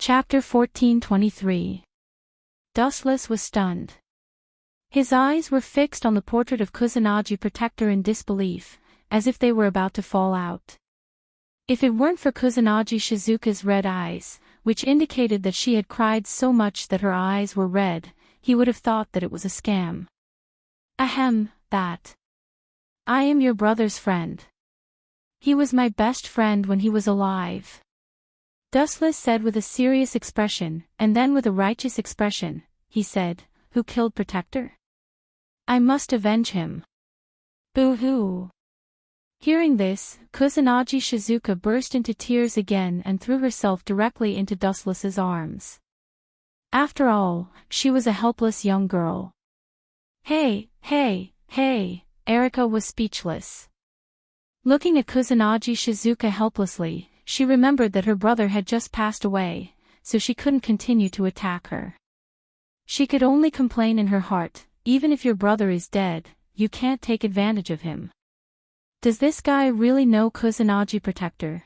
Chapter 1423. Dustless was stunned. His eyes were fixed on the portrait of Kusanagi Protector in disbelief, as if they were about to fall out. If it weren't for Kusanagi Shizuka's red eyes, which indicated that she had cried so much that her eyes were red, he would have thought that it was a scam. Ahem, that. I am your brother's friend. He was my best friend when he was alive. Dustless said with a serious expression, and then with a righteous expression, he said, Who killed Protector? I must avenge him. Boo-hoo. Hearing this, Kusanagi Shizuka burst into tears again and threw herself directly into Dustless's arms. After all, she was a helpless young girl. Hey, Erika was speechless. Looking at Kusanagi Shizuka helplessly, she remembered that her brother had just passed away, so she couldn't continue to attack her. She could only complain in her heart, even if your brother is dead, you can't take advantage of him. Does this guy really know Kusanagi Protector?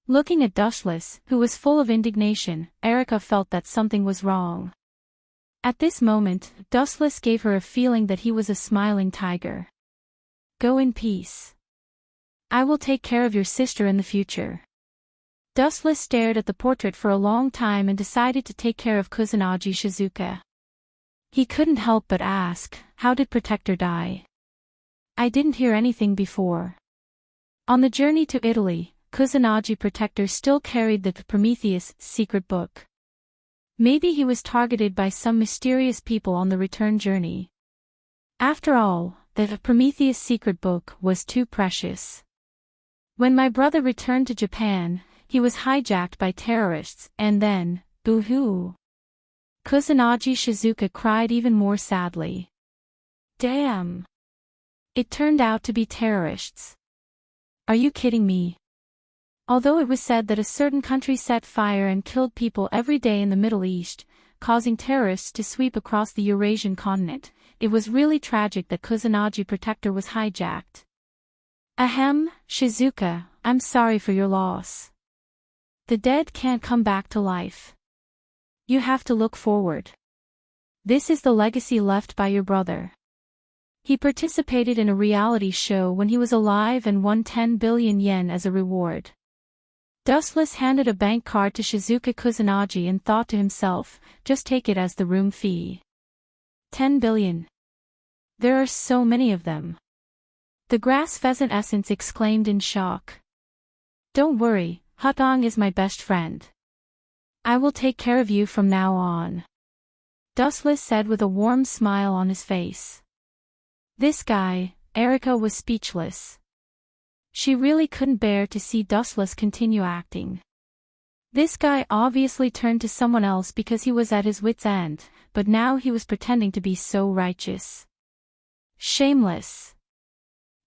Looking at Dustless, who was full of indignation, Erika felt that something was wrong. At this moment, Dustless gave her a feeling that he was a smiling tiger. Go in peace. I will take care of your sister in the future. Dustless stared at the portrait for a long time and decided to take care of Kusanagi Shizuka. He couldn't help but ask, how did Protector die? I didn't hear anything before. On the journey to Italy, Kusanagi Protector still carried the Prometheus secret book. Maybe he was targeted by some mysterious people on the return journey. After all, the Prometheus secret book was too precious. When my brother returned to Japan, he was hijacked by terrorists, and then, boo-hoo. Kusanagi Shizuka cried even more sadly. Damn. It turned out to be terrorists. Are you kidding me? Although it was said that a certain country set fire and killed people every day in the Middle East, causing terrorists to sweep across the Eurasian continent, it was really tragic that Kusanagi Protector was hijacked. Ahem, Shizuka, I'm sorry for your loss. The dead can't come back to life. You have to look forward. This is the legacy left by your brother. He participated in a reality show when he was alive and won 10 billion yen as a reward. Dustless handed a bank card to Shizuka Kusanagi and thought to himself, just take it as the room fee. 10 billion. There are so many of them. The grass pheasant essence exclaimed in shock. Don't worry, Hutong is my best friend. I will take care of you from now on. Dustless said with a warm smile on his face. This guy, Erika was speechless. She really couldn't bear to see Dustless continue acting. This guy obviously turned to someone else because he was at his wit's end, but now he was pretending to be so righteous. Shameless.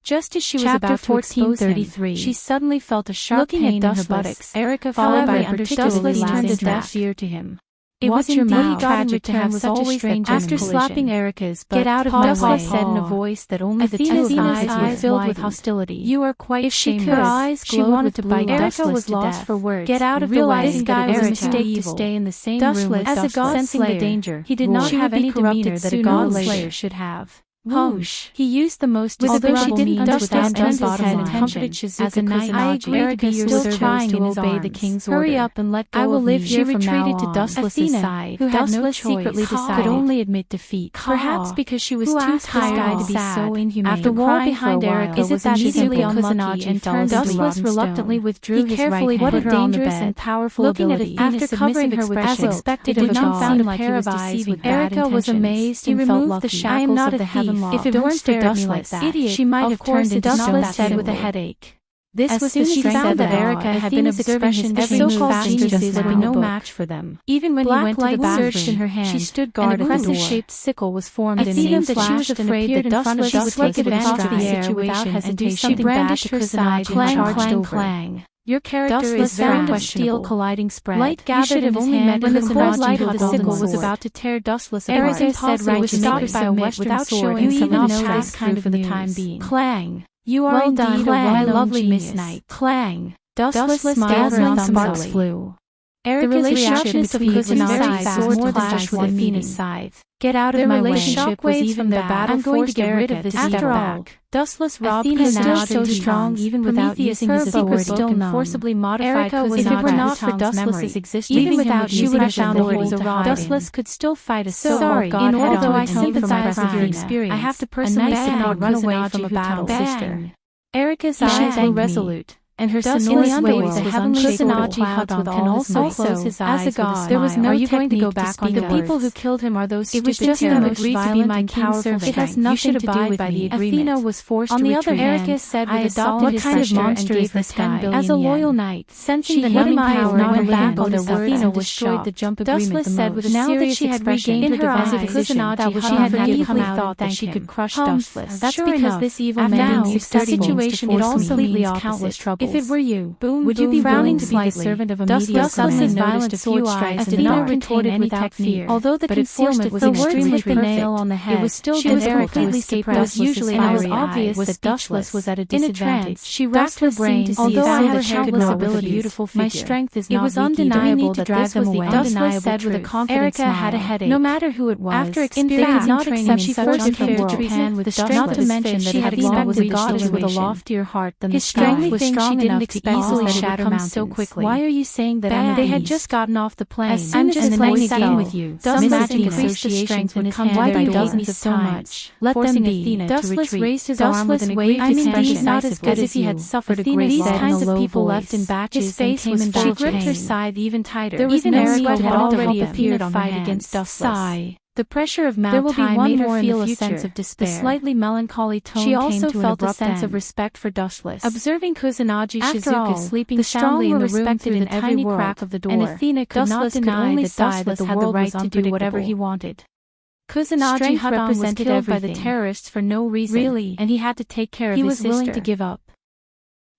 Just as she was about to expose him, she suddenly felt a sharp pain in her buttocks. Erika followed by a particularly turned a deaf ear to him. It was indeed tragic to have such a strange after slapping Erika's butt. Get out of my way, said in a voice that only the two eyes were filled with hostility. You are quite shameless. Her eyes glowed. She wanted to bite Erika was lost for words. Get out of the way. This guy was a mistake to stay in the same room with as a god sensing the danger. He did not have any demeanor that a god slayer should have. Whoosh. He used the most despicable means without any bottom comforted Shizuka as a knight. I agree to be your still trying to obey the king's order. Hurry up and let go. I will live here from now on. She retreated to Dustless's side, who had no choice, secretly decided could only admit defeat. Perhaps because she was too tired to be so inhumane. After wall behind Erika was immediately on Kusanagi and turned Dustless reluctantly withdrew his right hand. What a dangerous and powerful ability. After covering her with as expected of a dog, a pair of eyes with Erika was amazed and felt lucky. I am not a thief. If it weren't for Dustless, idiot, she might have turned into Dustless said with a headache. This was as she found that Erika had been observing his so-called geniuses would be no match for them. Even when he went to the bathroom, in her hand, she stood guard at the door. An crescent-shaped sickle was formed in an that she was afraid that Dustless would take advantage of the air without hesitation. She brandished her side and charged over. Your character is very questionable. Steel colliding spread. Light gathered in his hand when the cold light of the sickle was about to tear Dustless apart. Erika said right was stopped by a western sword and some nostrils kind for the time being. Clang. You are indeed a lovely Miss Knight. Clang. Dustless smiled and sparks flew. Erika's reaction between Kusanagi was more than just with Athena's scythe. Get out of my way. Shockwaves was even their battle. I'm going to get rid of this. After all, Dustless robbed Kusanagi so strong even without using his authority. Still forcibly modified Kusanagi. If it were not for Dustless's existence, even without she would have found a hole to hide. Dustless could still fight a so-called god. In order to I sympathize with your experience, I have to personally not run away from a battle, sister. Erika's eyes grew resolute, and her sonorous waves was unshakable. Cloud can also close his eyes as a god. There was no going to go back on the people who killed him are those stupid. It was just the most violent and powerful. It has nothing to do with the agreement. Athena was forced to retreat. On the other hand, Erika said with a solid kind of monster is this guy? As a loyal knight, sensing the numbing power of her back on their words, Athena was destroyed the jump agreement. Dustless said with a serious expression in her eyes that she had naively thought that she could crush Dustless. That's because this evil man used that situation. It also means countless troubles. If it were you, would you be willing to be the servant of a Dustless's violent sword strikes did not contain without fear. Although the concealment was extremely perfect, nail on the head, it was still difficult to escape Dustless's fiery eye. Was that Dustless was at a disadvantage. She racked her brain, although I had countless abilities. My strength is not weak. It was undeniable that this was the undeniable said with a confident smile. Erika had a headache. No matter who it was, after experiencing training in such unfair treatment with Dustless, not to mention that Athena was a goddess with a loftier heart than the sky. Was strong enough to easily shatter mountains so quickly. Why are you saying that? They had just gotten off the plane. As soon as playing a game with you, some magic increased the strength would come by dozens of times. Let them be. Athena Dustless raised his arm with an aggrieved expression, not as good as if he had suffered a great loss. These kinds of people left in batches. His face was full. She gripped her scythe even tighter. There was no sweat had already appeared on fight against Dustless. The pressure of Mount Time made her feel a sense of despair. The slightly melancholy tone she also felt a sense of respect for Dustless. Observing Kusanagi Shizuka sleeping soundly in the room through the tiny crack of the door, and Athena could not deny that Dustless had the right to do whatever he wanted. Kusanagi represented killed by the terrorists for no reason, really, and he had to take care of his sister. He was willing to give up.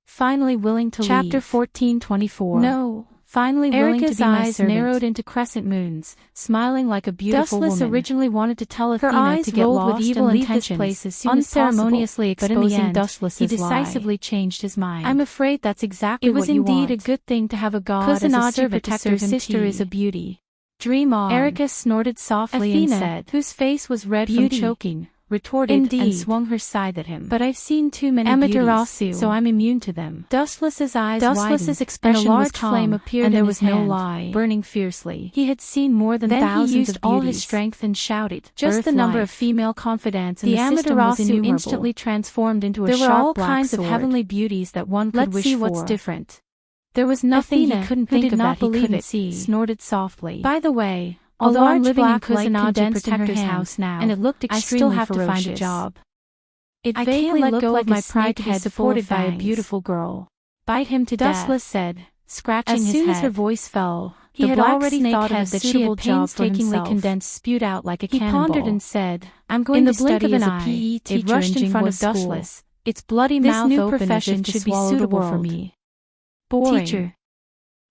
Finally willing to leave. Chapter 14:24. No. Finally willing to be my servant. Narrowed into crescent moons, smiling like a beautiful woman. Dustless originally wanted to tell Athena to get lost with evil and leave this place as soon as unceremoniously exposing Dustless's lie. He decisively changed his mind. I'm afraid that's exactly what you want. It was indeed a good thing to have a god as a servant to serve. Sister is a beauty. Dream on. Erika snorted softly and said, whose face was red from choking, retorted and swung her scythe at him. But I've seen too many beauties, so I'm immune to them. Dustless's eyes widened, expression and a large flame appeared and there was no lie, burning fiercely. He had seen more than thousands of beauties. Then he used all his strength and shouted, just the number of female confidants in the system was innumerable. Instantly transformed into a sharp black sword. There were all kinds of heavenly beauties that one could wish for. Let's see what's different. There was nothing he couldn't think of that he couldn't see, snorted softly. By the way, although I'm living in Kusanagi Protector's house now, and it looked extremely ferocious, I still have to find a job. It vaguely looked like my pride to be supported by a beautiful girl. Bite him to death, Dustless said, scratching his head. As soon as her voice fell, he had already thought of a suitable job for himself. Condensed spewed out like a cannonball. He pondered and said, I'm going to study as a PE teacher. It rushed in front of Dustless, its bloody mouth open as if to swallow the world. For me. Boring. Teacher.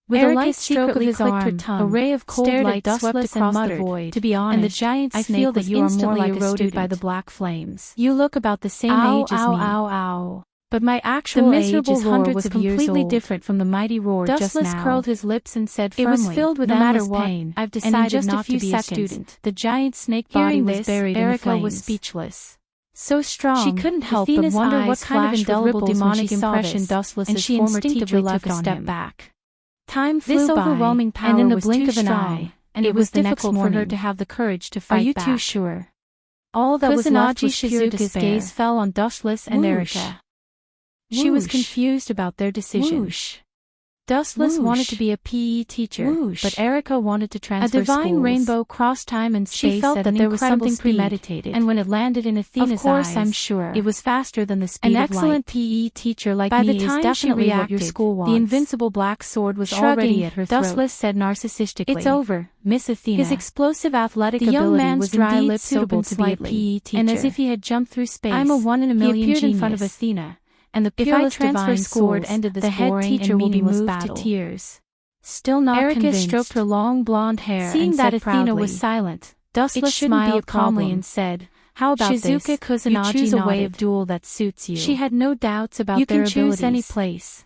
With a light stroke of his arm, a ray of cold light swept across the void. To be honest, and the giant snake I feel that you are more like eroded by the black flames. You look about the same age as me. Ow. But my actual age is hundreds of years old. Completely different from the mighty roar just now. Dustless curled his lips and said firmly, it was filled with endless pain. I've decided not to be a student. The giant snake body was buried in the flames. Erika was speechless. So strong, she couldn't help but wonder what kind of indelible demonic impression Dustless's former teacher left on him. Time flew by, overwhelming power and in the blink of an eye, and it was difficult for her to have the courage to fight back. Are you too sure? All that was left was pure despair. Gaze fell on Dustless and Erika. She was confused about their decision. Whoosh. Dustless wanted to be a PE teacher, but Erika wanted to transfer schools. A divine rainbow crossed time and space. She felt that there was something premeditated, and when it landed in Athena's eyes, of course, I'm sure, it was faster than the speed of light. An excellent PE teacher like me is definitely what your school wants. The invincible black sword was already at her throat. Dustless said narcissistically, it's over, Miss Athena. His explosive athletic ability was dry lips suitable to be a PE teacher, and as if he had jumped through space, I'm a 1 in a million genius. He appeared in front of Athena. And the peerless divine sword ended this boring and meaningless battle. To tears. Still not Erika convinced. Stroked her long blonde hair. Seeing that Athena was silent, Dustless smiled calmly and said, how about Shizuka Kusanagi? You choose a way of duel that suits you. She had no doubts about their abilities. You can choose any place,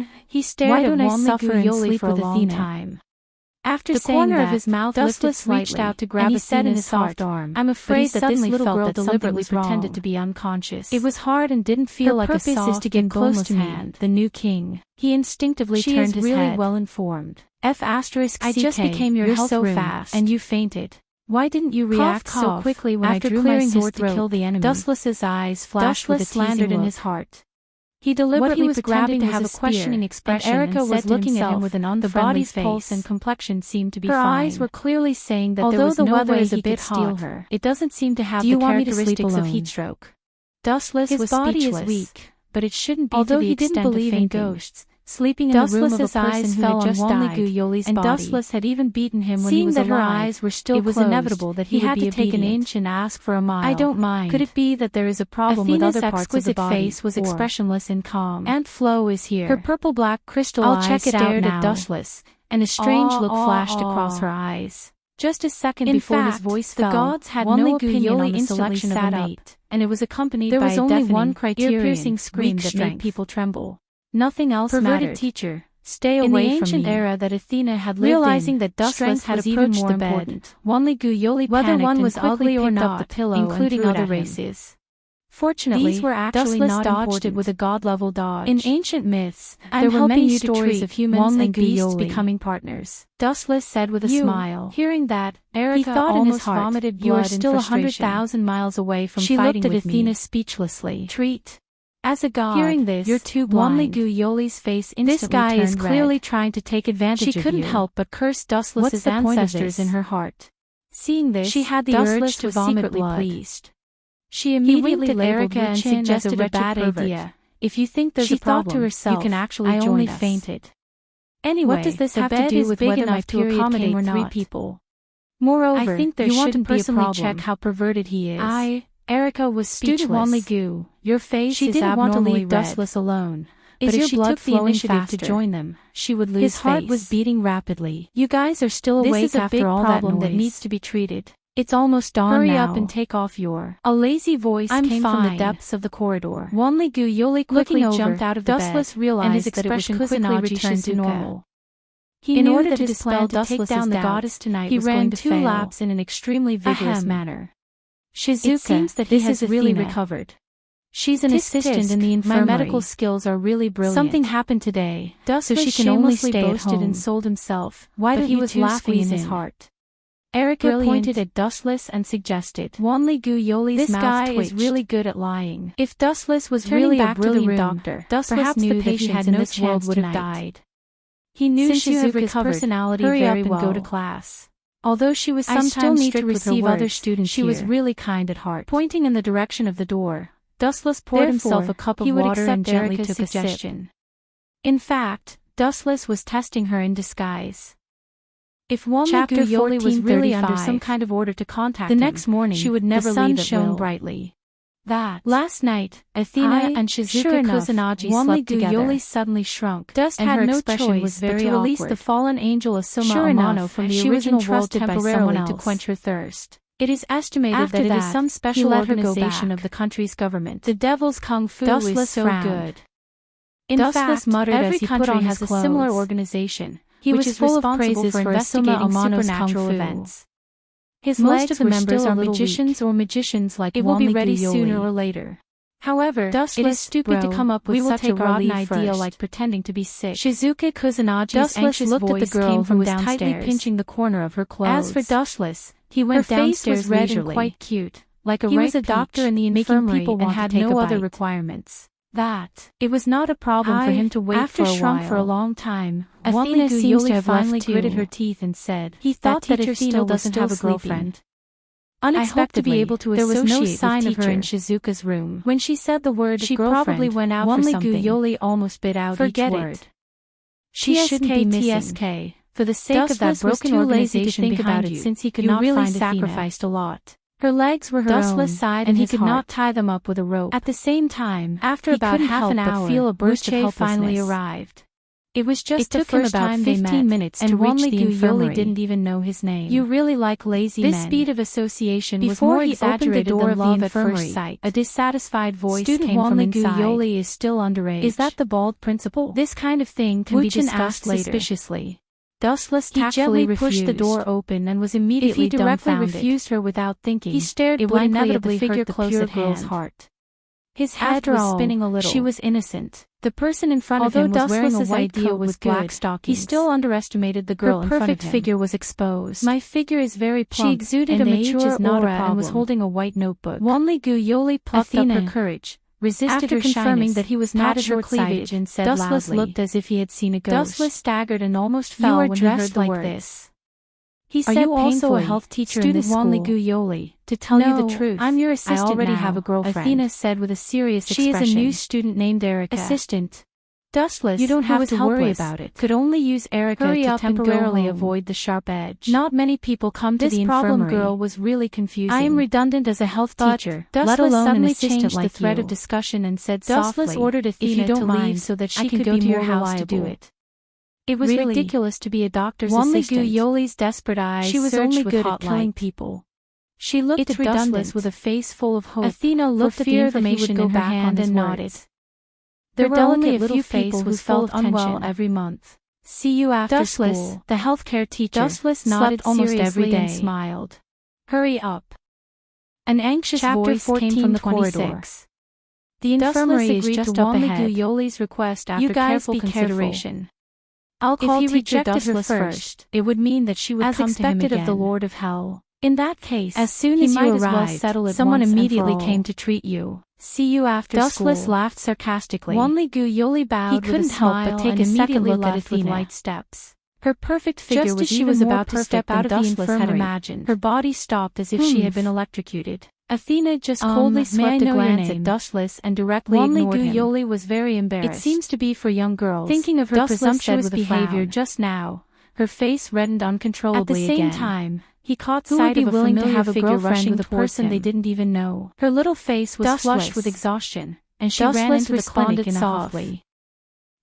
Then, he stared at Warmly for a long time. After saying that, his mouth Dustless reached out to grab Athena's soft arm. I'm afraid that this little girl deliberately pretended to be unconscious. It was hard and didn't feel like a soft, purpose is to get close to me, the new king. He instinctively turned his head. She is really well informed. I just became your health room, and you fainted. Why didn't you react so quickly when I drew my sword to kill the enemy? Dustless's eyes flashed with a teasing in his heart. He deliberately was grabbing to have a questioning expression, and Erica was looking at him with an unfriendly face. The body's pulse and complexion seemed to be fine. Her eyes were clearly saying that there was no way he could steal her. It doesn't seem to have the characteristics of heatstroke. Dustless was speechless. His body is weak, but it shouldn't be to the extent of fainting. Although he didn't believe in ghosts, sleeping in the room of a person who had just died, and Dustless had even beaten him when he was alive. Seeing that her eyes were still closed, it was inevitable that he would be obedient. He had to take an inch and ask for a mile. I don't mind. Could it be that there is a problem with other parts of the body? Athena's face was expressionless and calm. Aunt Flo is here. Her purple-black crystal eyes stared at Dustless, and a strange look flashed across her eyes. Just a second before his voice fell, the gods had no opinion on the selection of a mate, and it was accompanied by a deafening, ear-piercing scream that made people tremble. Nothing else mattered. Perverted teacher, stay away from me. In the ancient era that Athena had lived realizing that Dustless had approached the bed, Wanli Guyoli whether one was ugly or not, including other races. Fortunately, these were actually Dustless dodged it with a god-level dodge. In ancient myths, there were many stories of humans and beasts becoming partners. Dustless said with a smile. Hearing that, Erica almost vomited blood. You are still 100,000 miles away from fighting with me. She looked at Athena speechlessly. Treat. As a god, hearing this, you're too blind. Wanli Guyoli's face instantly turned red. This guy is clearly trying to take advantage of you. She couldn't help but curse Dustless's ancestors in her heart. Seeing this, she had the urge to vomit blood. Pleased. She immediately labeled Erica and suggested a bad idea. If you think there's a problem, to herself, you can actually join us. I only fainted. Anyway, what does this have to do with whether my to accommodate 3 people? Moreover, I think there shouldn't be a problem. Check how perverted he is. Erica was speechless. Student Wanli Gu, your face is abnormally red. She didn't want to leave Dustless alone. But if she took the initiative to join them, she would lose face. His heart was beating rapidly. You guys are still awake after all that noise. That needs to be treated. It's almost dawn now. Hurry up and take off your... A lazy voice came from the depths of the corridor. Wanli Guyoli quickly jumped out of the bed, Dustless realized and his expression quickly returned to normal. He knew that his plan to take down the goddess tonight was going to fail. He ran 2 laps in an extremely vigorous manner. Shizuka, it seems that he has really recovered. She's an assistant in the infirmary. My medical skills are really brilliant. Something happened today, so she can only stay at home. And sold himself. Why did he was laughing in his heart? Erica pointed at Dustless and suggested. Wanli Guyoli's mouth twitched. This guy is really good at lying. If Dustless was really a brilliant doctor, Dustless knew the patient in this world would have died. He knew Shizuka's personality very well. Go to class. Although she was sometimes strict with her words, she was really kind at heart. Pointing in the direction of the door, Dustless poured himself a cup of water and gently took a sip. In fact, Dustless was testing her in disguise. If Wanli Guyoli was really under some kind of order to contact him, the next morning she would never leave at will. Brightly. That last night, Athena and Shizuka Kusanagi slept together. Wanli Guyoli suddenly shrunk. Dust and had no choice was very to release the fallen angel Asuma Amano from the original world temporarily to quench her thirst. It is estimated that it is some special organization of the country's government. The devil's kung fu is so good. In fact, muttered every as he country put on has a similar organization. He was full of praises for investigating supernatural events. His most of the members are magicians or magicians like It will be ready sooner or later. However, it is stupid to come up with such a rotten idea like pretending to be sick. Shizuka Kusunagi's anxious voice came from downstairs, tightly pinching the corner of her clothes. As for Dustless, he went downstairs red and quite cute, like a ripe peach. He was a doctor in the infirmary and had no other requirements. It was not a problem for him to wait for a while. After shrunk for a long time, Athena seems to have finally gritted her teeth and said, he thought that Athena doesn't have a girlfriend. Unexpectedly, there was no sign of her in Shizuka's room. When she said the word she probably went out for something. Wanli Guyoli almost bit out each word. She shouldn't be missing. For the sake of that broken organization behind you, since he could not find Athena, sacrificed a lot. Her legs were her own, and he could not tie them up with a rope. At the same time, after about half an hour, a burst of helplessness finally arrived. It was just the first time they met, 15 minutes and Wanli Guyoli didn't even know his name. You really like lazy men. This speed of association was more exaggerated than love at first sight. A dissatisfied voice came from inside. Student Wanli Guyoli is still underage. Is that the bald principal? This kind of thing can be discussed later. Suspiciously. Dustless tactfully pushed the door open and was immediately dumbfounded. If he directly refused her without thinking, he stared blindly at the figure close at hand. Heart. His head was spinning a little. She was innocent. The person in front of him was wearing a white coat with black stockings. He still underestimated the girl in front of him. Her perfect figure was exposed. My figure is very plump. She exuded a mature aura and was holding a white notebook. Wanli Gu plucked up her courage, resisted her shyness, confirming that he was not short-sighted, and said loudly. Dustless looked as if he had seen a ghost. Dustless staggered and almost fell when he heard the words. He said painfully, "Are you also a health teacher in this school?" Wanli Gu To tell you the truth, I'm your assistant I already have a girlfriend. Athena said with a serious expression. She is a new student named Erica. Assistant. Dustless, you don't have to worry about it. Could only use Erica to temporarily avoid the sharp edge. Not many people come to the infirmary. This problem girl was really confusing. I am redundant as a health teacher, let alone an assistant like you. The thread of discussion and said softly, Dustless ordered Athena to leave so that she could go to your house to do it. It was ridiculous to be a doctor's assistant. Wanli Gu desperate eyes she was only good at killing people. She looked at Dustless with a face full of hope. Athena looked at the information in her hand and nodded. There were only a few people who felt unwell every month. See you after school. The healthcare teacher Dustless nodded almost every day and smiled. Hurry up. An anxious voice came from the corridor. The infirmary is just up ahead. Wanli Gu's request after careful consideration. I'll call teacher Dustless first. It would mean that she would come to him again. As expected of the Lord of Hell. In that case, as soon as you arrived, someone immediately came to treat you. See you after school. Dustless laughed sarcastically. Wanli Gu bowed with a smile and immediately look at it with light steps. Her perfect figure just was as she was about to step out of the infirmary, had imagined. Her body stopped as if she had been electrocuted. Athena just coldly swept a glance at Dustless and directly ignored him. Wanli Gu was very embarrassed. It seems to be for young girls. Thinking of her presumptuous behavior just now, her face reddened uncontrollably again. At the same time, he caught sight of a familiar figure rushing with a person they didn't even know. Her little face was flushed with exhaustion, and she ran into the clinic in a huff. He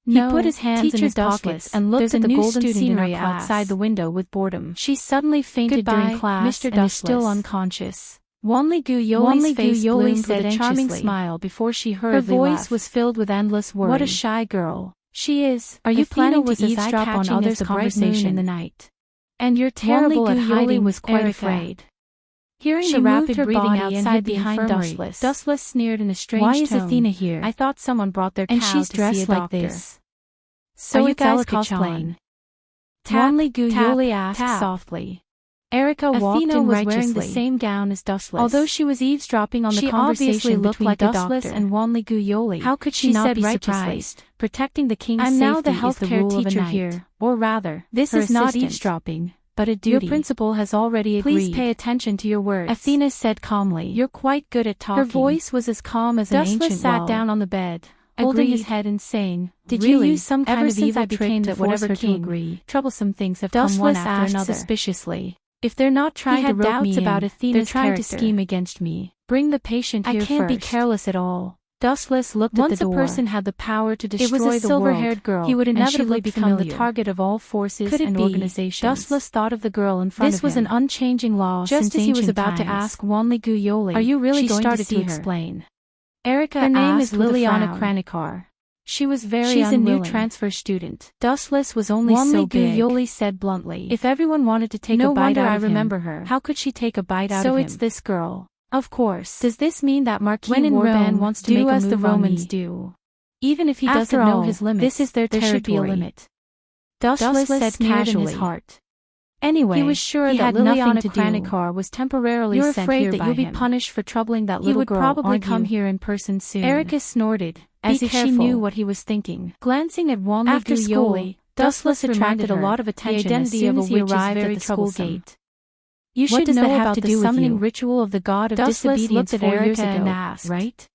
put his hands in his pockets and looked at the golden scenery outside the window with boredom. She suddenly fainted during class and is still unconscious. Wanli Gu's face bloomed with a charming smile before she hurriedly left. Her voice was filled with endless worry. What a shy girl she is. Are you planning to eavesdrop on others' conversation in the night? And you're terrible at hiding. Was quite afraid. Hearing the rapid breathing outside behind Dustless, Dustless sneered in a strange tone. Why is Athena here? I thought someone brought their cow to see a doctor. This. So are you guys cosplaying? Wanli Gu asked softly. Erica walked in was wearing the same gown as Dustless. Although she was eavesdropping on the conversation between Dustless and Wanli Gu, how could she not be surprised? Protecting the king's safety is the healthcare teacher here, or rather, this is not eavesdropping, but a duty. Your principal has already agreed. Please pay attention to your words, Athena said calmly. You're quite good at talking. Her voice was as calm as an ancient well. Dustless sat down on the bed, holding his head and saying, Did you use some kind of evil trick to force her to agree? Troublesome things have come one after another. Suspiciously. If they're not trying to rope me in, they're trying to scheme against me. Bring the patient here first. I can't be careless at all. Dustless looked at the door. Once a person had the power to destroy the world, silver-haired girl, he would inevitably become the target of all forces and organizations. Dustless thought of the girl in front of him. This was an unchanging law just as he was about to ask Wanli Gu, Are you really going to see her? Explain. Erica her name is Liliana Kranikar. She was very unwilling. She's a new transfer student. Dustless was only so big. Wanli Gu said bluntly. If everyone wanted to take a bite out of him, I remember her. How could she take a bite out of him? So it's this girl. Of course. Does this mean that Marquis Warban wants to make as the Romans do? Even if he doesn't know his limits, this is their territory. There should be a limit. Dustless said casually. In his heart. Anyway, he was sure that Liliana Kranikar was temporarily sent here by him. You're afraid that you'll be punished for troubling that little girl, aren't you? He would probably come here in person soon. Erica snorted, as if she knew what he was thinking. Glancing at Wanli Gu, Dustless attracted a lot of attention as soon as he arrived at the school gate. You should know about the summoning ritual of the god of disobedience 4 years ago, and asked, right?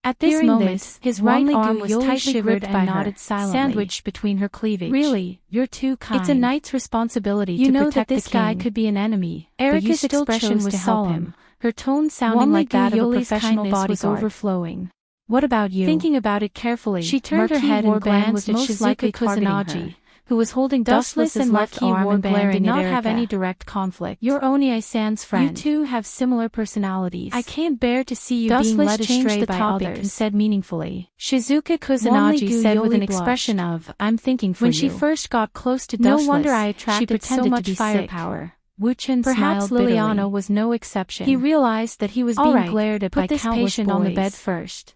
At this moment, his right arm was tightly gripped by nodded silently, sandwiched between her cleavage. Really, you're too kind. It's a knight's responsibility to protect the king. You know that this guy could be an enemy. Erica's expression was solemn, her tone sounding like that of a professional bodyguard. Was overflowing. What about you? Thinking about it carefully, she turned her head and glanced at Shizuka Kusanagi, who was holding Dustless's left arm and did not have any direct conflict. You're Oni-san's friend. You two have similar personalities. I can't bear to see you being led astray by others, and said meaningfully. Shizuka Kusanagi said with an expression of, I'm thinking for you. When she first got close to Dustless, no wonder I attracted so much firepower. Wuchen perhaps Liliana was no exception. He realized that he was being glared at by countless boys. Put this patient on the bed first.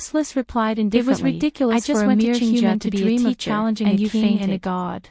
Dustless replied indifferently. It was ridiculous for a mere human to dream of challenging a king and a god.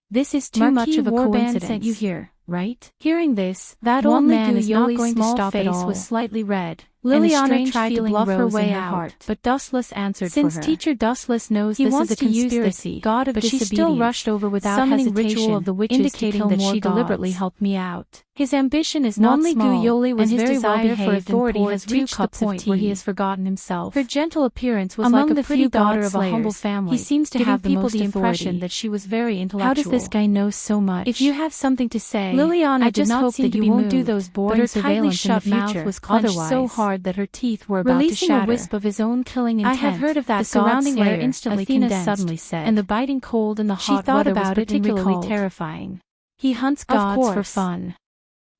This is too much of a coincidence. Sent you here, right? Hearing this, that old man is not going to stop at all. Face was slightly red. Liliana tried to bluff her way out, but Dustless answered for her. Since Teacher Dustless knows this is a conspiracy, God of but she still rushed over without hesitation, ritual of the witches indicating that she deliberately helped me out. His ambition is not small, Guyoli was and his desire for authority has reached the point where he has forgotten himself. Her gentle appearance was like a pretty daughter of a humble family. He seems to have the most impression that she was very intellectual. How does this guy know so much? If you have something to say, Liliana, I just hope that you won't do those boring surveillance in the future. Mouth was clenched so hard that her teeth were about to shatter. Releasing a wisp of his own killing intent, I have heard of that. The surrounding air instantly condensed, suddenly said, and the biting cold and the hot weather was particularly terrifying. He hunts gods for fun.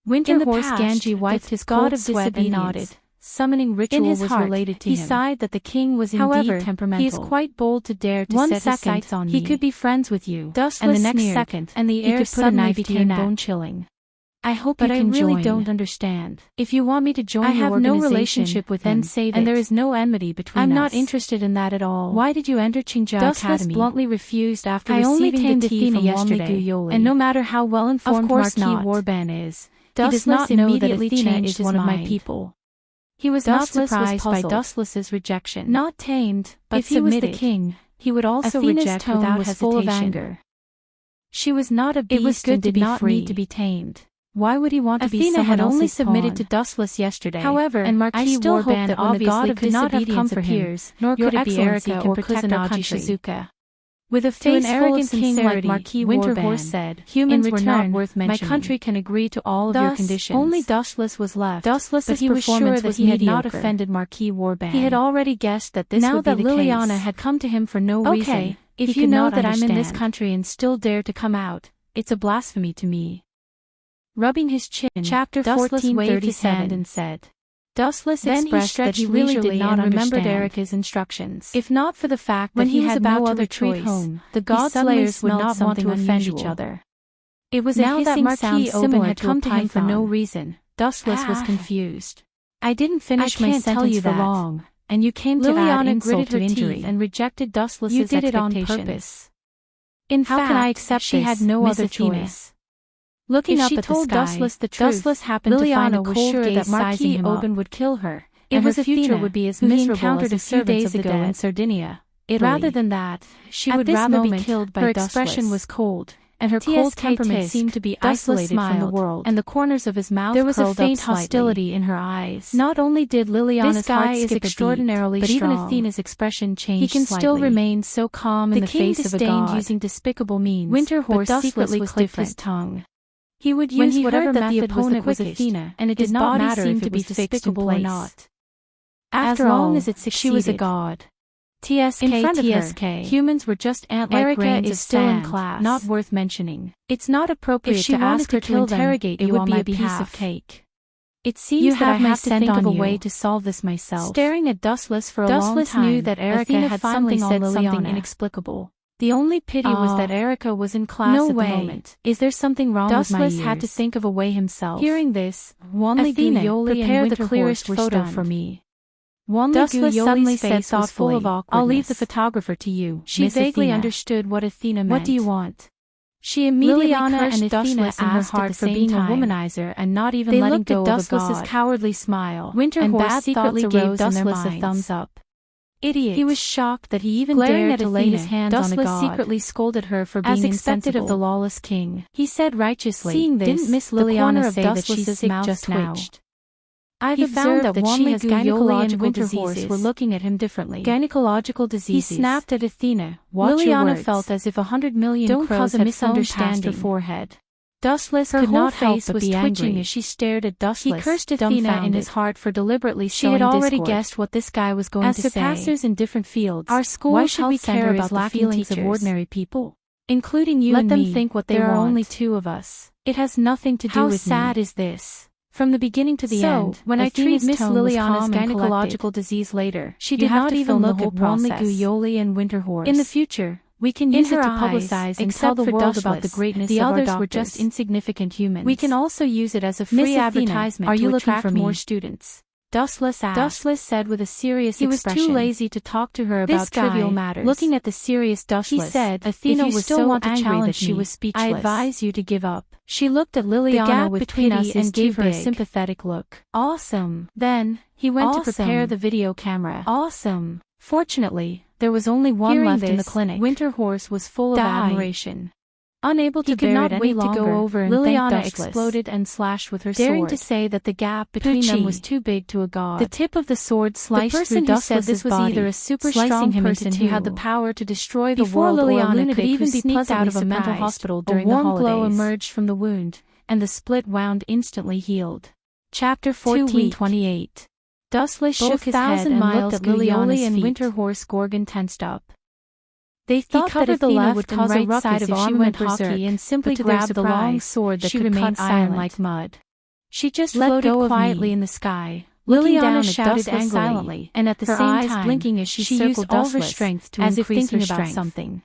Winter Horse Ganji wiped his god of sweat and nodded. Summoning ritual was related to him. He sighed that the king was indeed temperamental. He is quite bold to dare to set his sights on me. He could be friends with you. Dustless and the next second, and the air suddenly became bone-chilling. I hope you can join. But I really don't understand. If you want me to join your organization, I have no relationship with him, and there is no enmity between us. I'm not interested in that at all. Why did you enter Qingja Academy? Dustless bluntly refused after receiving the tea from yesterday, and no matter how well-informed Marquis Warban is, he does not know that Athena is one of my people. He was not surprised by Dustless's rejection. Not tamed, but if he was the king, he would also reject without hesitation. Full of anger. She was not a beast. It was good and did not need to be tamed. Why would he want to be someone else's pawn? Athena had only submitted to Dustless yesterday. However, and Marquis Warban obviously could not have come for him, nor could it be Erika or Kusanagi Shizuka. With a face full of sincerity, like Marquis Winterhorse said, humans were not worth mentioning. My country can agree to all of your conditions. Only Dustless was left, but he was sure that he had not offended Marquis Warban. He had already guessed that this would be the case. Now that Liliana had come to him for no reason, if you know that I'm in this country and still dare to come out, it's a blasphemy to me. Rubbing his chin, Chapter 14 waved his hand and said. Dustless expressed that he really did not remember Erika's instructions. If not for the fact that he had no other choice, the god slayers would not want to offend each other. It was now that Marquis Oban had come to him for no reason. Dustless was confused. I didn't finish my sentence for long, and you came to add insult to injury and rejected Dustless's expectations. You did it on purpose. In fact, how can I accept she had no other choice? Looking up at the sky, Dustless the truth, Dustless happened to find a cold gaze that Marquis Oban would kill her, and her future would be as miserable as a few days ago in Sardinia, Italy. Rather than that, she would rather be killed by Dustless. Her expression was cold, and her cold temperament seemed to be isolated from the world, and the corners of his mouth curled up slightly. There was a faint hostility in her eyes. Not only did Liliana's heart skip extraordinarily strong, but even Athena's expression changed slightly. He can still remain so calm in the face of a god. Using despicable means, Winterhorse secretly clipped his tongue. He would use whatever method the opponent was Athena, and it did not matter if it was despicable or not. After all, as she was a god. TSK, humans were just ant-like grains of sand, not worth mentioning. It's not appropriate to ask her to interrogate you on my behalf. Of cake. It seems that I have to think of a way to solve this myself. Staring at Dustless for a long time, knew that Erika had finally said something inexplicable. The only pity was that Erika was in class at the moment. Is there something wrong with my ears? Dustless had to think of a way himself. Hearing this, Wanli Guyoli prepare the clearest photo for me. Dustless suddenly said thoughtfully, full of awkwardness. I'll leave the photographer to you. She vaguely understood what Athena meant. What do you want? She immediately cursed Dustless in her heart for being a womanizer and not even letting go of a god. They looked at Dustless's cowardly smile, and bad secretly gave Dustless a thumbs up. Idiot. He was shocked that he even dared to lay his hands on a god. Dustless secretly scolded her for being insensitive of the lawless king. He said righteously, seeing this, didn't Miss Liliana say that she's sick just now? I've observed that she has gynecological diseases. Were looking at him differently. Gynecological diseases. He snapped at Athena. Liliana felt as if 100 million crows had flown past her forehead. Dustless could not help but be angry as she stared at Dustless. He cursed Athena in his heart for deliberately sowing discord. She had already guessed what this guy was going to say. As surpassers in different fields, our school's health center is lacking feelings of ordinary people, including you and me. Let them think what they want. There are only two of us. It has nothing to do with me. How sad is this? From the beginning to the end, when I treated Miss Liliana's gynecological disease later, she did not even look at Wanli Guyoli and Winterhorse. In the future, we can use it to publicize and tell the world about the greatness of our doctors. The others were just insignificant humans. We can also use it as a free advertisement to attract more students. Dustless asked. Dustless said with a serious expression. He was too lazy to talk to her about trivial matters. Looking at the serious Dustless, he said, Athena if you was still so want to angry challenge that she me, was speechless. I advise you to give up. She looked at Liliana with between pity us and is gave too her a big. sympathetic look. Awesome. Then, he went to prepare the video camera. Awesome. Fortunately, there was only one left in the clinic. Winterhorse was full of admiration. Unable to bear it any longer, to go over and Liliana thank exploded and slashed with her daring sword. to say that the gap between them was too big to a god. The tip of the sword sliced the person through who said this was body, either a super slicing strong him person into who two. had the power to destroy the Before world, Liliana or a lunatic could even who be sneaked pleasantly out of a mental surprised, hospital during a warm the holidays. glow emerged from the wound, and the split wound instantly healed. Chapter 14:28. Dustless shook his head and looked at Liliana's and Winterhorse Gorgon tensed up. They thought that the Athena left would and cause a right ruckus side if of she armament went hockey and simply grabbed the long sword that she could remained cut iron silent. like mud. She just Let floated go of quietly me. in the sky. Liliana shouted angrily, silently, and at the her same eyes time, blinking as she used circled all her Dustless, strength to as if increase thinking her about strength. something.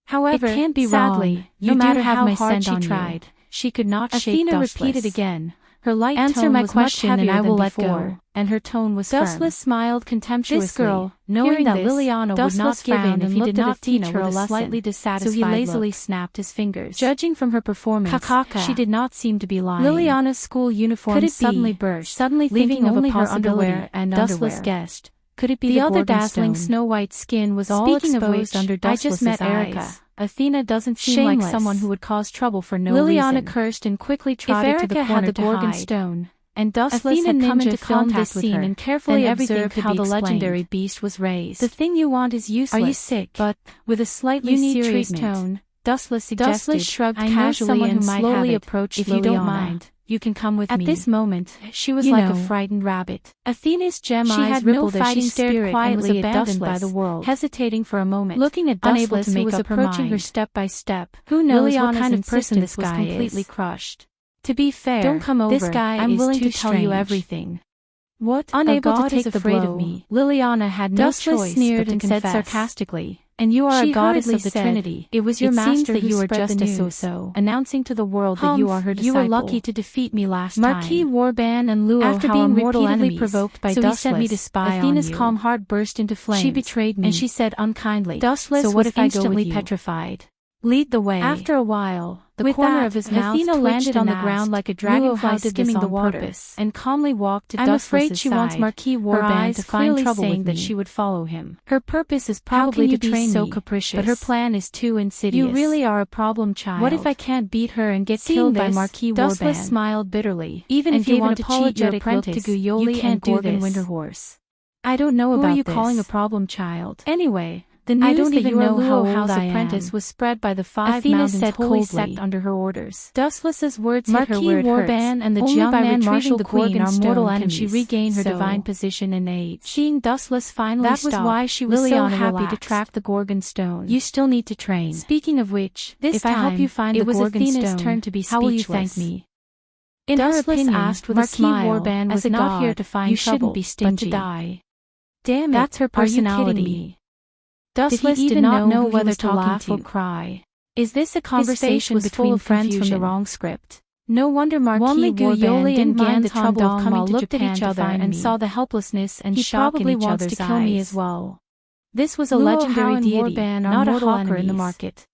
However, It can't be sadly, wrong. no You do matter have how my hard scent she on you. tried, she could not shake Athena Dustless. repeated again. Her light Answer tone my was question much and heavier I will than let before, go. and her tone was Dustless firm. smiled contemptuously. This girl, knowing that Liliana would not give in if he did not teach her a slightly dissatisfied so he lazily snapped his fingers. Judging from her performance, she did not seem to be lying. Liliana's school uniform suddenly burst, leaving only her underwear and Dustless guessed. Could it be the other dazzling snow-white skin was all exposed under Dustless's eyes? I just met Erica. Athena doesn't seem like someone who would cause trouble for no reason. Liliana cursed and quickly trotted to the corner to Gorgon stone, and Dustless had come into contact with her, and carefully observed how the legendary beast was raised. The thing you want is useless. Are you sick? But, with a slightly serious tone, Dustless suggested, Dustless shrugged casually and slowly approached if you don't Liliana. mind. You can come with At me. this moment, she was you like know, a frightened rabbit. Athena's gem she eyes had no rippled as she fighting stared spirit quietly and was at abandoned Dustless, by the world. hesitating for a moment, Looking at unable Dustless, to who make was up approaching her approaching step by step. Who knows Liliana's what kind of person insistence this was guy completely is. crushed. To be fair, Don't come over. this guy I'm is willing too to tell you strange. everything. What? Unable a god to take is the afraid blow. of me. Liliana had no Dustless choice sneered but to and confess said sarcastically. And you are She a goddess hurriedly of the said, Trinity. It was your "It master seems that who you are spread just the a news, so-so." announcing to the world that you are her disciple. You were lucky to defeat me last Marquis time. Warban and Luo, After how being mortal repeatedly enemies, provoked by so Dustless, he sent me to spy Athena's on you. calm heart burst into flames. She betrayed me. And she said unkindly, Dustless so what was if I go instantly with you? petrified. Lead the way. After a while, the with corner that, of his mouth Athena twitched landed on and the ground asked, like a "Luo, dragonfly how did this skimming the on water?" purpose?" And calmly walked to I'm Dustless's afraid she wants side, Marquis her Warban eyes to find clearly trouble saying with that me. she would follow him. Her purpose is How probably can you to be train so me, capricious? but her plan is too insidious. You really are a problem child. What if I can't beat her and get Seeing killed by this, Marquis Dustless Warban? smiled bitterly. Even and if you gave want an to cheat your apologetic look to apprentice, Guyoli you can't and do Gorgon this. Winterhorse. I don't know Who about are you this. calling a problem child? Anyway, the I news don't that even you are know how Luo old House I apprentice am. was spread by the five Athena mountains said holy coldly. sect under her orders. Dustless's words hit her Marquis where it hurts. Warban and the Only young by man retrieving Marshal the Queen Gorgon are mortal stone can enemies. she regain her So, divine position and age. Seeing Dustless finally That was stop, why she was so Liliana happy to relaxed. track the Gorgon stone. You still need to train. Speaking of which, This if I help time, you find it the was Gorgon Athena's stone, turn to be how will you thank speechless. me? In her Dustless opinion, asked with Marquis a smile, Warban was as a not here god, to find you trouble, shouldn't be but to stingy. die. Damn it, That's her personality. Are you kidding me? Did Dustless he did even not know who he whether was to talking laugh or to? cry. Is this a face conversation was full between of friends from the confusion. wrong script? No wonder Marquis Only Warban Guyoli didn't and mind the trouble of Gantondong coming to looked Japan at each to other find and me. saw the helplessness and He shock probably in each wants other's to kill me eyes. as well. This was a Luo legendary and deity, Warban are not a mortal hawker in the enemies. market.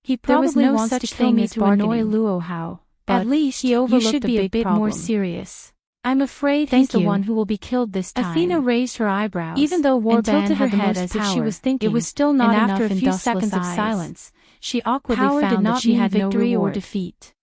He There was probably no wants such to kill thing me as to annoy bargaining. Luo Hao. At But least he overlooked you should be a bit more serious. I'm afraid Thank he's the you. one who will be killed this time. Athena raised her eyebrows, even though and Warban tilted her had the head most as if power. she was thinking. It was still not and enough after a in few Dustless' seconds of eyes. silence, she awkwardly Power did found that not she mean had no victory or reward. defeat.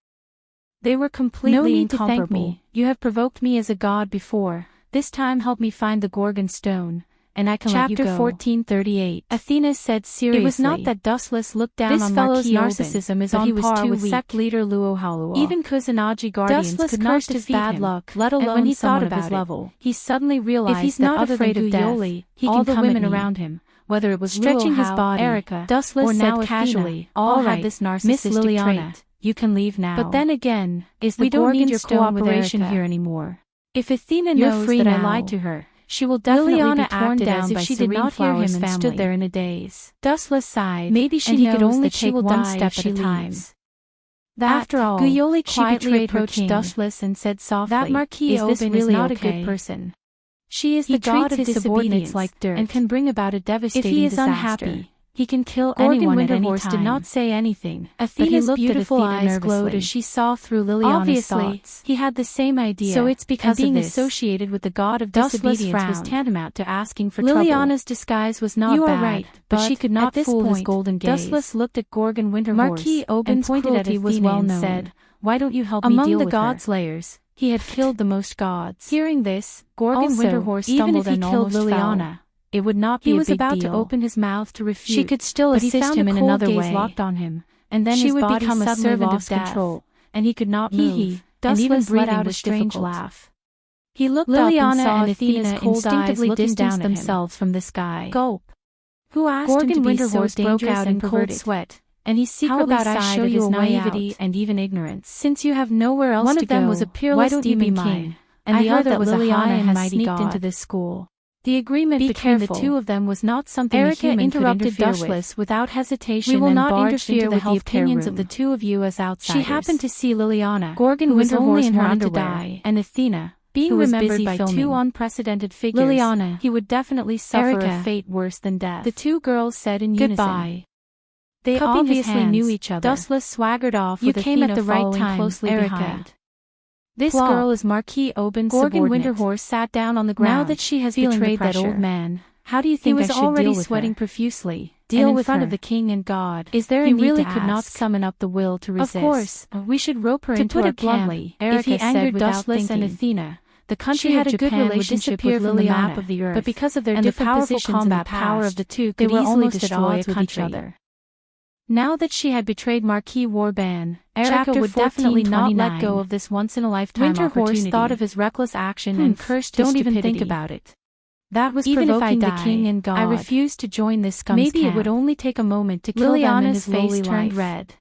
They were completely No need to thank incomparable. me. You have provoked me as a god before. This time help me find the Gorgon stone, and I can let you go. Chapter 14:38. Athena said seriously. It was not that Dustless looked down This on fellow's Marquis narcissism is but on he was par too with weak. sect leader Luo Hao. Even Kusanagi guardians Dustless could not cursed his defeat bad him, luck, let alone and when he someone thought of his about it, level. He suddenly realized he's that not other afraid than of death, Guyoli, he all can the come at women me. around him, whether it was Stretching Luo his Hao, body, Erica, Dustless or said now casually, Athena, all "All had right, this Miss narcissistic Liliana, trait. You can leave now." But then again, is the we don't need Gorgon your stone with cooperation Erica here anymore. If Athena You're knows free that I now. lied to her, she will definitely Liliana be torn acted down as if by she did Serene not hear him Flowers and family. stood there in a daze. Dustless sighed. Maybe she and he knows could only that she take will one die step if at she a time. leaves. After all, Guyoli she quietly betrayed her approached king. Dustless and said softly, That Marquis "Is this Oben really is not okay?" a good person. She is the god of disobedience like dirt, and can bring about a devastating disaster. If he is unhappy, he can kill anyone at any time. Did not say anything. Athena's beautiful eyes glowed as she saw through Liliana's thoughts. He had the same idea. So it's because being associated with the god of disobedience was tantamount to asking for trouble. Liliana's disguise was not bad. You are right, but she could not fool his golden gaze. Dustless looked at Gorgon Winterhorse, Marquis Oben's pointed at Athena and said, "Why don't you help me deal with her?" Among the god slayers, he had killed the most gods. Hearing this, Gorgon Winterhorse stumbled and almost fell. Even if he killed Liliana, it would not be a big deal. He was about to open his mouth to refute. She could still assist him in another way. Locked on him, and then his body become a servant of control, and he could not move. And even breathe out a strange laugh. He looked up and saw Athena's cold eyes distance themselves from the sky. Gulp. Who asked him to be so dangerous? Broke out in cold sweat, and he secretly sighed at his naivety and even ignorance. Since you have nowhere else to go, one of them was a peerless demon king, and the other was a high and mighty god. Into this school. The agreement between the two of them was not something Erica a human interrupted could interfere with. Without hesitation. We will not interfere with the opinions of the two of you as outsiders. She happened to see Liliana, Gorgon was only in her underwear, and Athena, being remembered by two unprecedented figures. Liliana, he would definitely suffer a fate worse than death. The two girls said in unison. Goodbye. They obviously knew each other. Dustless swaggered off with Athena came at the right time, closely behind. This girl is Marquis Oben's subordinate. Gorgon Winterhorse sat down on the ground. Now that she has betrayed that old man, how do you think I should deal with her? He was already sweating profusely. Deal with her in front of the king and God. Is there a need to ask? He really could not summon up the will to resist. Of course, we should rope her into our camp. To put it bluntly, if he angered Dustless and Athena, the country of Japan would disappear from the map of the earth. But because of their different positions and the power of the two, they were almost at odds with each other. Now that she had betrayed Marquis Warban, Erica would definitely not let go of this once-in-a-lifetime opportunity. Winterhorse thought of his reckless action and cursed his stupidity. Don't even think about it. That was even provoking the king and God. I refused to join this scum's camp. Maybe it would only take a moment to kill them and his face turned red.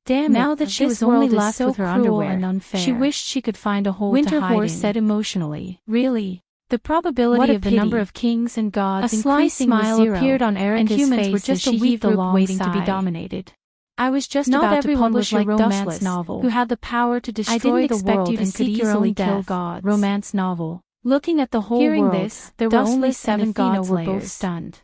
Damn it, now that she was only left with her underwear and unfair, she wished she could find a hole to hide in. Winterhorse said emotionally, "Really? The probability of the number of kings and gods increasing with zero, appeared on Erica's and humans face were just a weak group waiting to be dominated. I was just not about to publish a romance novel who had the power to destroy the world and could easily kill gods. Romance novel. Looking at the whole world, this, there were only 7 gods were both stunned.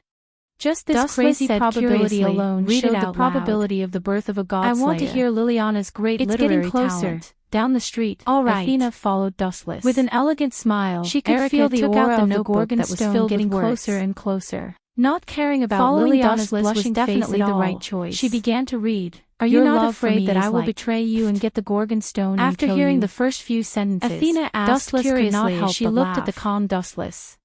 Just this crazy probability alone showed the probability of the birth of a god slayer. I want to hear Liliana's great literary talent. Down the street, all right. Athena followed Dustless. With an elegant smile, she could feel the aura of the Gorgon that was filled getting closer and closer. Not caring about Liliana's blushing was definitely the right choice. She began to read. Are you not afraid that I will betray you and get the Gorgon stone and kill you? After hearing the first few sentences, Athena asked curiously as she looked at the calm Dustless.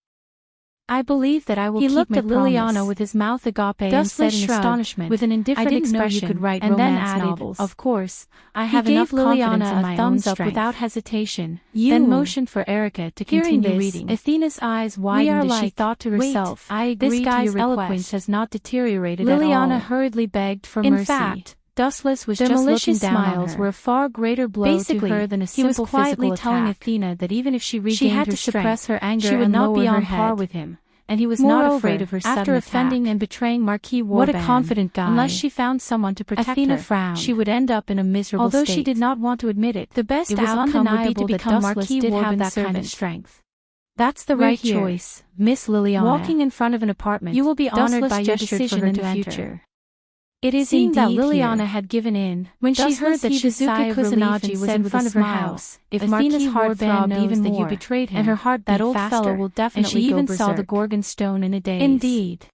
I believe that I will keep my promise. He looked at Liliana with his mouth agape and said in astonishment, with an indifferent expression, you could write and then added, novels. Of course, I have enough confidence in my thumbs up without hesitation, then motioned for Erica to continue reading. Athena's eyes widened as she thought to herself, I agree this guy's eloquence has not deteriorated at all. Liliana hurriedly begged for mercy. In fact, Dustless was just looking down on her. Were a far greater blow to her than a simple physical attack. Telling Athena that even if she regained her strength, her anger she would not be on par with him, and he was not afraid of her sudden attack. After offending and betraying Marquis Warban, what a confident guy! Unless she found someone to protect Athena frowned. She would end up in a miserable state. Although she did not want to admit it, the best outcome would be to become Marquis did have that kind of strength. That's the right choice, Miss Liliana. Walking in front of an apartment, you will be honored by your decision in the future. It is indeed that Liliana had given in when she heard that Shizuka Kusanagi was in front of her house. If Athena's heart throbbed even more, that you betrayed him, and her heart beat that old fellow will definitely and she even saw the Gorgon stone in a daze. Indeed.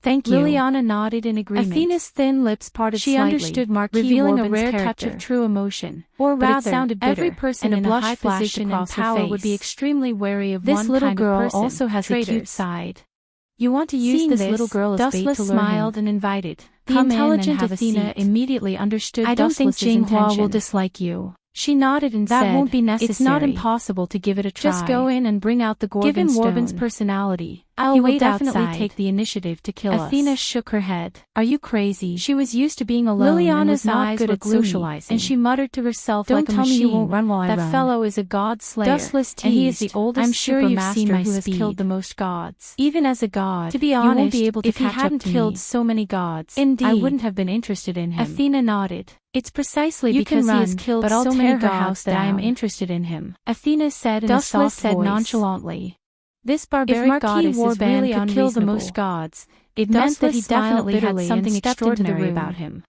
Thank you. Liliana nodded in agreement. Athena's thin lips parted slightly. She understood Marquis revealing Warban's a rare touch of true emotion. Or rather, it sounded bitter, every person in a high position and power would be extremely wary of this little girl. Also has a cute side. You want to use this little girl as bait to lure smiled and invited. The intelligent Athena immediately understood I don't think Jinghua will dislike you. She nodded and said, that won't be necessary. It's not impossible to give it a try. Just go in and bring out the Gorgon stone. Given Warban's personality, he will definitely take the initiative to kill us. Athena shook her head. Are you crazy? She was used to being alone and was not good at socializing. And she muttered to herself like a machine. Don't tell me you won't run while I run. That fellow is a god slayer. Dustless teased. And he is the oldest I'm sure you've seen my who has killed the most gods. Even as a god, to be honest, you won't be able to if he hadn't killed so many gods, indeed, I wouldn't have been interested in him. Athena nodded. It's precisely because he has killed so many gods that I am interested in him. Athena said in a soft voice. Nonchalantly. This barbaric goddess is really could kill the most gods. It meant that he definitely had something extraordinary about him.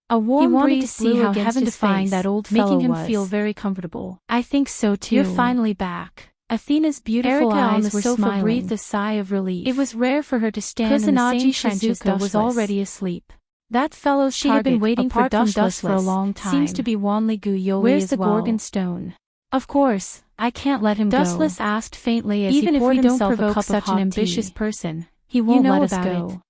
A warm breeze blew how heaven defying that old fellow was, making him feel very comfortable. I think so too. You're finally back. Athena's beautiful eyes on the sofa breathed a sigh of relief. It was rare for her to stand in the same trench as Dustless was already asleep. That fellow's she had been waiting for Dustless for a long time. Seems to be Wanli Guyoli. Where's the Gorgon stone? Of course, I can't let him go. Dustless asked faintly as even he poured himself a cup of such an ambitious person, he won't let us go.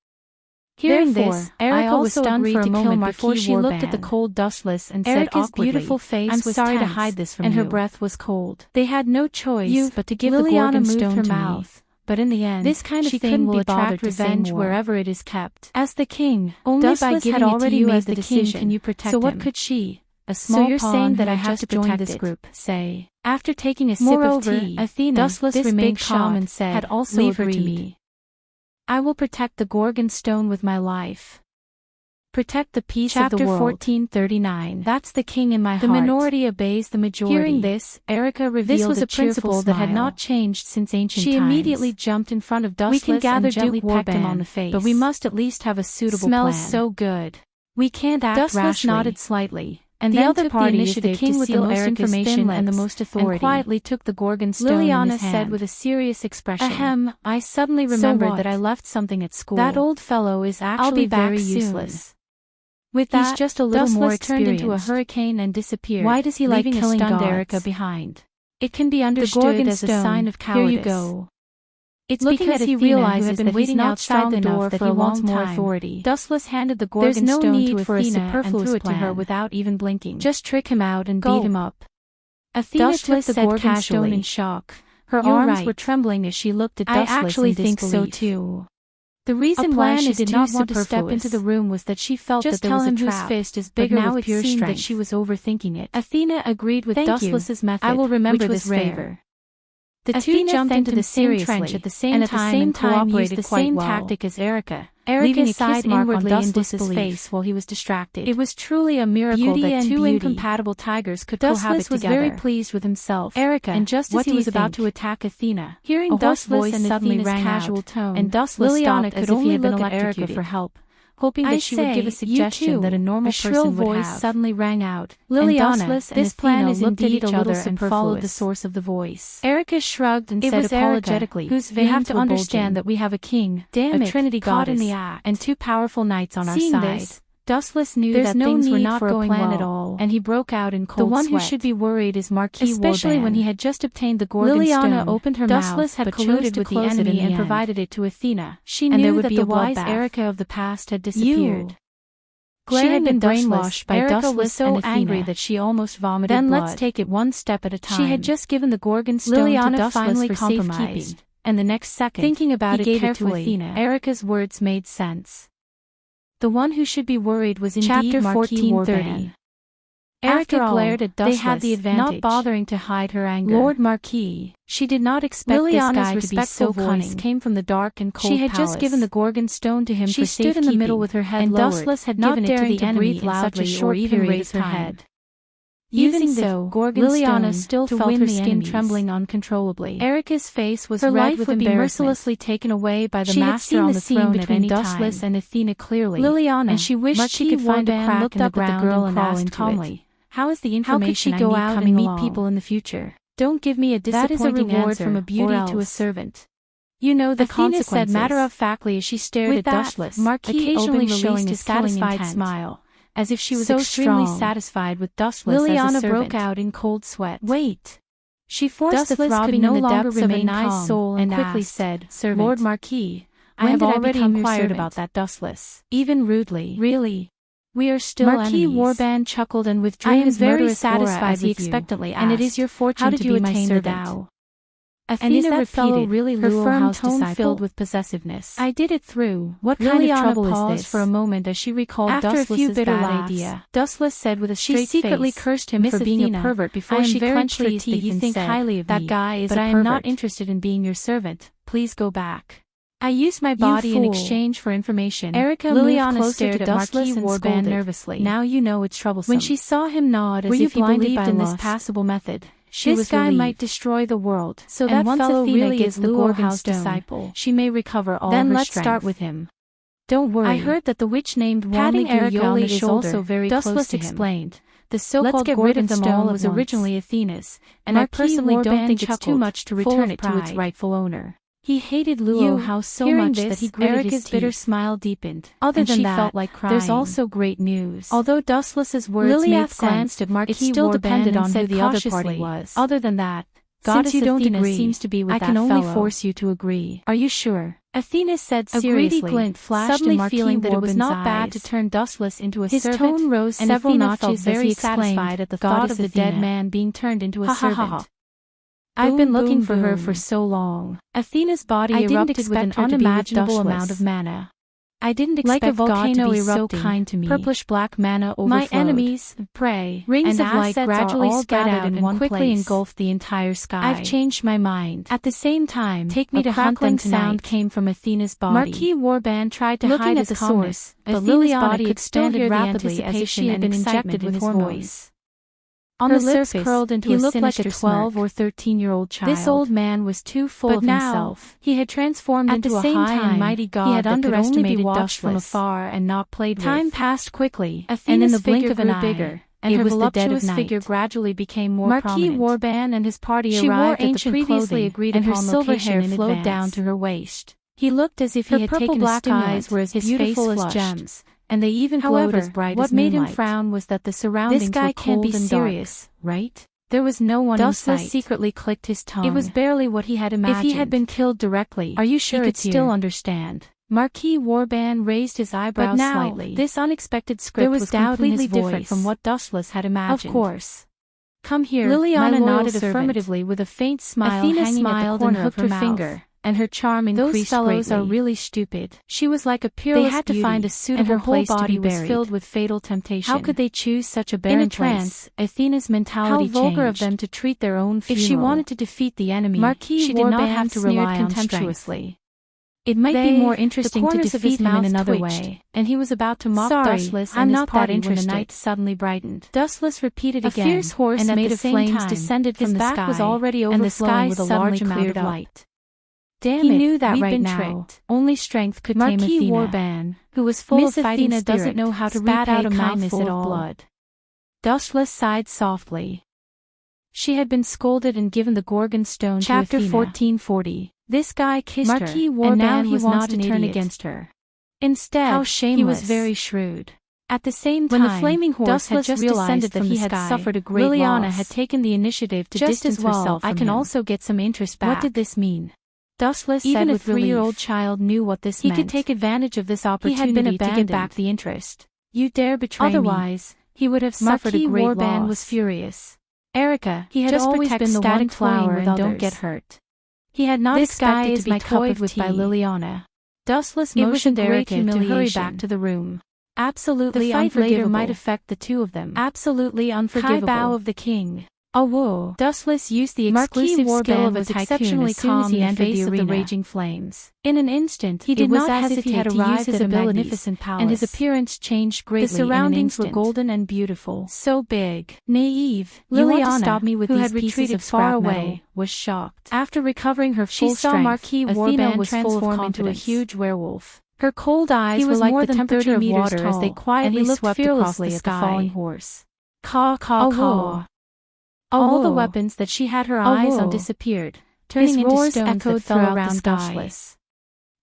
Hearing this, Erica was stunned for a moment before she looked at the cold Dustless and said awkwardly, beautiful face "I'm sorry to hide this from you," and her breath was cold. They had no choice but to give the Gorgon stone to me. But in the end, this kind of thing will attract revenge wherever it is kept. As the king, only by giving it to you as the king can you protect him. So what could she, a small pawn, saying that I have to join this group, say? After taking a sip of tea, Athena, Dustless remained calm and said, had also leave her to me. I will protect the Gorgon stone with my life. Protect the peace of the world. Chapter 1439. That's the king in my heart. The minority obeys the majority. Hearing this, Erica revealed this was a principle that had not changed since ancient times. She immediately jumped in front of Dustless and gently pecked him on the face. But we must at least have a suitable plan. Smells so good. We can't act rashly. Dustless nodded slightly. And the other party is the king with the most information and the most authority, and quietly took the Gorgon stone in his hand. Liliana said with a serious expression, "Ahem, I suddenly remembered that I left something at school. That old fellow is actually very useless." With that, he's just a little more experienced. Turned into a hurricane and disappeared. Why does he like killing gods? Erica behind. It can be understood as a sign of cowardice. Here you go. It's because he realizes that he's not strong the door for a long time. Authority. Dustless handed the Gorgon stone to Athena and threw it to her without even blinking. Just trick him out and beat him up. Athena took the Gorgon stone in shock. Her arms were trembling as she looked at Dustless in disbelief. I actually think so too. The reason why she did not want to step into the room was that she felt that there was a trap. Whose fist is bigger with pure strength. That she was overthinking it. Athena agreed with Dustless's method. I will remember this favor. The two jumped into the same trench at the same time and cooperated the same tactic as Erica, leaving a kiss inwardly in Dustless' face while he was distracted. It was truly a miracle that two incompatible tigers could cohabit together. Dustless was very pleased with himself. Erica, and just as he was about to attack Athena, hearing Dustless and Athena's casual tone, and Dustless stopped as if he had been electrocuted for help. Hoping that she would give a suggestion that a normal person would have. Suddenly rang out. Liliana, this plan is indeed a little and followed the source of the voice. Erica shrugged and said apologetically, "You have to understand that we have a king, a Trinity goddess, and two powerful knights on our side." Dustless knew that things were not going well at all, and he broke out in cold sweat. The one who should be worried is Marquis Warban. Especially when he had just obtained the Gorgon stone. Liliana opened her mouth, Dustless had colluded with the enemy and provided it to Athena. She knew that the wise Erica of the past had disappeared. She had been brainwashed by Dustless. Erica was so angry that she almost vomited blood. Then let's take it one step at a time. She had just given the Gorgon stone to Dustless for safekeeping, and the next second, thinking about it carefully, Athena. Erica's words made sense. The one who should be worried was indeed Marquis Warban. Erica glared at Dustless, they had the advantage, not bothering to hide her anger. Lord Marquis, she did not expect this guy to be so cunning. Came from the dark and cold palace. She had just given the Gorgon stone to him for safekeeping. She stood in the middle with her head lowered, and Dustless had not given it to the enemy loudly or even raise her head. Even so, Liliana still felt her skin trembling uncontrollably. Erica's face was red with embarrassment. Her life would be mercilessly taken away by the master on the throne at any time. Dustless and Athena clearly. Liliana, and she wished she could find a crack in the ground and asked calmly, "How is the information I need coming along? Meet people in the future. Don't give me a disappointing answer from a beauty to a servant. You know the consequences." Athena said matter-of-factly as she stared at Dustless, occasionally showing a satisfied smile, as if she was extremely satisfied with Dustless as a servant. Liliana broke out in cold sweat. "Wait." She forced the throbbing in the depths of a nice soul and quickly said, "Servant, Lord Marquis, I have already inquired about that Dustless." Even rudely. "Really? We are still enemies." Marquis Warban chuckled and withdrew his very satisfied he expectantly asked, "And it is your fortune to be my servant." Athena repeated, her firm tone filled with possessiveness. "I did it through. What kind of trouble is this?" For a moment as she recalled Dustless's bad idea. Dustless said with a straight face, she secretly cursed him for being a pervert before she clenched her teeth and think highly of me. "That guy is a pervert. But I am not interested in being your servant. Please go back. I used my body in exchange for information." Liliana stared at Dustless and Warban nervously. "Now you know it's troublesome." When she saw him nod as if he believed in this passable method, This guy might destroy the world. So that fellow really is the Gorgon's disciple. She may recover all her strength. Then let's start with him. Don't worry. I heard that the witch named patting Erica on the shoulder is also very close to him. explained. The so-called Gorgon stone was originally Athena's, and I personally don't think it's too much to return it to its rightful owner. He hated Luo House so much that he gritted his teeth. Bitter smile deepened. Other than that, felt like crying. There's also great news. Although Dustless's words made sense, glanced at Marquis it still depended on who the other party was. Other than that, Goddess Athena seems to be with that fellow. I can only force you to agree. Are you sure? Athena said seriously, a greedy glint flashed suddenly feeling that it was not bad to turn Dustless into a servant. His tone rose several notches as he satisfied at the thought of the dead man being turned into a servant. I've been looking for her for so long. Athena's body erupted with an unimaginable amount of mana. I didn't expect like God to be so kind to me. Purplish-black mana overflowed. My enemies, prey, rings of light gradually spread out and quickly engulfed the entire sky. I've changed my mind. At the same time, take me to hunt them tonight. Sound came from Athena's body. Marquis Warband tried to hide his source, but Liliana's body expanded rapidly as if she had been injected with hormones. On the surface, curled into he looked like a 12 or 13-year-old child. This old man was too full of himself. He had transformed into a high and mighty god he had underestimated watched from afar and not played with. Time passed quickly, and in the blink of an eye, bigger, and her voluptuous figure gradually became more prominent. Marquis Warban and his party arrived at the previously agreed upon location, and her silver hair flowed down to her waist. He looked as if he had taken a stimulant. Her purple-black eyes were as beautiful as gems, and they even glowed as bright as moonlight. What made him frown was that the surroundings were cold and serious, right? There was no one in sight. Dustless secretly clicked his tongue. It was barely what he had imagined. If he had been killed directly, are you sure he could still understand? Marquis Warban raised his eyebrows slightly. This unexpected script was completely different from what Dustless had imagined. Of course. Come here. Liliana nodded affirmatively with a faint smile. Athena smiled and hooked her finger, and her charm increased. Those fellows are really stupid. She was like a peerless beauty. They had to find a suitable place to be buried. Her whole body was filled with fatal temptation. How could they choose such a barren place? In a trance, Athena's mentality changed. How vulgar of them to treat their own funeral. If she wanted to defeat the enemy, she did not have to rely contemptuously. It might be more interesting to defeat him in another way, and he was about to mock Dustless and his party when the night suddenly brightened. Dustless repeated again, a fierce horse made of flames descended from the sky, was already overflowing with a large amount of light. Damn he knew that right now. Tricked. Only strength could tame Athena. Warban, who was full of fighting spirit, doesn't know how to repay out a kindness at all. Blood. Dustless sighed softly. She had been scolded and given the Gorgon stone Chapter to Athena. 1440. This guy kissed Marquis her, and now he wants to turn against her. Instead, how shameless. He was very shrewd. At the same time, when the flaming horse had just descended that he had suffered a great loss, Liliana had taken the initiative to distance herself from him. I can also get some interest back. What did this mean? Dustless said with relief. Even a 3-year-old child knew what this meant. He could take advantage of this opportunity he had been abandoned. To get back the interest. You dare betray me. Otherwise, he would have suffered a great loss. Warban was furious. Erica, he had just always been the one flower and don't get hurt. He had not expected to be toyed with by Liliana. Dustless motioned Erica to hurry back to the room. Absolutely the fight later might affect the two of them. Absolutely unforgivable. High bow of the king. Oh whoa. Dustless used the exclusive skill of a tycoon as soon as he entered the arena. Of the raging flames. In an instant, he did not hesitate to use his magnificent palace, and his appearance changed greatly. The surroundings were golden and beautiful. So big. Naive. Liliana, who had retreated far away, was shocked. After recovering her full strength, Marquis Warban was transformed into a huge werewolf. Her cold eyes were like the temperature of water as they quietly swept fearlessly at the falling horse. Caw, caw, caw. All the weapons that she had her eyes on disappeared, turning into stones that fell around Dustless.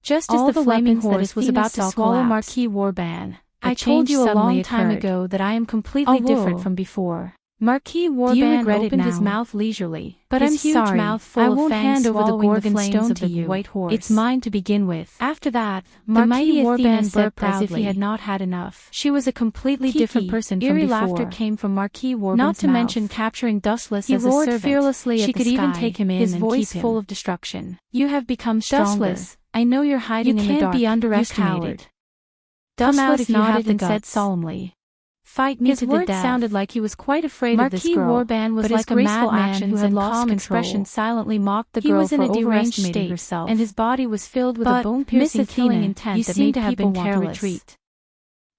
Just as the flaming horse was about to swallow Marquis Warban, I told you a long time ago that I am completely different from before. Marquis Warban opened his mouth leisurely, but I'm sorry, I won't hand over the Gorgon stone to you. White horse. It's mine to begin with. After that, the mighty Warban burped as if he had not had enough. She was a completely different person from before. Eerie laughter came from Marquis Warban's mouth. Not to mention capturing Dustless as a servant. Fearlessly she could even take him in his voice full of destruction. You have become stronger. Dustless, I know you're hiding in the dark. You can't be underestimated. Dustless nodded and said solemnly. Fight me to the death. His words sounded like he was quite afraid of this girl, Warban was but like a madman who had lost expression silently mocked the girl for overestimating herself, and his body was filled with a bone-piercing killing intent that made people want to retreat.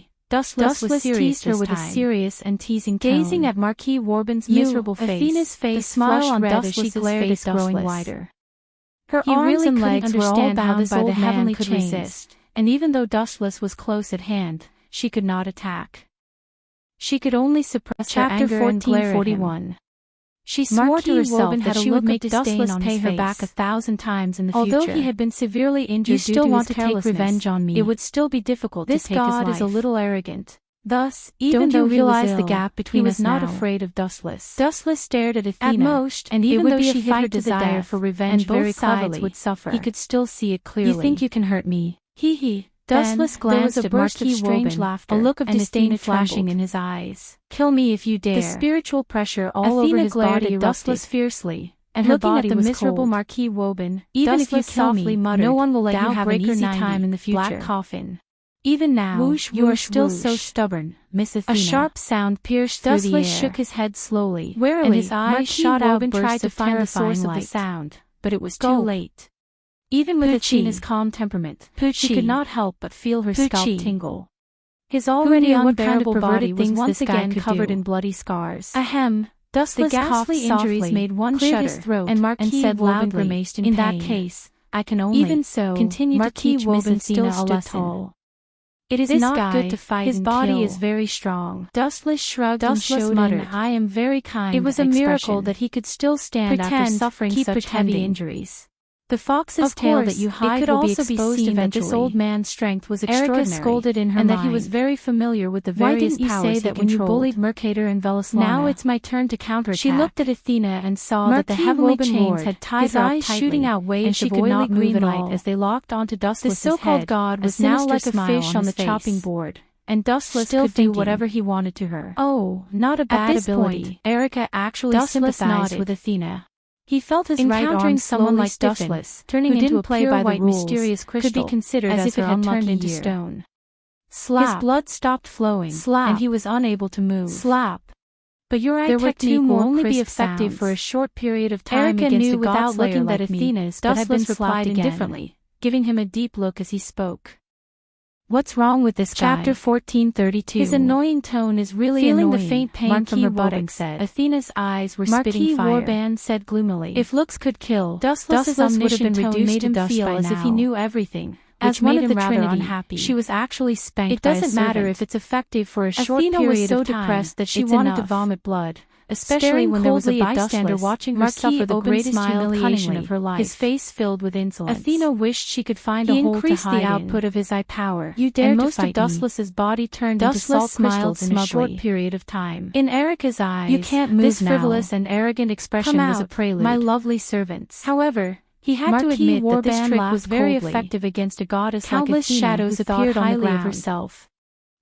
Marquis. Dustless was serious her with a serious and teasing tone. Gazing at Marquis Warbin's miserable face, Athena's face, the smile on Dustless's face growing wider. Her arms and legs were all bound by the heavenly could resist, and even though Dustless was close at hand, she could not attack. She could only suppress her anger and glare at him. She swore to herself that she would make Dustless pay her back 1,000 times in the future. Although he had been severely injured due to his carelessness, take revenge on me. It would still be difficult to take his life. This god is a little arrogant. Thus, even though he realized the gap between us now, he was not afraid of Dustless. Dustless stared at Athena, at most, and even though she hid her desire for revenge very cleverly, would suffer. He could still see it clearly. You think you can hurt me? Hee. Dustless glanced at Marquis strange laughter, a look of disdain flashing in his eyes. Kill me if you dare. The spiritual pressure all over his body erupted. Dustless fiercely, and her body was cold. Looking at the miserable Marquis Woburn, even if you kill me, no one will let you have an easy time in the future. Black coffin. Even now, whoosh, you are still so stubborn, Miss Athena. A sharp sound pierced through the air. Dustless shook his head slowly, warily, and his eyes shot out and tried to find the source of the sound, but it was too late. Even with Athena's calm temperament, she could not help but feel her scalp tingle. His already unbearable body was once again covered in bloody scars. Ahem. Dustless coughed softly, made one shudder, his throat, and Marquis said loudly, grimaced in pain. That case, I can only even so continue to teach Miss Athena a lesson. It is not good to fight and kill. His body is very strong. Dustless shrugged and showed muttered, I am very kind. It was a miracle that he could still stand after suffering such heavy injuries. The fox's tail that you hide will be exposed eventually. That this old man's strength was extraordinary, Erica scolded in her mind, that he was very familiar with the various powers he controlled. Why didn't you say that when you bullied Mercator and Velaslana? Now it's my turn to counterattack. She looked at Athena and saw that the heavenly chains had tied her up tightly, shooting out waves of oily green light as they locked onto Dustless's head. The so-called god was now like a fish on the chopping board, and Dustless could do whatever he wanted to her. Oh, not a bad ability. Erica actually sympathized with Athena. He felt his right arm someone like Dustless, turning into a pure white mysterious crystal, could be considered as if it had turned into stone. Slap. His blood stopped flowing, and he was unable to move. Slap. But your eye technique will only be effective for a short period of time against a god without looking that Athena's Dustless replied indifferently, giving him a deep look as he spoke. What's wrong with this guy? Chapter 1432. His annoying tone is really annoying. Feeling the faint pain from her buttocks said. Athena's eyes were spitting fire. Marquis Woburn said gloomily. If looks could kill, Dustless's omniscient tone made him feel as if he knew everything, which made him rather unhappy. She was actually spanked by a servant. It doesn't matter if it's effective for a short period of time. Athena was so depressed that she wanted to vomit blood, especially when there was a bystander watching her suffer the greatest humiliation of her life, his face filled with insolence. Athena wished she could find a hole to hide in. He increased the output of his eye power, and most of Dustless's body turned into salt crystals in a short period of time. In Erica's eyes, you can't move this frivolous and arrogant expression was a prelude. My lovely servants. However, he had to admit that this trick was very effective against a goddess like Athena. Countless shadows appeared highly of herself.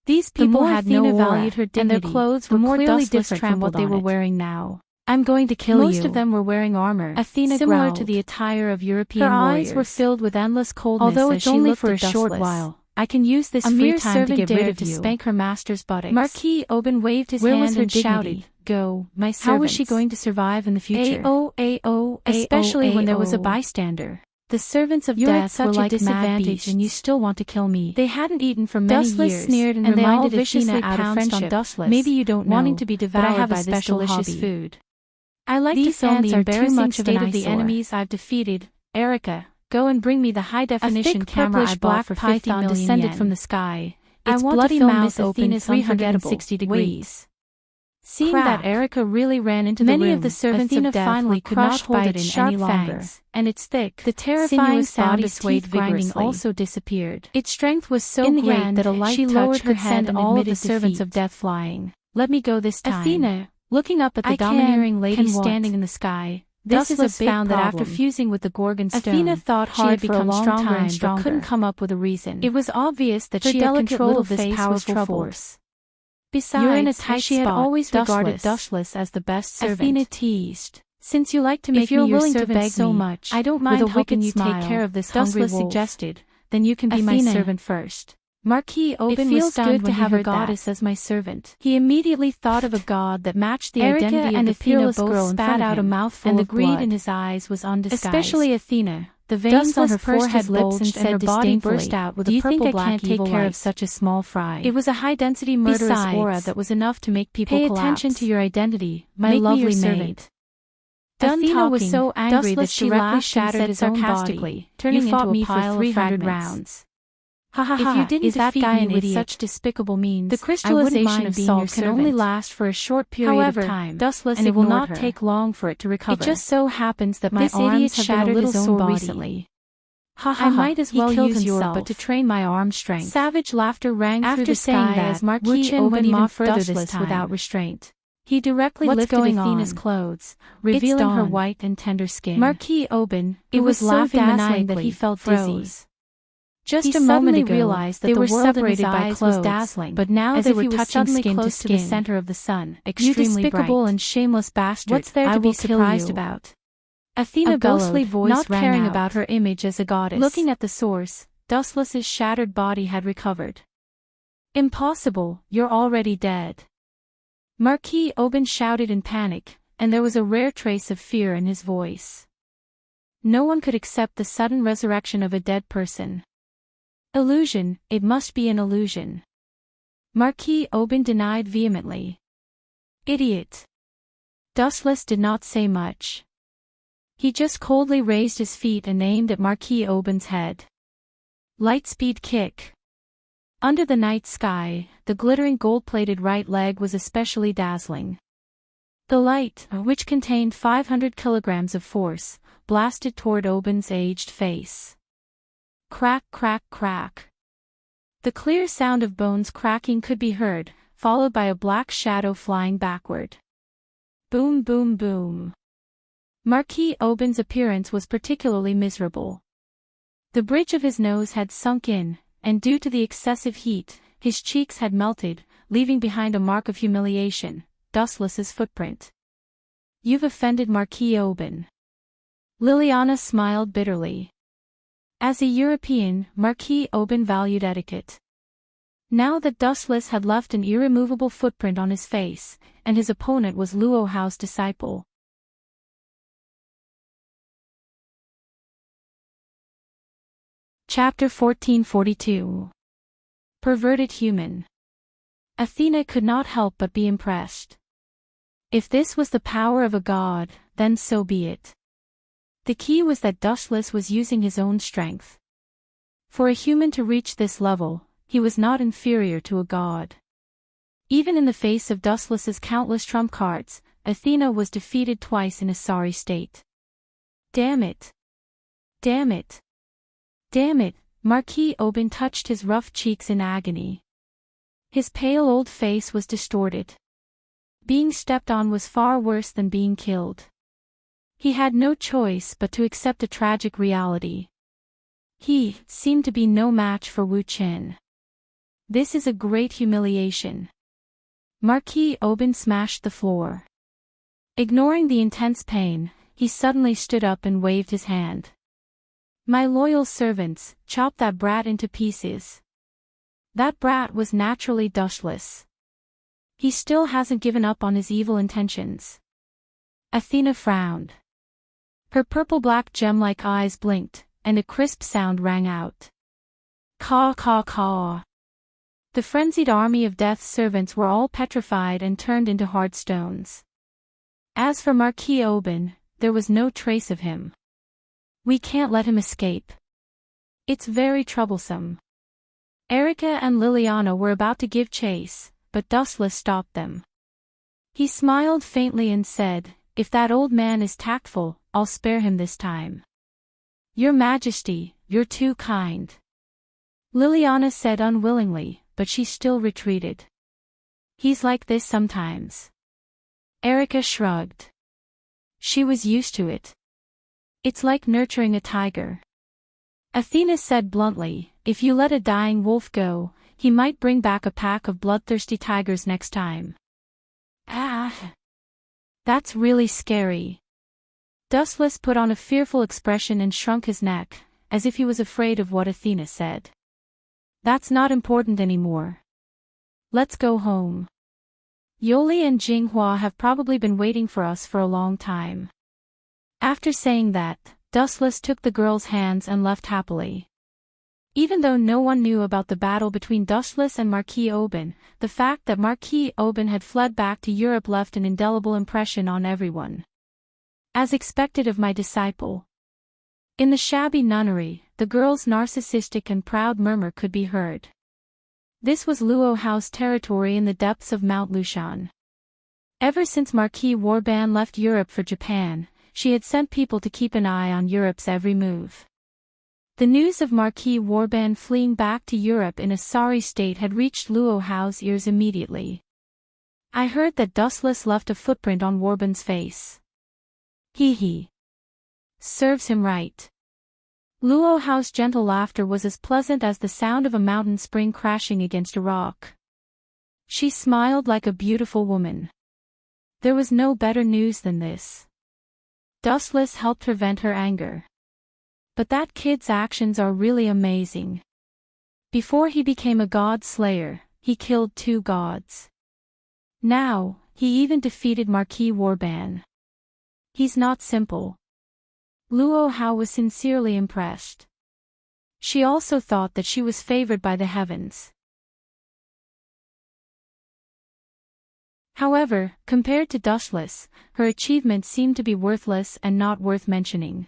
These people had no aura, valued her dignity, and their clothes were clearly different from what they were wearing now. I'm going to kill you. Most of them were wearing armor, Athena similar growled, to the attire of European warriors. Her eyes were filled with endless coldness. Although it's only for a short while, I can use this free time to get rid of you. Spank her master's buttocks. Marquis Woburn waved his hand and shouted, "Go, my servants." How was she going to survive in the future? Especially when there was a bystander. The servants of death were like mad beasts, and you still want to kill me. They hadn't eaten for many years, sneered and reminded Athena out of friendship. Dustless. Maybe you don't know, wanting to be devoured by this delicious food. I like to film the embarrassing state of the enemies I've defeated. Erica, go and bring me the high-definition camera I bought for 50 million descended from the sky. Its bloody mouth opened 360 degrees. Seeing that Erica really ran into the room, many of the servants of death finally could not hold it in any longer, and its thick, the terrifying sound of teeth grinding also disappeared. Its strength was so great that a light touch could send all of the servants of death flying. Let me go this time. Athena, looking up at the domineering lady standing in the sky, this is a big found problem. That after fusing with the Gorgon stone, Athena thought hard she had become stronger and stronger, but couldn't come up with a reason. It was obvious that she had control of this powerful force. Besides, you're in a tight she had always regarded Dustless as the best servant. Athena teased. Since you like to make me your servant so much, I don't mind helping you take care of this hungry wolf. Dustless suggested, then you can be my servant first. Marquis Woburn was stunned to have a goddess as my servant. He immediately thought of a god that matched the identity of the fearless girl and spat out a mouthful of blood, and the greed in his eyes was undisguised. Especially Athena. The veins on her forehead bulged and her body burst out with a purple-black evil light. Do you think I can't take care of such a small fry? It was a high-density murderous aura that was enough to make people collapse. Pay attention to your identity, my lovely maid. Athena was so angry that she laughed and said sarcastically, turning into a pile of fragments. Ha ha ha, if you didn't defeat me with such despicable means, the crystallization of salt can only last for a short period of time, and it will not take long for it to recover. It just so happens that my arms have been a little sore recently. Ha ha ha, I might as well use yours but to train my arm strength. Savage laughter rang through the sky as Marquis opened even further this time. Without restraint. He directly lifted Athena's clothes, revealing her white and tender skin. Marquis Oban, it was so dazzling that he felt dizzy. Just a moment ago, realized that they were separated by clothes, dazzling, but now they were touching skin to skin. To the center of the sun, extremely you despicable bright. And shameless bastard, what's there to be surprised about? Athena ghostly voice not caring out. About her image as a goddess. Looking at the source, Dustless's shattered body had recovered. Impossible, you're already dead. Marquis Oban shouted in panic, and there was a rare trace of fear in his voice. No one could accept the sudden resurrection of a dead person. Illusion, it must be an illusion. Marquis Oban denied vehemently. Idiot. Dustless did not say much. He just coldly raised his feet and aimed at Marquis Oban's head. Lightspeed kick. Under the night sky, the glittering gold-plated right leg was especially dazzling. The light, which contained 500 kilograms of force, blasted toward Oban's aged face. Crack, crack, crack. The clear sound of bones cracking could be heard, followed by a black shadow flying backward. Boom, boom, boom. Marquis Oban's appearance was particularly miserable. The bridge of his nose had sunk in, and due to the excessive heat, his cheeks had melted, leaving behind a mark of humiliation, Dustless's footprint. You've offended Marquis Oban. Liliana smiled bitterly. As a European, Marquis Oban valued etiquette. Now that Dustless had left an irremovable footprint on his face, and his opponent was Luo Hao's disciple. Chapter 1442. Perverted Human. Athena could not help but be impressed. If this was the power of a god, then so be it. The key was that Dustless was using his own strength. For a human to reach this level, he was not inferior to a god. Even in the face of Dustless's countless trump cards, Athena was defeated twice in a sorry state. Damn it. Damn it. Damn it, Marquis Oban touched his rough cheeks in agony. His pale old face was distorted. Being stepped on was far worse than being killed. He had no choice but to accept a tragic reality. He seemed to be no match for Wu Qin. This is a great humiliation. Marquis Oban smashed the floor. Ignoring the intense pain, he suddenly stood up and waved his hand. My loyal servants, chop that brat into pieces. That brat was naturally Dustless. He still hasn't given up on his evil intentions. Athena frowned. Her purple-black gem-like eyes blinked, and a crisp sound rang out. Caw caw caw. The frenzied army of Death's servants were all petrified and turned into hard stones. As for Marquis Oban, there was no trace of him. We can't let him escape. It's very troublesome. Erica and Liliana were about to give chase, but Dustless stopped them. He smiled faintly and said, If that old man is tactful, I'll spare him this time. Your Majesty, you're too kind. Liliana said unwillingly, but she still retreated. He's like this sometimes. Erica shrugged. She was used to it. It's like nurturing a tiger. Athena said bluntly, if you let a dying wolf go, he might bring back a pack of bloodthirsty tigers next time. Ah! That's really scary. Dustless put on a fearful expression and shrunk his neck, as if he was afraid of what Athena said. That's not important anymore. Let's go home. Yoli and Jinghua have probably been waiting for us for a long time. After saying that, Dustless took the girl's hands and left happily. Even though no one knew about the battle between Dustless and Marquis Oban, the fact that Marquis Oban had fled back to Europe left an indelible impression on everyone. As expected of my disciple. In the shabby nunnery, the girl's narcissistic and proud murmur could be heard. This was Luo Hao's territory in the depths of Mount Lushan. Ever since Marquis Warban left Europe for Japan, she had sent people to keep an eye on Europe's every move. The news of Marquis Warban fleeing back to Europe in a sorry state had reached Luo Hao's ears immediately. I heard that Dustless left a footprint on Warban's face. He. Serves him right. Luo Hao's gentle laughter was as pleasant as the sound of a mountain spring crashing against a rock. She smiled like a beautiful woman. There was no better news than this. Dustless helped her vent her anger. But that kid's actions are really amazing. Before he became a god slayer, he killed 2 gods. Now, he even defeated Marquis Warban. He's not simple. Luo Hao was sincerely impressed. She also thought that she was favored by the heavens. However, compared to Dustless, her achievements seemed to be worthless and not worth mentioning.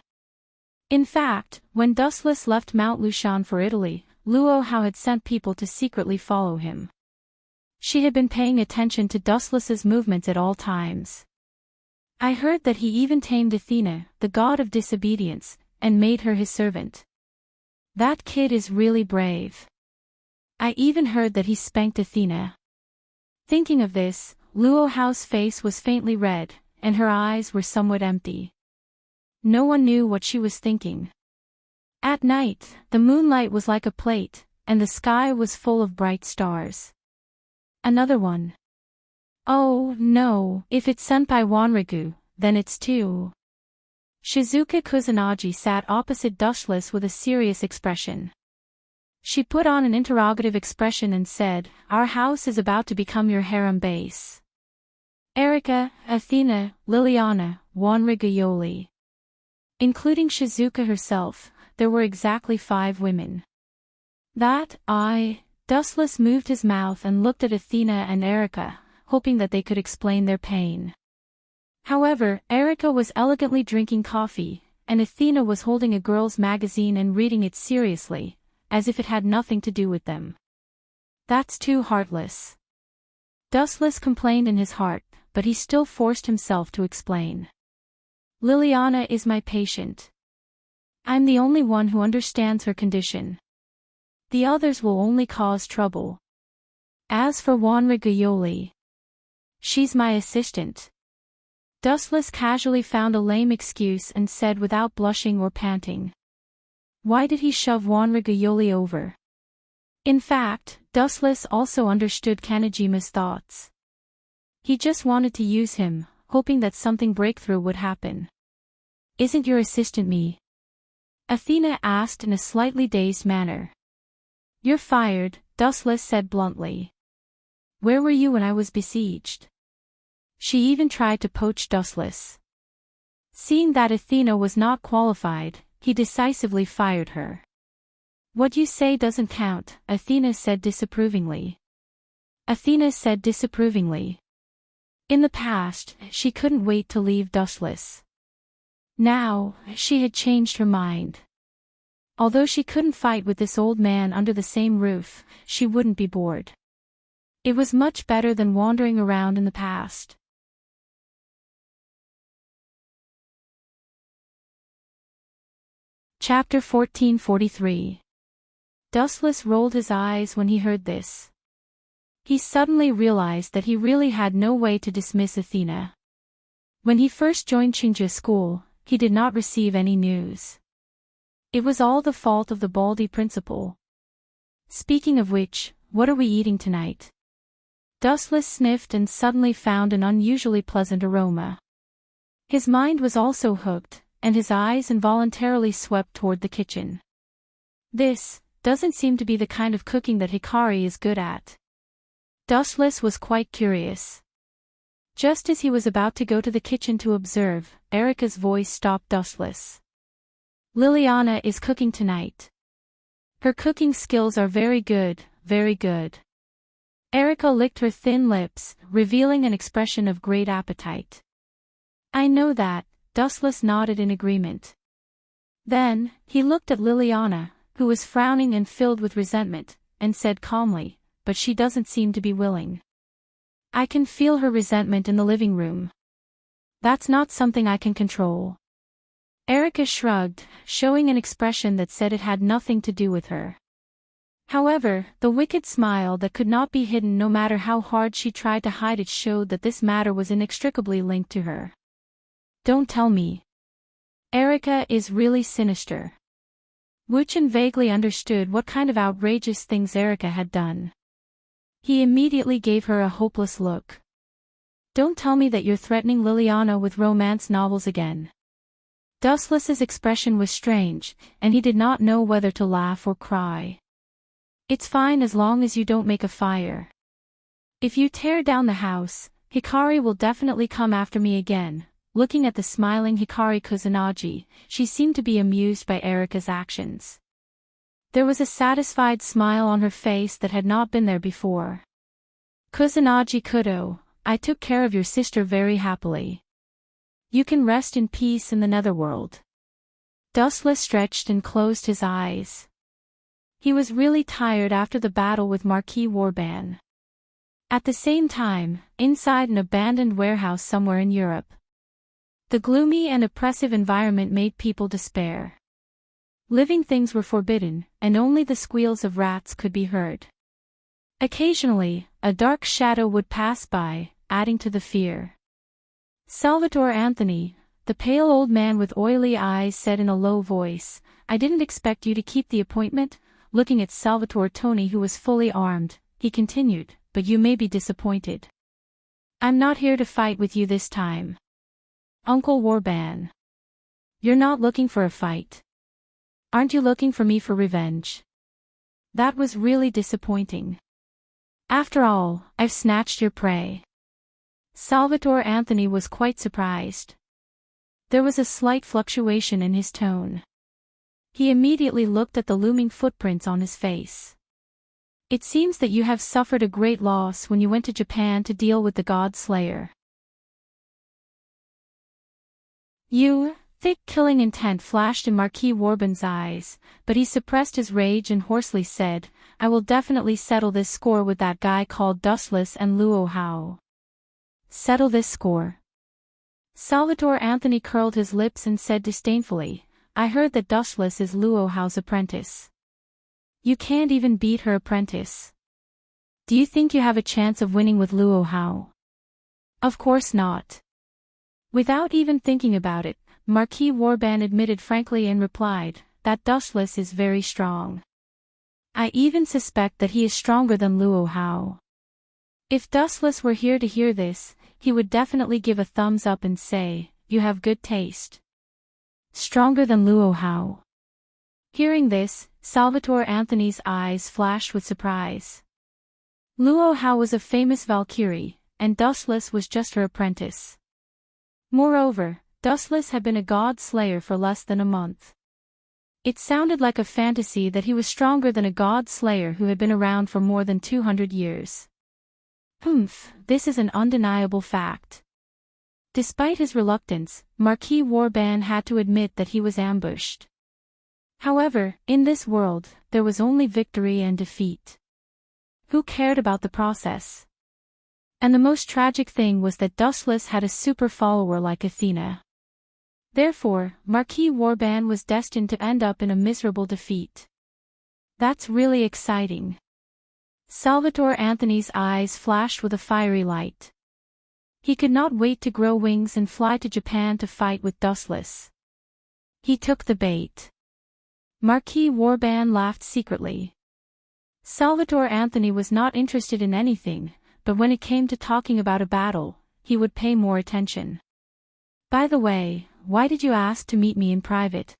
In fact, when Dustless left Mount Lushan for Italy, Luo Hao had sent people to secretly follow him. She had been paying attention to Dustless's movements at all times. I heard that he even tamed Athena, the god of disobedience, and made her his servant. That kid is really brave. I even heard that he spanked Athena. Thinking of this, Luo Hao's face was faintly red, and her eyes were somewhat empty. No one knew what she was thinking. At night, the moonlight was like a plate, and the sky was full of bright stars. Another one. Oh, no, if it's Senpai Wanrigu, then it's 2. Shizuka Kusanagi sat opposite Dustless with a serious expression. She put on an interrogative expression and said, "Our house is about to become your harem base." Erika, Athena, Liliana, Wanrigu Yoli. Including Shizuka herself, there were exactly 5 women. Dustless moved his mouth and looked at Athena and Erika, hoping that they could explain their pain. However, Erika was elegantly drinking coffee, and Athena was holding a girl's magazine and reading it seriously, as if it had nothing to do with them. That's too heartless. Dustless complained in his heart, but he still forced himself to explain. Liliana is my patient. I'm the only one who understands her condition. The others will only cause trouble. As for Wanrigu Yoli, she's my assistant. Dustless casually found a lame excuse and said without blushing or panting. Why did he shove Wanrigu Yoli over? In fact, Dustless also understood Kanejima's thoughts. He just wanted to use him, hoping that something breakthrough would happen. Isn't your assistant me? Athena asked in a slightly dazed manner. You're fired, Dustless said bluntly. Where were you when I was besieged? She even tried to poach Dustless. Seeing that Athena was not qualified, he decisively fired her. What you say doesn't count, Athena said disapprovingly. In the past, she couldn't wait to leave Dustless. Now, she had changed her mind. Although she couldn't fight with this old man under the same roof, she wouldn't be bored. It was much better than wandering around in the past. Chapter 1443. Dustless rolled his eyes when he heard this. He suddenly realized that he really had no way to dismiss Athena. When he first joined Qingzhe school, he did not receive any news. It was all the fault of the Baldi principal. Speaking of which, what are we eating tonight? Dustless sniffed and suddenly found an unusually pleasant aroma. His mind was also hooked, and his eyes involuntarily swept toward the kitchen. This doesn't seem to be the kind of cooking that Hikari is good at. Dustless was quite curious. Just as he was about to go to the kitchen to observe, Erika's voice stopped Dustless. Liliana is cooking tonight. Her cooking skills are very good, very good. Erika licked her thin lips, revealing an expression of great appetite. I know that, Dustless nodded in agreement. Then, he looked at Liliana, who was frowning and filled with resentment, and said calmly, "But she doesn't seem to be willing. I can feel her resentment in the living room. That's not something I can control." Erica shrugged, showing an expression that said it had nothing to do with her. However, the wicked smile that could not be hidden no matter how hard she tried to hide it showed that this matter was inextricably linked to her. "Don't tell me. Erica is really sinister." Wuchen vaguely understood what kind of outrageous things Erica had done. He immediately gave her a hopeless look. "Don't tell me that you're threatening Liliana with romance novels again." Dustless's expression was strange, and he did not know whether to laugh or cry. "It's fine as long as you don't make a fire. If you tear down the house, Hikari will definitely come after me again." Looking at the smiling Hikari Kusanagi, she seemed to be amused by Erica's actions. There was a satisfied smile on her face that had not been there before. "Kusanagi Kudo, I took care of your sister very happily. You can rest in peace in the netherworld." Dustless stretched and closed his eyes. He was really tired after the battle with Marquis Warban. At the same time, inside an abandoned warehouse somewhere in Europe, the gloomy and oppressive environment made people despair. Living things were forbidden, and only the squeals of rats could be heard. Occasionally, a dark shadow would pass by, adding to the fear. Salvatore Anthony, the pale old man with oily eyes, said in a low voice, "I didn't expect you to keep the appointment." Looking at Salvatore Tony, who was fully armed, he continued, "But you may be disappointed. I'm not here to fight with you this time, Uncle Warban. You're not looking for a fight. Aren't you looking for me for revenge?" That was really disappointing. "After all, I've snatched your prey." Salvatore Anthony was quite surprised. There was a slight fluctuation in his tone. He immediately looked at the looming footprints on his face. "It seems that you have suffered a great loss when you went to Japan to deal with the God Slayer." Thick killing intent flashed in Marquis Warban's eyes, but he suppressed his rage and hoarsely said, "I will definitely settle this score with that guy called Dustless and Luo Hao." "Settle this score?" Salvatore Anthony curled his lips and said disdainfully, "I heard that Dustless is Luo Hao's apprentice. You can't even beat her apprentice. Do you think you have a chance of winning with Luo Hao?" "Of course not." Without even thinking about it, Marquis Warban admitted frankly and replied, "That Dustless is very strong. I even suspect that he is stronger than Luo Hao." If Dustless were here to hear this, he would definitely give a thumbs up and say, "You have good taste. Stronger than Luo Hao." Hearing this, Salvatore Anthony's eyes flashed with surprise. Luo Hao was a famous Valkyrie, and Dustless was just her apprentice. Moreover, Dustless had been a god slayer for less than a month. It sounded like a fantasy that he was stronger than a god slayer who had been around for more than 200 years. This is an undeniable fact. Despite his reluctance, Marquis Warban had to admit that he was ambushed. However, in this world, there was only victory and defeat. Who cared about the process? And the most tragic thing was that Dustless had a super follower like Athena. Therefore, Marquis Warban was destined to end up in a miserable defeat. That's really exciting. Salvatore Anthony's eyes flashed with a fiery light. He could not wait to grow wings and fly to Japan to fight with Dustless. He took the bait. Marquis Warban laughed secretly. Salvatore Anthony was not interested in anything, but when it came to talking about a battle, he would pay more attention. "By the way, why did you ask to meet me in private?"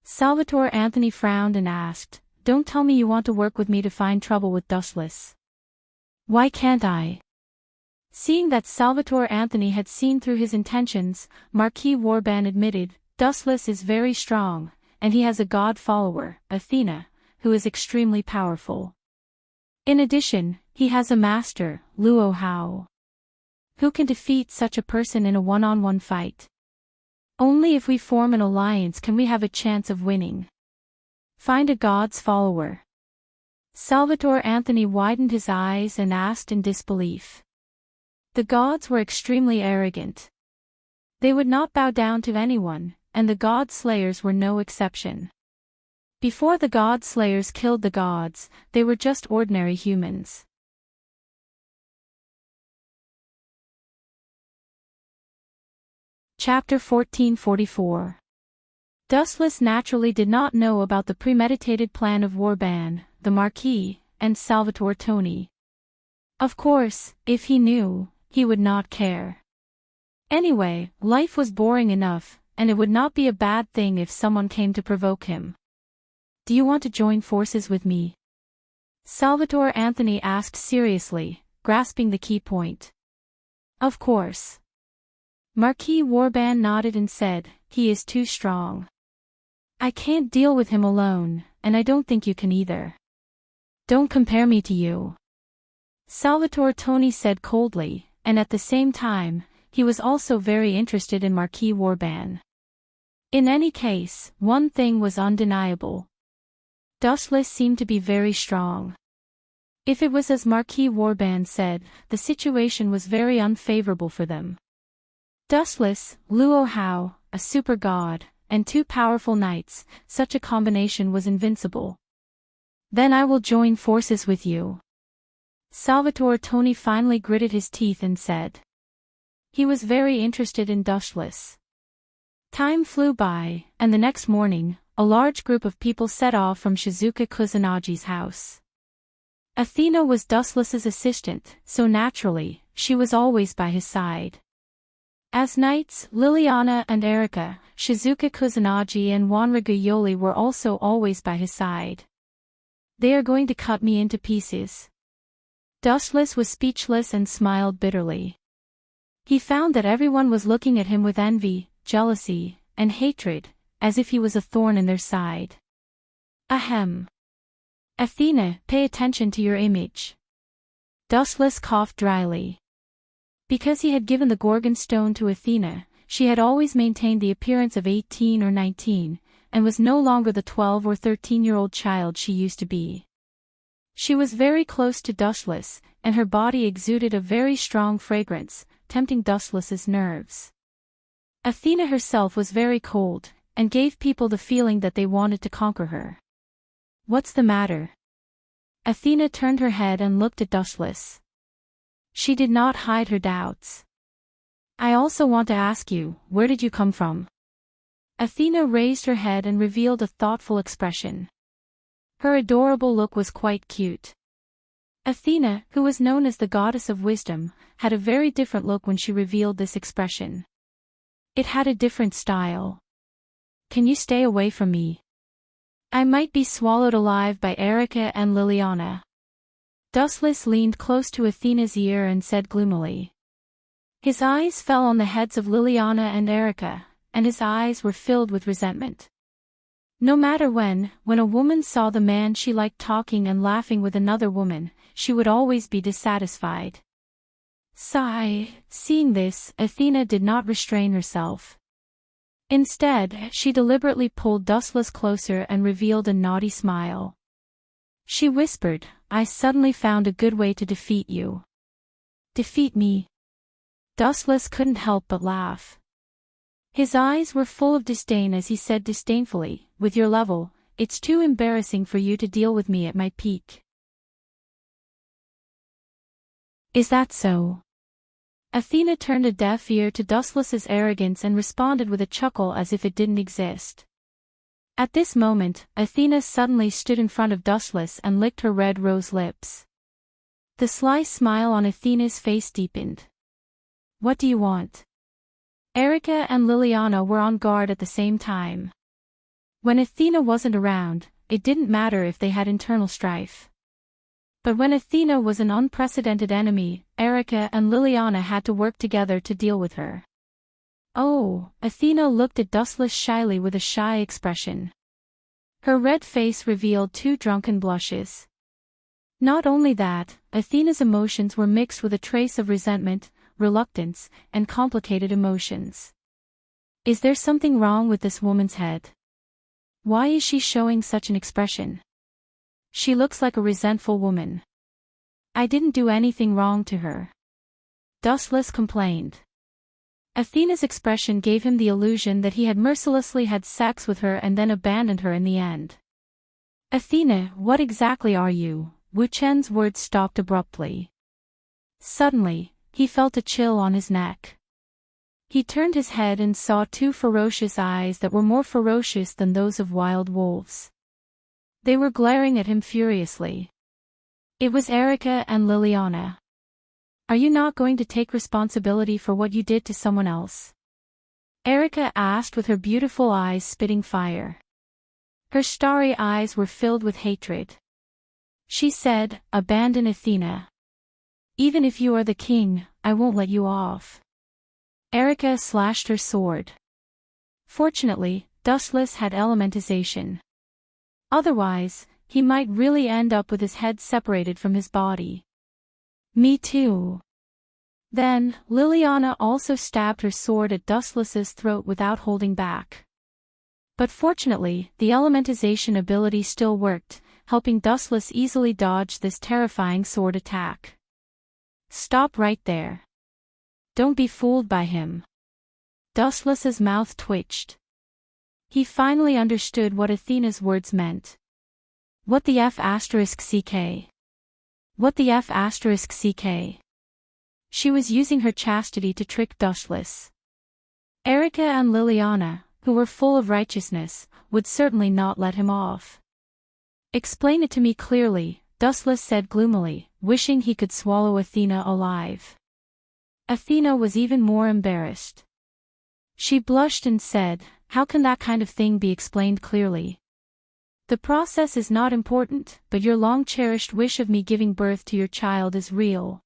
Salvatore Anthony frowned and asked, "Don't tell me you want to work with me to find trouble with Dustless." "Why can't I?" Seeing that Salvatore Anthony had seen through his intentions, Marquis Warban admitted, "Dustless is very strong, and he has a god follower, Athena, who is extremely powerful. In addition, he has a master, Luo Hao. Who can defeat such a person in a one-on-one fight?" Only if we form an alliance can we have a chance of winning. Find a god's follower. Salvatore Anthony widened his eyes and asked in disbelief. The gods were extremely arrogant. They would not bow down to anyone, and the god slayers were no exception. Before the god slayers killed the gods, they were just ordinary humans. Chapter 1444. Dustless naturally did not know about the premeditated plan of Warban, the Marquis, and Salvatore Tony. Of course, if he knew, he would not care. Anyway, life was boring enough, and it would not be a bad thing if someone came to provoke him. Do you want to join forces with me? Salvatore Anthony asked seriously, grasping the key point. Of course. Marquis Warban nodded and said, he is too strong. I can't deal with him alone, and I don't think you can either. Don't compare me to you. Salvatore Tony said coldly, and at the same time, he was also very interested in Marquis Warban. In any case, one thing was undeniable. Dustless seemed to be very strong. If it was as Marquis Warban said, the situation was very unfavorable for them. Dustless, Luo Hao, a super god, and two powerful knights, such a combination was invincible. Then I will join forces with you. Salvatore Tony finally gritted his teeth and said. He was very interested in Dustless. Time flew by, and the next morning, a large group of people set off from Shizuka Kusunagi's house. Athena was Dustless's assistant, so naturally, she was always by his side. As knights, Liliana and Erika, Shizuka Kusunagi and Wanraga Yoli were also always by his side. They are going to cut me into pieces. Dustless was speechless and smiled bitterly. He found that everyone was looking at him with envy, jealousy, and hatred, as if he was a thorn in their side. Ahem. Athena, pay attention to your image. Dustless coughed dryly. Because he had given the Gorgon stone to Athena, she had always maintained the appearance of 18 or 19, and was no longer the 12 or 13-year-old child she used to be. She was very close to Dustless, and her body exuded a very strong fragrance, tempting Dustless's nerves. Athena herself was very cold, and gave people the feeling that they wanted to conquer her. What's the matter? Athena turned her head and looked at Dustless. She did not hide her doubts. I also want to ask you, where did you come from? Athena raised her head and revealed a thoughtful expression. Her adorable look was quite cute. Athena, who was known as the goddess of wisdom, had a very different look when she revealed this expression. It had a different style. Can you stay away from me? I might be swallowed alive by Erika and Liliana. Dustless leaned close to Athena's ear and said gloomily. His eyes fell on the heads of Liliana and Erika, and his eyes were filled with resentment. No matter when a woman saw the man she liked talking and laughing with another woman, she would always be dissatisfied. Sigh, seeing this, Athena did not restrain herself. Instead, she deliberately pulled Dustless closer and revealed a naughty smile. She whispered, I suddenly found a good way to defeat you. Defeat me? Dustless couldn't help but laugh. His eyes were full of disdain as he said disdainfully, with your level, it's too embarrassing for you to deal with me at my peak. Is that so? Athena turned a deaf ear to Dustless's arrogance and responded with a chuckle as if it didn't exist. At this moment, Athena suddenly stood in front of Dustless and licked her red rose lips. The sly smile on Athena's face deepened. What do you want? Erika and Liliana were on guard at the same time. When Athena wasn't around, it didn't matter if they had internal strife. But when Athena was an unprecedented enemy, Erika and Liliana had to work together to deal with her. Oh, Athena looked at Dustless shyly with a shy expression. Her red face revealed two drunken blushes. Not only that, Athena's emotions were mixed with a trace of resentment, reluctance, and complicated emotions. Is there something wrong with this woman's head? Why is she showing such an expression? She looks like a resentful woman. I didn't do anything wrong to her. Dustless complained. Athena's expression gave him the illusion that he had mercilessly had sex with her and then abandoned her in the end. Athena, what exactly are you? Wu Chen's words stopped abruptly. Suddenly, he felt a chill on his neck. He turned his head and saw two ferocious eyes that were more ferocious than those of wild wolves. They were glaring at him furiously. It was Erica and Liliana. Are you not going to take responsibility for what you did to someone else? Erica asked with her beautiful eyes spitting fire. Her starry eyes were filled with hatred. She said, abandon Athena. Even if you are the king, I won't let you off. Erica slashed her sword. Fortunately, Dustless had elementization. Otherwise, he might really end up with his head separated from his body. Me too. Then, Liliana also stabbed her sword at Dustless's throat without holding back. But fortunately, the elementization ability still worked, helping Dustless easily dodge this terrifying sword attack. Stop right there. Don't be fooled by him. Dustless's mouth twitched. He finally understood what Athena's words meant. What the F***CK? What the F***CK? She was using her chastity to trick Dustless. Erica and Liliana, who were full of righteousness, would certainly not let him off. Explain it to me clearly, Dustless said gloomily, wishing he could swallow Athena alive. Athena was even more embarrassed. She blushed and said, how can that kind of thing be explained clearly? The process is not important, but your long-cherished wish of me giving birth to your child is real.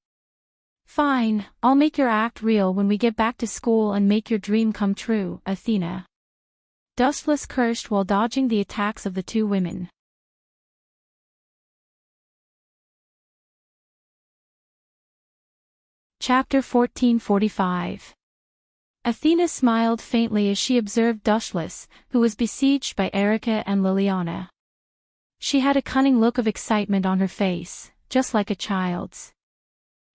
Fine, I'll make your act real when we get back to school and make your dream come true, Athena. Dustless cursed while dodging the attacks of the two women. Chapter 1445. Athena smiled faintly as she observed Dustless, who was besieged by Erica and Liliana. She had a cunning look of excitement on her face, just like a child's.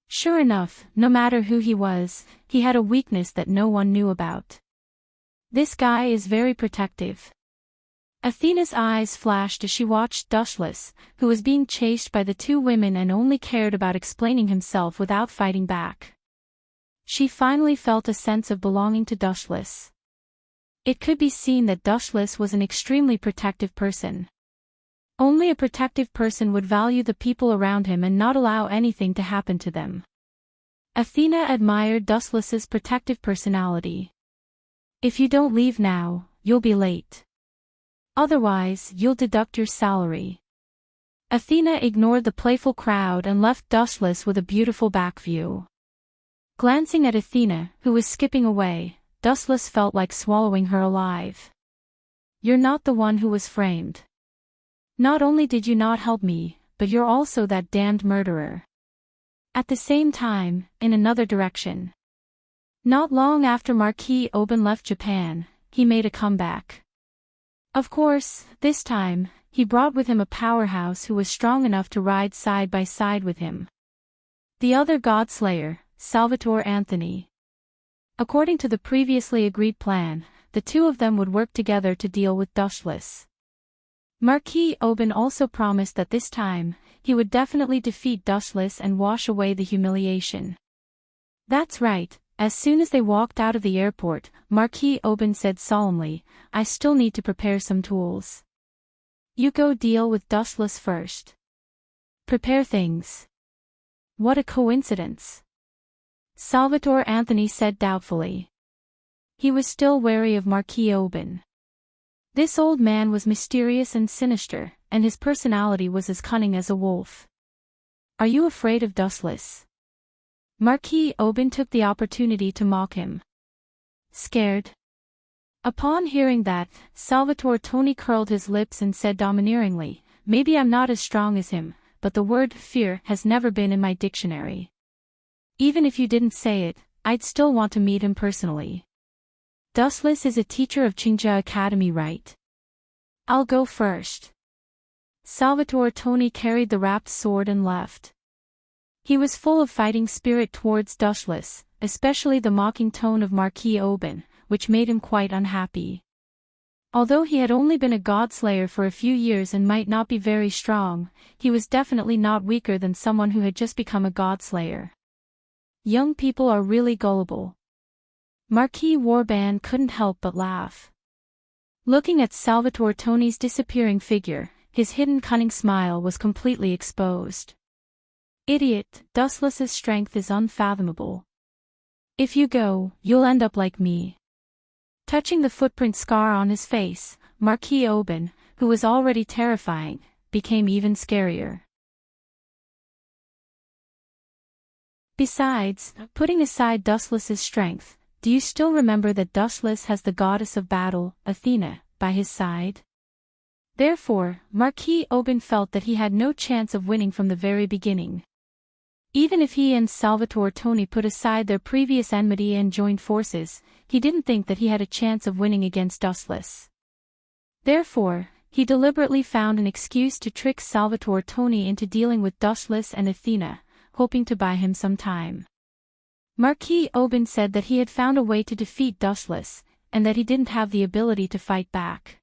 Sure enough, no matter who he was, he had a weakness that no one knew about. This guy is very protective. Athena's eyes flashed as she watched Dustless, who was being chased by the two women and only cared about explaining himself without fighting back. She finally felt a sense of belonging to Dustless. It could be seen that Dustless was an extremely protective person. Only a protective person would value the people around him and not allow anything to happen to them. Athena admired Dustless's protective personality. If you don't leave now, you'll be late. Otherwise, you'll deduct your salary. Athena ignored the playful crowd and left Dustless with a beautiful back view. Glancing at Athena, who was skipping away, Dustless felt like swallowing her alive. You're not the one who was framed. Not only did you not help me, but you're also that damned murderer. At the same time, in another direction. Not long after Marquis Oben left Japan, he made a comeback. Of course, this time, he brought with him a powerhouse who was strong enough to ride side by side with him. The other Godslayer, Salvatore Anthony. According to the previously agreed plan, the two of them would work together to deal with Dustless. Marquis Oben also promised that this time, he would definitely defeat Dustless and wash away the humiliation. That's right, as soon as they walked out of the airport, Marquis Oben said solemnly, I still need to prepare some tools. You go deal with Dustless first. Prepare things. What a coincidence. Salvatore Anthony said doubtfully. He was still wary of Marquis Oben. This old man was mysterious and sinister, and his personality was as cunning as a wolf. Are you afraid of Dustless? Marquis Oben took the opportunity to mock him. Scared? Upon hearing that, Salvatore Tony curled his lips and said domineeringly, maybe I'm not as strong as him, but the word fear has never been in my dictionary. Even if you didn't say it, I'd still want to meet him personally. Dustless is a teacher of Qingja Academy, right? I'll go first. Salvatore Tony carried the wrapped sword and left. He was full of fighting spirit towards Dustless, especially the mocking tone of Marquis Oban, which made him quite unhappy. Although he had only been a godslayer for a few years and might not be very strong, he was definitely not weaker than someone who had just become a godslayer. Young people are really gullible. Marquis Warban couldn't help but laugh. Looking at Salvatore Tony's disappearing figure, his hidden cunning smile was completely exposed. Idiot, Dustless's strength is unfathomable. If you go, you'll end up like me. Touching the footprint scar on his face, Marquis Oban, who was already terrifying, became even scarier. Besides, putting aside Dustless's strength, do you still remember that Dustless has the goddess of battle, Athena, by his side? Therefore, Marquis Oban felt that he had no chance of winning from the very beginning. Even if he and Salvatore Tony put aside their previous enmity and joined forces, he didn't think that he had a chance of winning against Dustless. Therefore, he deliberately found an excuse to trick Salvatore Tony into dealing with Dustless and Athena, hoping to buy him some time. Marquis Oban said that he had found a way to defeat Dustless, and that he didn't have the ability to fight back.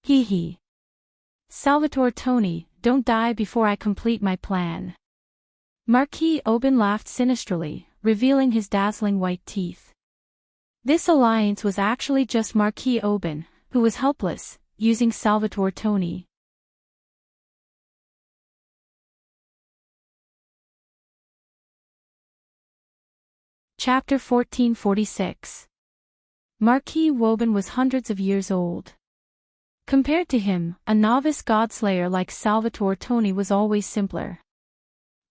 Hee hee. Salvatore Tony, don't die before I complete my plan. Marquis Oban laughed sinisterly, revealing his dazzling white teeth. This alliance was actually just Marquis Oban, who was helpless, using Salvatore Tony. Chapter 1446. Marquis Woban was hundreds of years old. Compared to him, a novice godslayer like Salvatore Tony was always simpler.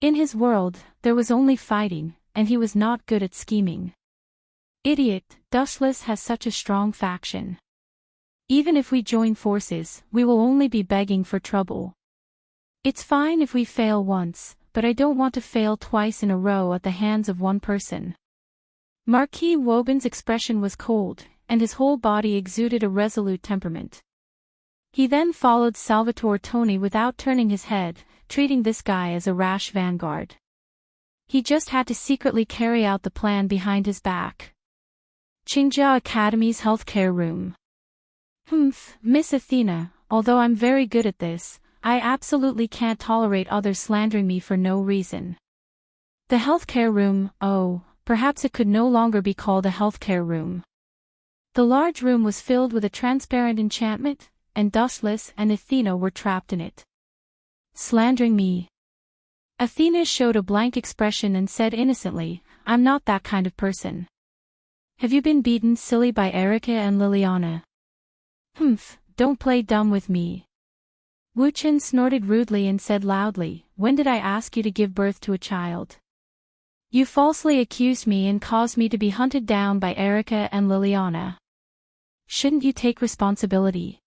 In his world, there was only fighting, and he was not good at scheming. Idiot, Dustless has such a strong faction. Even if we join forces, we will only be begging for trouble. It's fine if we fail once, but I don't want to fail twice in a row at the hands of one person. Marquis Woban's expression was cold, and his whole body exuded a resolute temperament. He then followed Salvatore Tony without turning his head, treating this guy as a rash vanguard. He just had to secretly carry out the plan behind his back. Qingja Academy's healthcare room. Miss Athena, although I'm very good at this, I absolutely can't tolerate others slandering me for no reason. The healthcare room, oh, perhaps it could no longer be called a healthcare room. The large room was filled with a transparent enchantment, and Dustless and Athena were trapped in it. Slandering me. Athena showed a blank expression and said innocently, I'm not that kind of person. Have you been beaten silly by Erica and Liliana? Don't play dumb with me. Wuchen snorted rudely and said loudly, when did I ask you to give birth to a child? You falsely accused me and caused me to be hunted down by Erica and Liliana. Shouldn't you take responsibility?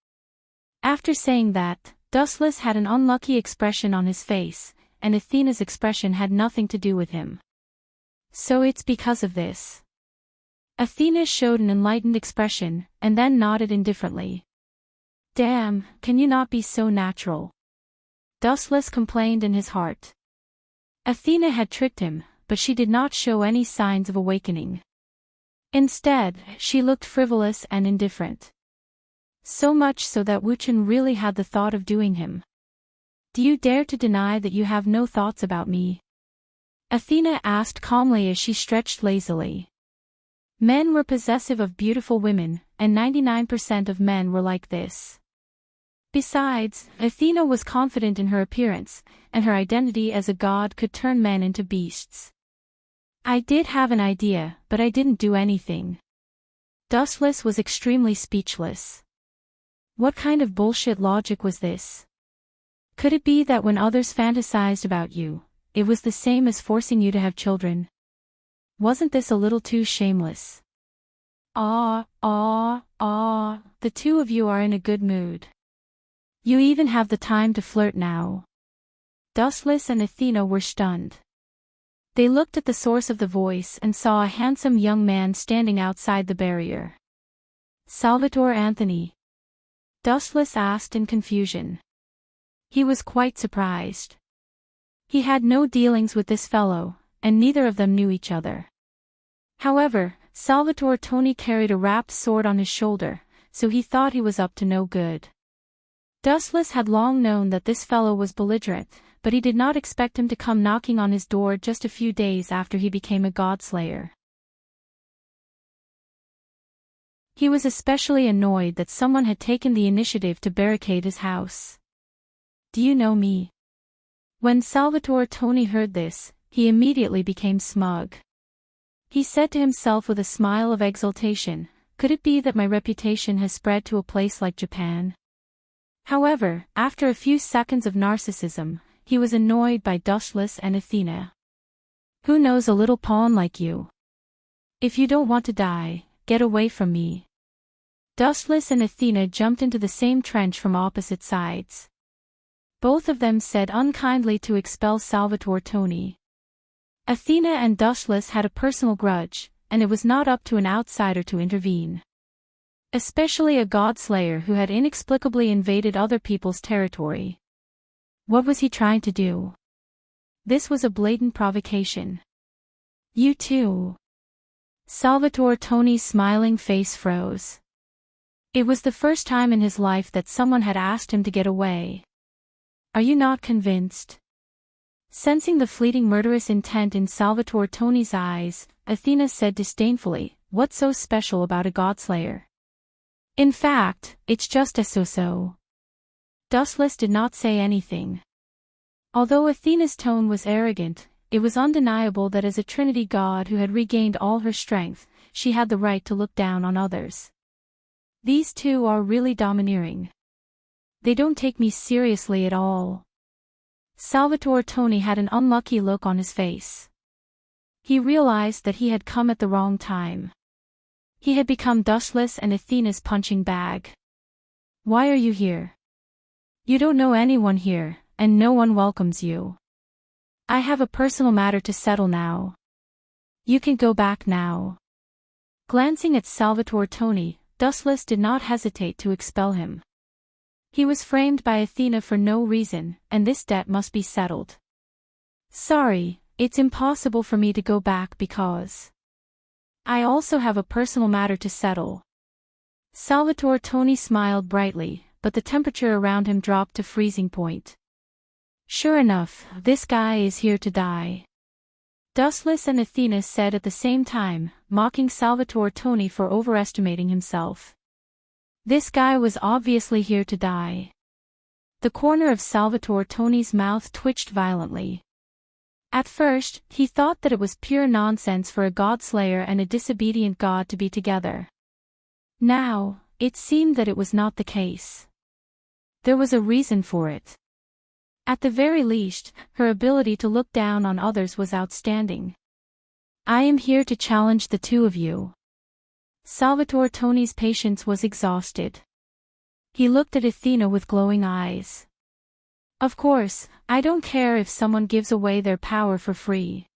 After saying that, Dustless had an unlucky expression on his face, and Athena's expression had nothing to do with him. So it's because of this. Athena showed an enlightened expression, and then nodded indifferently. Damn, can you not be so natural? Dustless complained in his heart. Athena had tricked him, but she did not show any signs of awakening. Instead, she looked frivolous and indifferent. So much so that Wuchen really had the thought of doing him. Do you dare to deny that you have no thoughts about me? Athena asked calmly as she stretched lazily. Men were possessive of beautiful women, and 99% of men were like this. Besides, Athena was confident in her appearance, and her identity as a god could turn men into beasts. I did have an idea, but I didn't do anything. Dustless was extremely speechless. What kind of bullshit logic was this? Could it be that when others fantasized about you, it was the same as forcing you to have children? Wasn't this a little too shameless? The two of you are in a good mood. You even have the time to flirt now. Dustless and Athena were stunned. They looked at the source of the voice and saw a handsome young man standing outside the barrier. Salvatore Anthony? Dustless asked in confusion. He was quite surprised. He had no dealings with this fellow, and neither of them knew each other. However, Salvatore Tony carried a wrapped sword on his shoulder, so he thought he was up to no good. Dustless had long known that this fellow was belligerent, but he did not expect him to come knocking on his door just a few days after he became a godslayer. He was especially annoyed that someone had taken the initiative to barricade his house. "Do you know me?" When Salvatore Tony heard this, he immediately became smug. He said to himself with a smile of exultation, "Could it be that my reputation has spread to a place like Japan?" However, after a few seconds of narcissism, he was annoyed by Dustless and Athena. "Who knows a little pawn like you? If you don't want to die, get away from me." Dustless and Athena jumped into the same trench from opposite sides. Both of them said unkindly to expel Salvatore Tony. Athena and Dustless had a personal grudge, and it was not up to an outsider to intervene. Especially a godslayer who had inexplicably invaded other people's territory. What was he trying to do? This was a blatant provocation. "You too?" Salvatore Tony's smiling face froze. It was the first time in his life that someone had asked him to get away. "Are you not convinced?" Sensing the fleeting murderous intent in Salvatore Tony's eyes, Athena said disdainfully, "What's so special about a godslayer? In fact, it's just a so-so." Dustless did not say anything. Although Athena's tone was arrogant, it was undeniable that as a Trinity god who had regained all her strength, she had the right to look down on others. "These two are really domineering. They don't take me seriously at all." Salvatore Tony had an unlucky look on his face. He realized that he had come at the wrong time. He had become Dustless and Athena's punching bag. "Why are you here? You don't know anyone here, and no one welcomes you. I have a personal matter to settle now. You can go back now." Glancing at Salvatore Tony, Dustless did not hesitate to expel him. He was framed by Athena for no reason, and this debt must be settled. "Sorry, it's impossible for me to go back because I also have a personal matter to settle." Salvatore Tony smiled brightly, but the temperature around him dropped to freezing point. "Sure enough, this guy is here to die," Dustless and Athena said at the same time, mocking Salvatore Tony for overestimating himself. This guy was obviously here to die. The corner of Salvatore Tony's mouth twitched violently. At first, he thought that it was pure nonsense for a godslayer and a disobedient god to be together. Now, it seemed that it was not the case. There was a reason for it. At the very least, her ability to look down on others was outstanding. "I am here to challenge the two of you." Salvatore Tony's patience was exhausted. He looked at Athena with glowing eyes. "Of course, I don't care if someone gives away their power for free."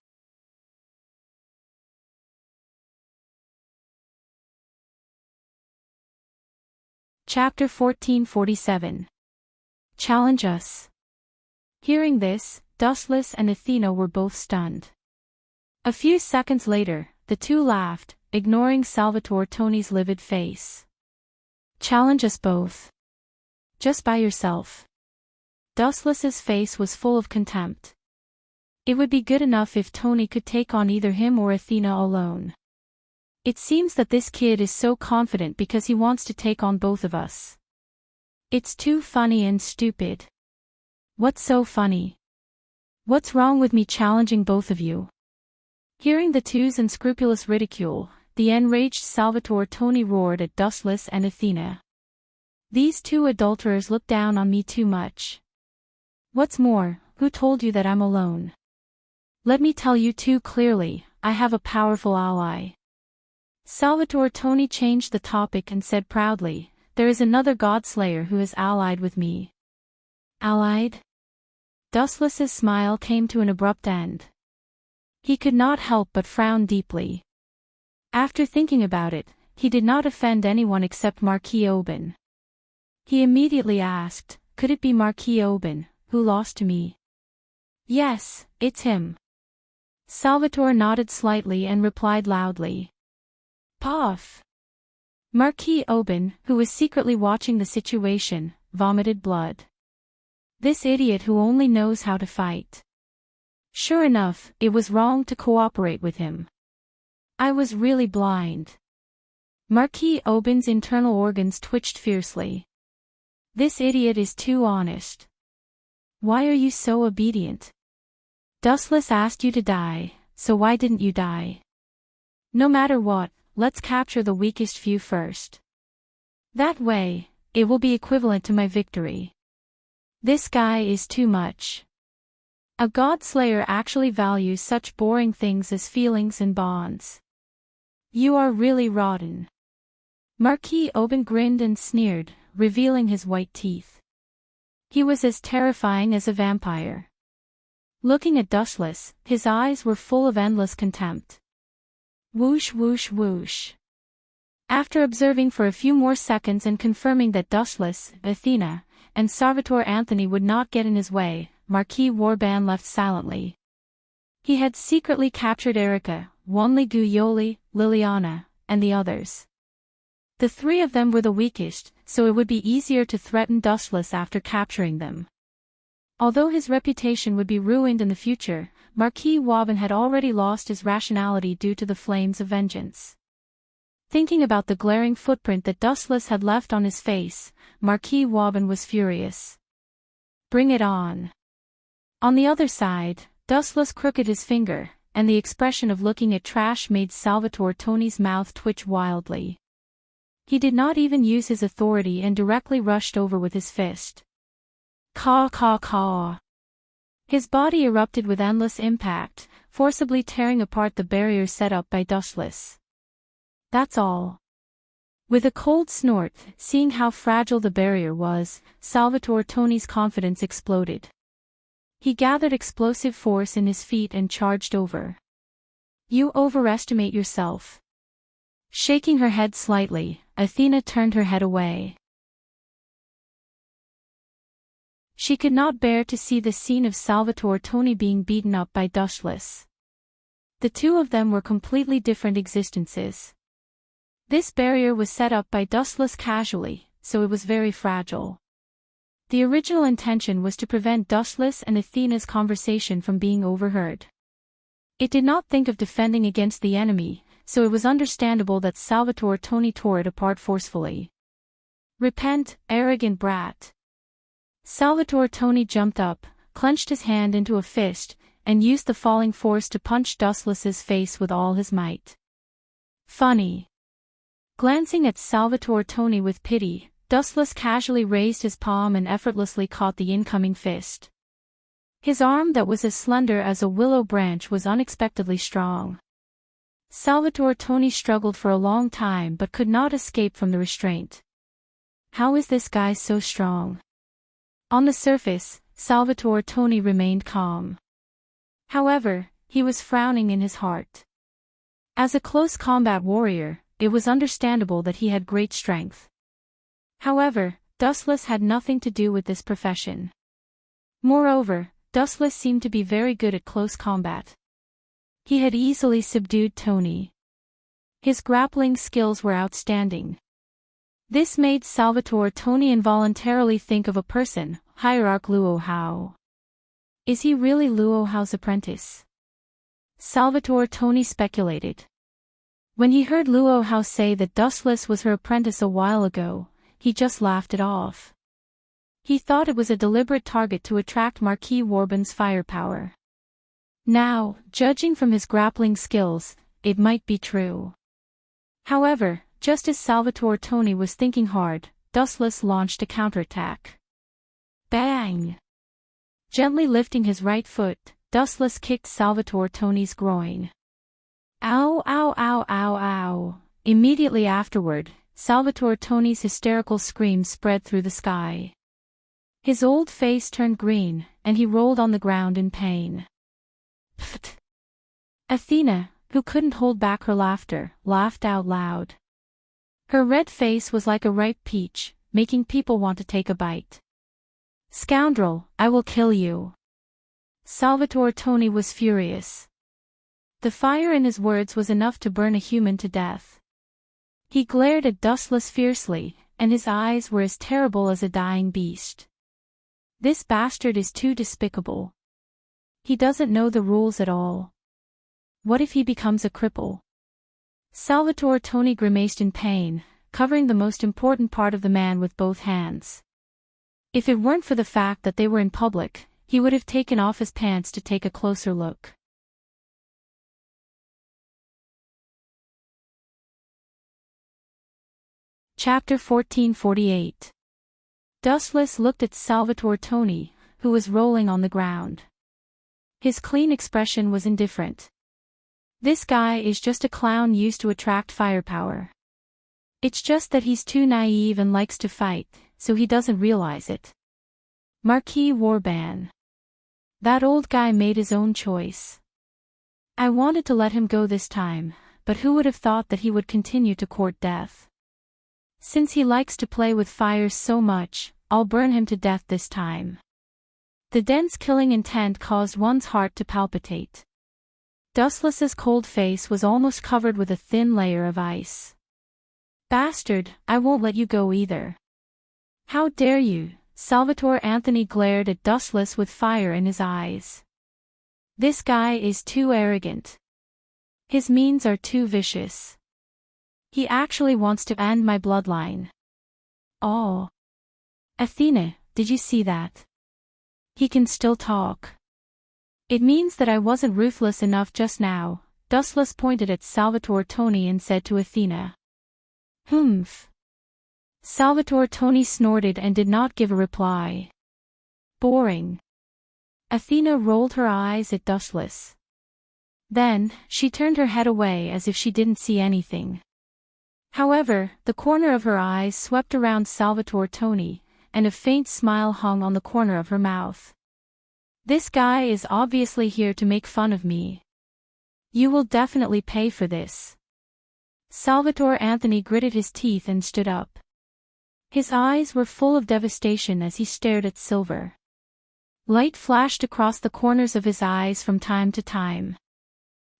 Chapter 1447. Challenge us. Hearing this, Dustless and Athena were both stunned. A few seconds later, the two laughed, ignoring Salvatore Tony's livid face. "Challenge us both? Just by yourself?" Dustless's face was full of contempt. It would be good enough if Tony could take on either him or Athena alone. It seems that this kid is so confident because he wants to take on both of us. It's too funny and stupid. What's so funny? What's wrong with me challenging both of you? Hearing the two's unscrupulous ridicule, the enraged Salvatore Tony roared at Dustless and Athena. "These two adulterers look down on me too much. What's more, who told you that I'm alone? Let me tell you two clearly, I have a powerful ally." Salvatore Tony changed the topic and said proudly, "There is another godslayer who is allied with me." "Allied?" Dustless's smile came to an abrupt end. He could not help but frown deeply. After thinking about it, he did not offend anyone except Marquis Oban. He immediately asked, "Could it be Marquis Oban, who lost to me?" "Yes, it's him." Salvatore nodded slightly and replied loudly. "Puff." Marquis Oban, who was secretly watching the situation, vomited blood. This idiot who only knows how to fight. Sure enough, it was wrong to cooperate with him. I was really blind. Marquis Oban's internal organs twitched fiercely. This idiot is too honest. Why are you so obedient? Dustless asked you to die, so why didn't you die? No matter what, let's capture the weakest few first. That way, it will be equivalent to my victory. This guy is too much. A God-slayer actually values such boring things as feelings and bonds. You are really rotten. Marquis Oban grinned and sneered, revealing his white teeth. He was as terrifying as a vampire. Looking at Dustless, his eyes were full of endless contempt. Whoosh whoosh whoosh. After observing for a few more seconds and confirming that Dustless, Athena, and Salvatore Anthony would not get in his way, Marquis Warban left silently. He had secretly captured Erica, Wanli Guyoli, Liliana, and the others. The three of them were the weakest, so it would be easier to threaten Dustless after capturing them. Although his reputation would be ruined in the future, Marquis Warban had already lost his rationality due to the flames of vengeance. Thinking about the glaring footprint that Dustless had left on his face, Marquis Warban was furious. Bring it on. On the other side, Dustless crooked his finger, and the expression of looking at trash made Salvatore Tony's mouth twitch wildly. He did not even use his authority and directly rushed over with his fist. Caw caw caw. His body erupted with endless impact, forcibly tearing apart the barrier set up by Dustless. That's all. With a cold snort, seeing how fragile the barrier was, Salvatore Tony's confidence exploded. He gathered explosive force in his feet and charged over. You overestimate yourself. Shaking her head slightly, Athena turned her head away. She could not bear to see the scene of Salvatore Tony being beaten up by Dustless. The two of them were completely different existences. This barrier was set up by Dustless casually, so it was very fragile. The original intention was to prevent Dustless and Athena's conversation from being overheard. It did not think of defending against the enemy, so it was understandable that Salvatore Tony tore it apart forcefully. Repent, arrogant brat. Salvatore Tony jumped up, clenched his hand into a fist, and used the falling force to punch Dustless's face with all his might. Funny. Glancing at Salvatore Tony with pity, Dustless casually raised his palm and effortlessly caught the incoming fist. His arm that was as slender as a willow branch was unexpectedly strong. Salvatore Tony struggled for a long time but could not escape from the restraint. How is this guy so strong? On the surface, Salvatore Tony remained calm. However, he was frowning in his heart. As a close combat warrior, it was understandable that he had great strength. However, Dustless had nothing to do with this profession. Moreover, Dustless seemed to be very good at close combat. He had easily subdued Tony. His grappling skills were outstanding. This made Salvatore Tony involuntarily think of a person, Hierarch Luo Hao. Is he really Luo Hao's apprentice? Salvatore Tony speculated. When he heard Luo Hao say that Dustless was her apprentice a while ago, he just laughed it off. He thought it was a deliberate target to attract Marquis Warban's firepower. Now, judging from his grappling skills, it might be true. However, just as Salvatore Tony was thinking hard, Dustless launched a counterattack. Bang! Gently lifting his right foot, Dustless kicked Salvatore Tony's groin. Ow ow ow ow ow. Immediately afterward, Salvatore Tony's hysterical scream spread through the sky. His old face turned green, and he rolled on the ground in pain. Pfft! Athena, who couldn't hold back her laughter, laughed out loud. Her red face was like a ripe peach, making people want to take a bite. "Scoundrel, I will kill you." Salvatore Toni was furious. The fire in his words was enough to burn a human to death. He glared at Dustless fiercely, and his eyes were as terrible as a dying beast. This bastard is too despicable. He doesn't know the rules at all. What if he becomes a cripple? Salvatore Toni grimaced in pain, covering the most important part of the man with both hands. If it weren't for the fact that they were in public, he would have taken off his pants to take a closer look. Chapter 1448. Dustless looked at Salvatore Toni, who was rolling on the ground. His clean expression was indifferent. This guy is just a clown used to attract firepower. It's just that he's too naive and likes to fight, so he doesn't realize it. Marquis Warban. That old guy made his own choice. I wanted to let him go this time, but who would have thought that he would continue to court death? Since he likes to play with fires so much, I'll burn him to death this time. The dense killing intent caused one's heart to palpitate. Dustless's cold face was almost covered with a thin layer of ice. Bastard, I won't let you go either. How dare you? Salvatore Anthony glared at Dustless with fire in his eyes. This guy is too arrogant. His means are too vicious. He actually wants to end my bloodline. Oh. Athena, did you see that? He can still talk. It means that I wasn't ruthless enough just now. Dustless pointed at Salvatore Toni and said to Athena. Humph. Salvatore Toni snorted and did not give a reply. Boring. Athena rolled her eyes at Dustless. Then, she turned her head away as if she didn't see anything. However, the corner of her eyes swept around Salvatore Toni, and a faint smile hung on the corner of her mouth. This guy is obviously here to make fun of me. You will definitely pay for this. Salvatore Anthony gritted his teeth and stood up. His eyes were full of devastation as he stared at Silver. Light flashed across the corners of his eyes from time to time.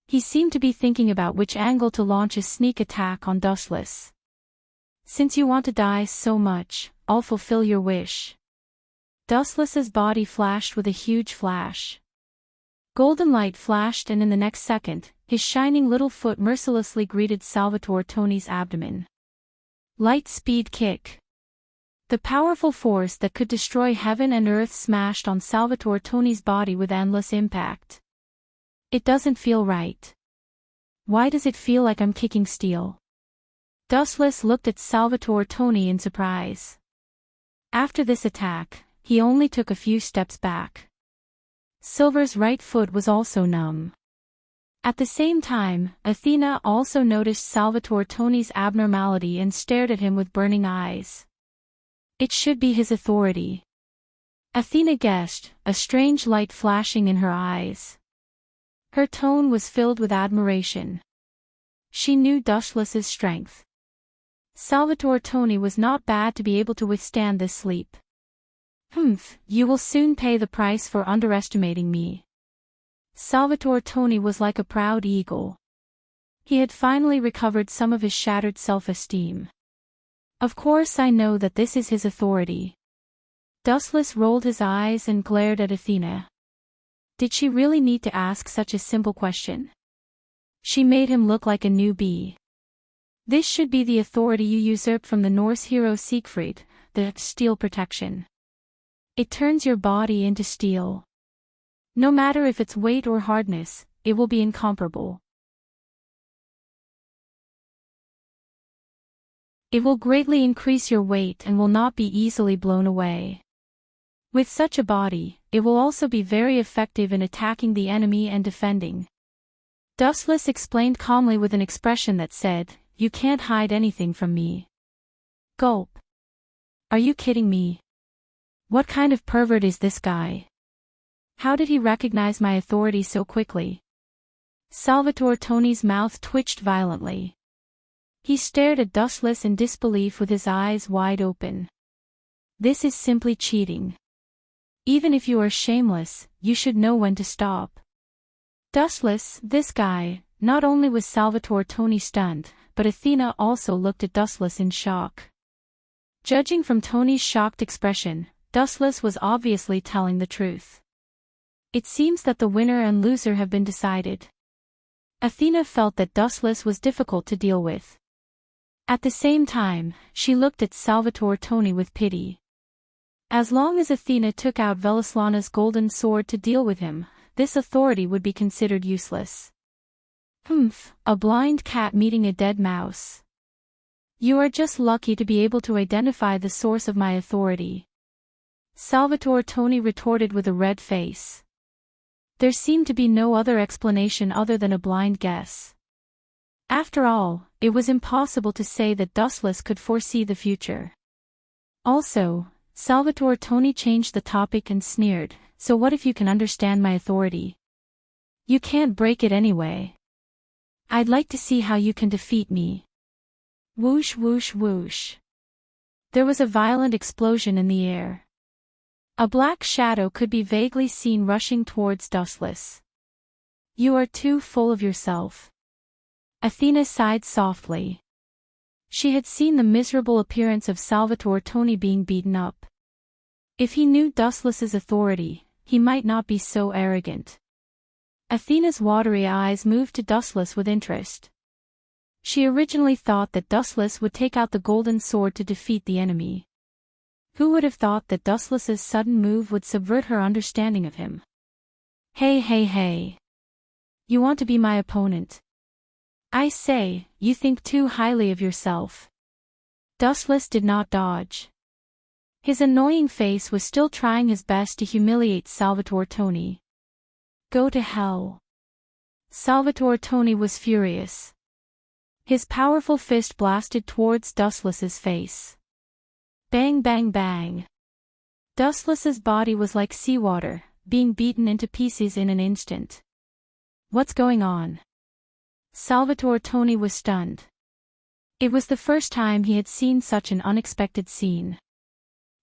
He seemed to be thinking about which angle to launch his sneak attack on Dustless. Since you want to die so much, I'll fulfill your wish. Dustless's body flashed with a huge flash. Golden light flashed, and in the next second, his shining little foot mercilessly greeted Salvatore Toni's abdomen. Light speed kick. The powerful force that could destroy heaven and earth smashed on Salvatore Toni's body with endless impact. It doesn't feel right. Why does it feel like I'm kicking steel? Dustless looked at Salvatore Toni in surprise. After this attack, he only took a few steps back. Silver's right foot was also numb. At the same time, Athena also noticed Salvatore Toni's abnormality and stared at him with burning eyes. It should be his authority. Athena guessed, a strange light flashing in her eyes. Her tone was filled with admiration. She knew Dustless's strength. Salvatore Toni was not bad to be able to withstand this sleep. Humph, you will soon pay the price for underestimating me. Salvatore Toni was like a proud eagle. He had finally recovered some of his shattered self-esteem. Of course I know that this is his authority. Dustless rolled his eyes and glared at Athena. Did she really need to ask such a simple question? She made him look like a newbie. This should be the authority you usurped from the Norse hero Siegfried, the steel protection. It turns your body into steel. No matter if it's weight or hardness, it will be incomparable. It will greatly increase your weight and will not be easily blown away. With such a body, it will also be very effective in attacking the enemy and defending. Dustless explained calmly with an expression that said, "You can't hide anything from me." Gulp. Are you kidding me? What kind of pervert is this guy? How did he recognize my authority so quickly? Salvatore Toni's mouth twitched violently. He stared at Dustless in disbelief with his eyes wide open. This is simply cheating. Even if you are shameless, you should know when to stop. Dustless, this guy. Not only was Salvatore Tony stunned, but Athena also looked at Dustless in shock. Judging from Tony's shocked expression, Dustless was obviously telling the truth. It seems that the winner and loser have been decided. Athena felt that Dustless was difficult to deal with. At the same time, she looked at Salvatore Tony with pity. As long as Athena took out Velislana's golden sword to deal with him, this authority would be considered useless. A blind cat meeting a dead mouse. You are just lucky to be able to identify the source of my authority. Salvatore Tony retorted with a red face. There seemed to be no other explanation other than a blind guess. After all, it was impossible to say that Dustless could foresee the future. Also, Salvatore Tony changed the topic and sneered, so what if you can understand my authority? You can't break it anyway. I'd like to see how you can defeat me. Whoosh whoosh whoosh. There was a violent explosion in the air. A black shadow could be vaguely seen rushing towards Dustless. You are too full of yourself. Athena sighed softly. She had seen the miserable appearance of Salvatore Tony being beaten up. If he knew Dustless's authority, he might not be so arrogant. Athena's watery eyes moved to Dustless with interest. She originally thought that Dustless would take out the golden sword to defeat the enemy. Who would have thought that Dustless's sudden move would subvert her understanding of him? Hey. You want to be my opponent? I say, you think too highly of yourself. Dustless did not dodge. His annoying face was still trying his best to humiliate Salvatore Tony. Go to hell. Salvatore Tony was furious. His powerful fist blasted towards Dustless's face. Bang bang bang. Dustless's body was like seawater, being beaten into pieces in an instant. What's going on? Salvatore Tony was stunned. It was the first time he had seen such an unexpected scene.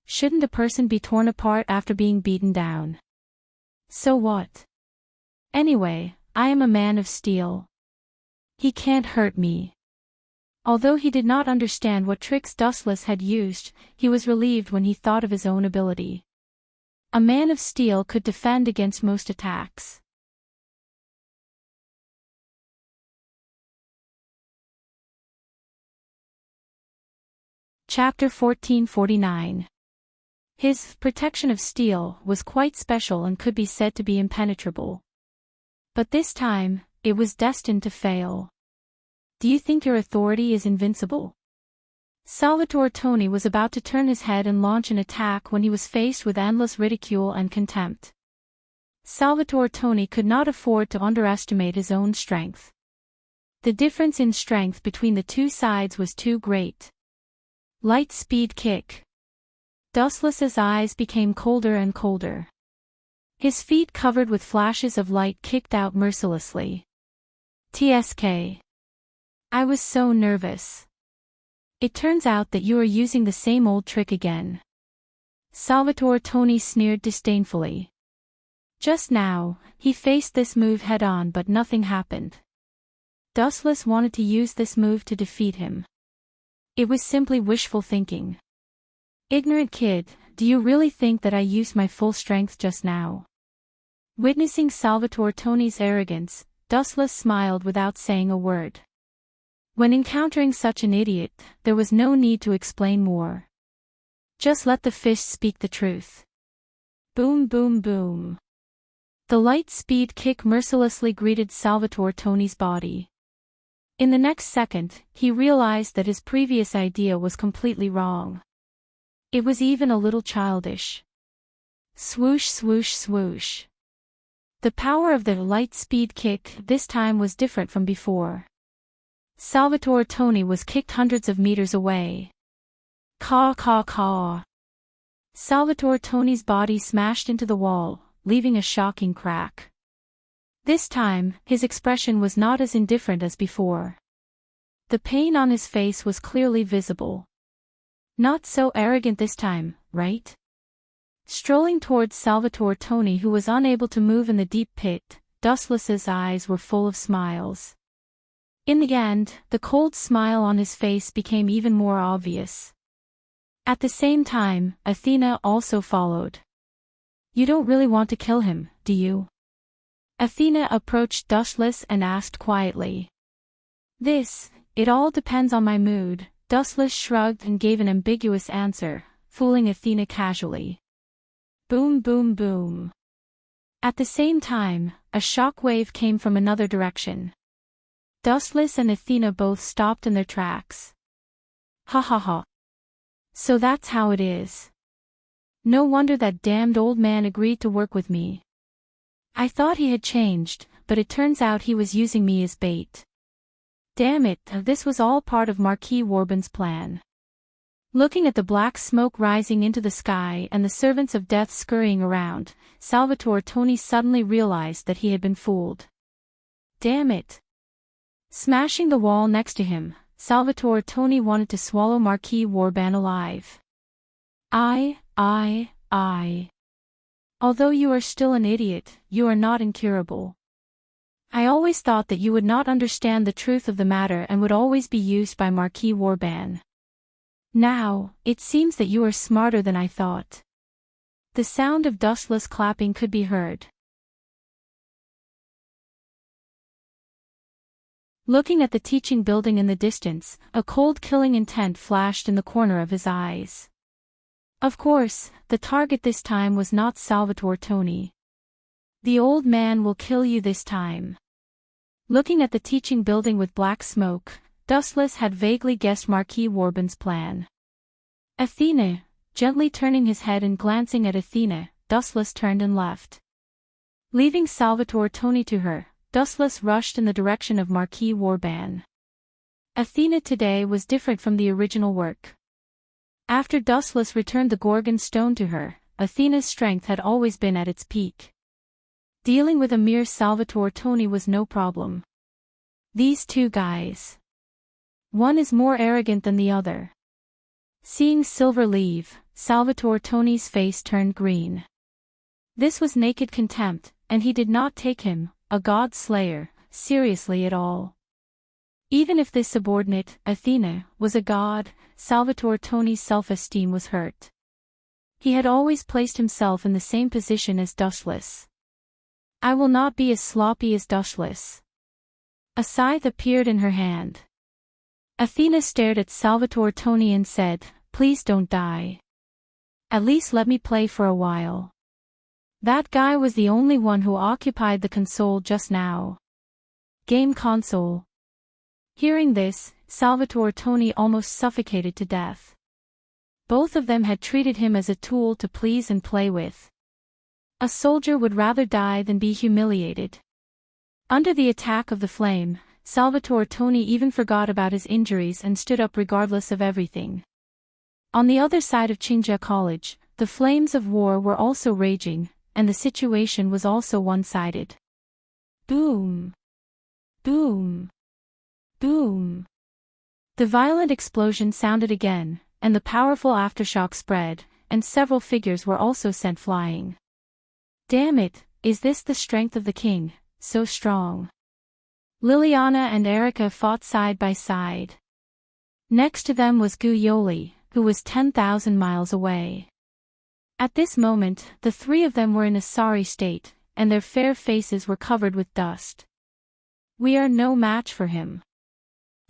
Shouldn't a person be torn apart after being beaten down? So what? Anyway, I am a man of steel. He can't hurt me. Although he did not understand what tricks Dustless had used, he was relieved when he thought of his own ability. A man of steel could defend against most attacks. Chapter 1449. His protection of steel was quite special and could be said to be impenetrable. But this time, it was destined to fail. Do you think your authority is invincible? Salvatore Tony was about to turn his head and launch an attack when he was faced with endless ridicule and contempt. Salvatore Tony could not afford to underestimate his own strength. The difference in strength between the two sides was too great. Light speed kick. Dustless's eyes became colder and colder. His feet covered with flashes of light kicked out mercilessly. TSK. I was so nervous. It turns out that you are using the same old trick again. Salvatore Tony sneered disdainfully. Just now, he faced this move head-on but nothing happened. Dustless wanted to use this move to defeat him. It was simply wishful thinking. Ignorant kid, do you really think that I used my full strength just now? Witnessing Salvatore Tony's arrogance, Dustless smiled without saying a word. When encountering such an idiot, there was no need to explain more. Just let the fist speak the truth. Boom boom boom. The light speed kick mercilessly greeted Salvatore Tony's body. In the next second, he realized that his previous idea was completely wrong. It was even a little childish. Swoosh swoosh swoosh. The power of the light speed kick this time was different from before. Salvatore Tony was kicked hundreds of meters away. Caw caw caw. Salvatore Tony's body smashed into the wall, leaving a shocking crack. This time, his expression was not as indifferent as before. The pain on his face was clearly visible. Not so arrogant this time, right? Strolling towards Salvatore Tony, who was unable to move in the deep pit, Dustless's eyes were full of smiles. In the end, the cold smile on his face became even more obvious. At the same time, Athena also followed. You don't really want to kill him, do you? Athena approached Dustless and asked quietly. It all depends on my mood. Dustless shrugged and gave an ambiguous answer, fooling Athena casually. Boom boom boom. At the same time, a shock wave came from another direction. Dustless and Athena both stopped in their tracks. Ha ha ha. So that's how it is. No wonder that damned old man agreed to work with me. I thought he had changed, but it turns out he was using me as bait. Damn it, this was all part of Marquis Warbon's plan. Looking at the black smoke rising into the sky and the servants of death scurrying around, Salvatore Tony suddenly realized that he had been fooled. Damn it. Smashing the wall next to him, Salvatore Tony wanted to swallow Marquis Warbon alive. Although you are still an idiot, you are not incurable. I always thought that you would not understand the truth of the matter and would always be used by Marquis Warbon. Now, it seems that you are smarter than I thought. The sound of Dustless clapping could be heard. Looking at the teaching building in the distance, a cold killing intent flashed in the corner of his eyes. Of course, the target this time was not Salvatore Tony. The old man will kill you this time. Looking at the teaching building with black smoke, Dustless had vaguely guessed Marquis Warbon's plan. Athena, gently turning his head and glancing at Athena, Dustless turned and left. Leaving Salvatore Tony to her, Dustless rushed in the direction of Marquis Warbon. Athena today was different from the original work. After Dustless returned the Gorgon stone to her, Athena's strength had always been at its peak. Dealing with a mere Salvatore Tony was no problem. These two guys. One is more arrogant than the other. Seeing Silver leave, Salvatore Tony's face turned green. This was naked contempt, and he did not take him, a god slayer, seriously at all. Even if this subordinate, Athena, was a god, Salvatore Tony's self-esteem was hurt. He had always placed himself in the same position as Dustless. I will not be as sloppy as Dustless. A scythe appeared in her hand. Athena stared at Salvatore Tony and said, Please don't die. At least let me play for a while. That guy was the only one who occupied the console just now. Game console. Hearing this, Salvatore Tony almost suffocated to death. Both of them had treated him as a tool to please and play with. A soldier would rather die than be humiliated. Under the attack of the flame, Salvatore Tony even forgot about his injuries and stood up regardless of everything. On the other side of Qingja College, the flames of war were also raging, and the situation was also one-sided. Boom! Boom! Boom! The violent explosion sounded again, and the powerful aftershock spread, and several figures were also sent flying. Damn it, is this the strength of the king, so strong? Liliana and Erica fought side by side. Next to them was Guyoli, who was 10,000 miles away. At this moment, the three of them were in a sorry state, and their fair faces were covered with dust. We are no match for him,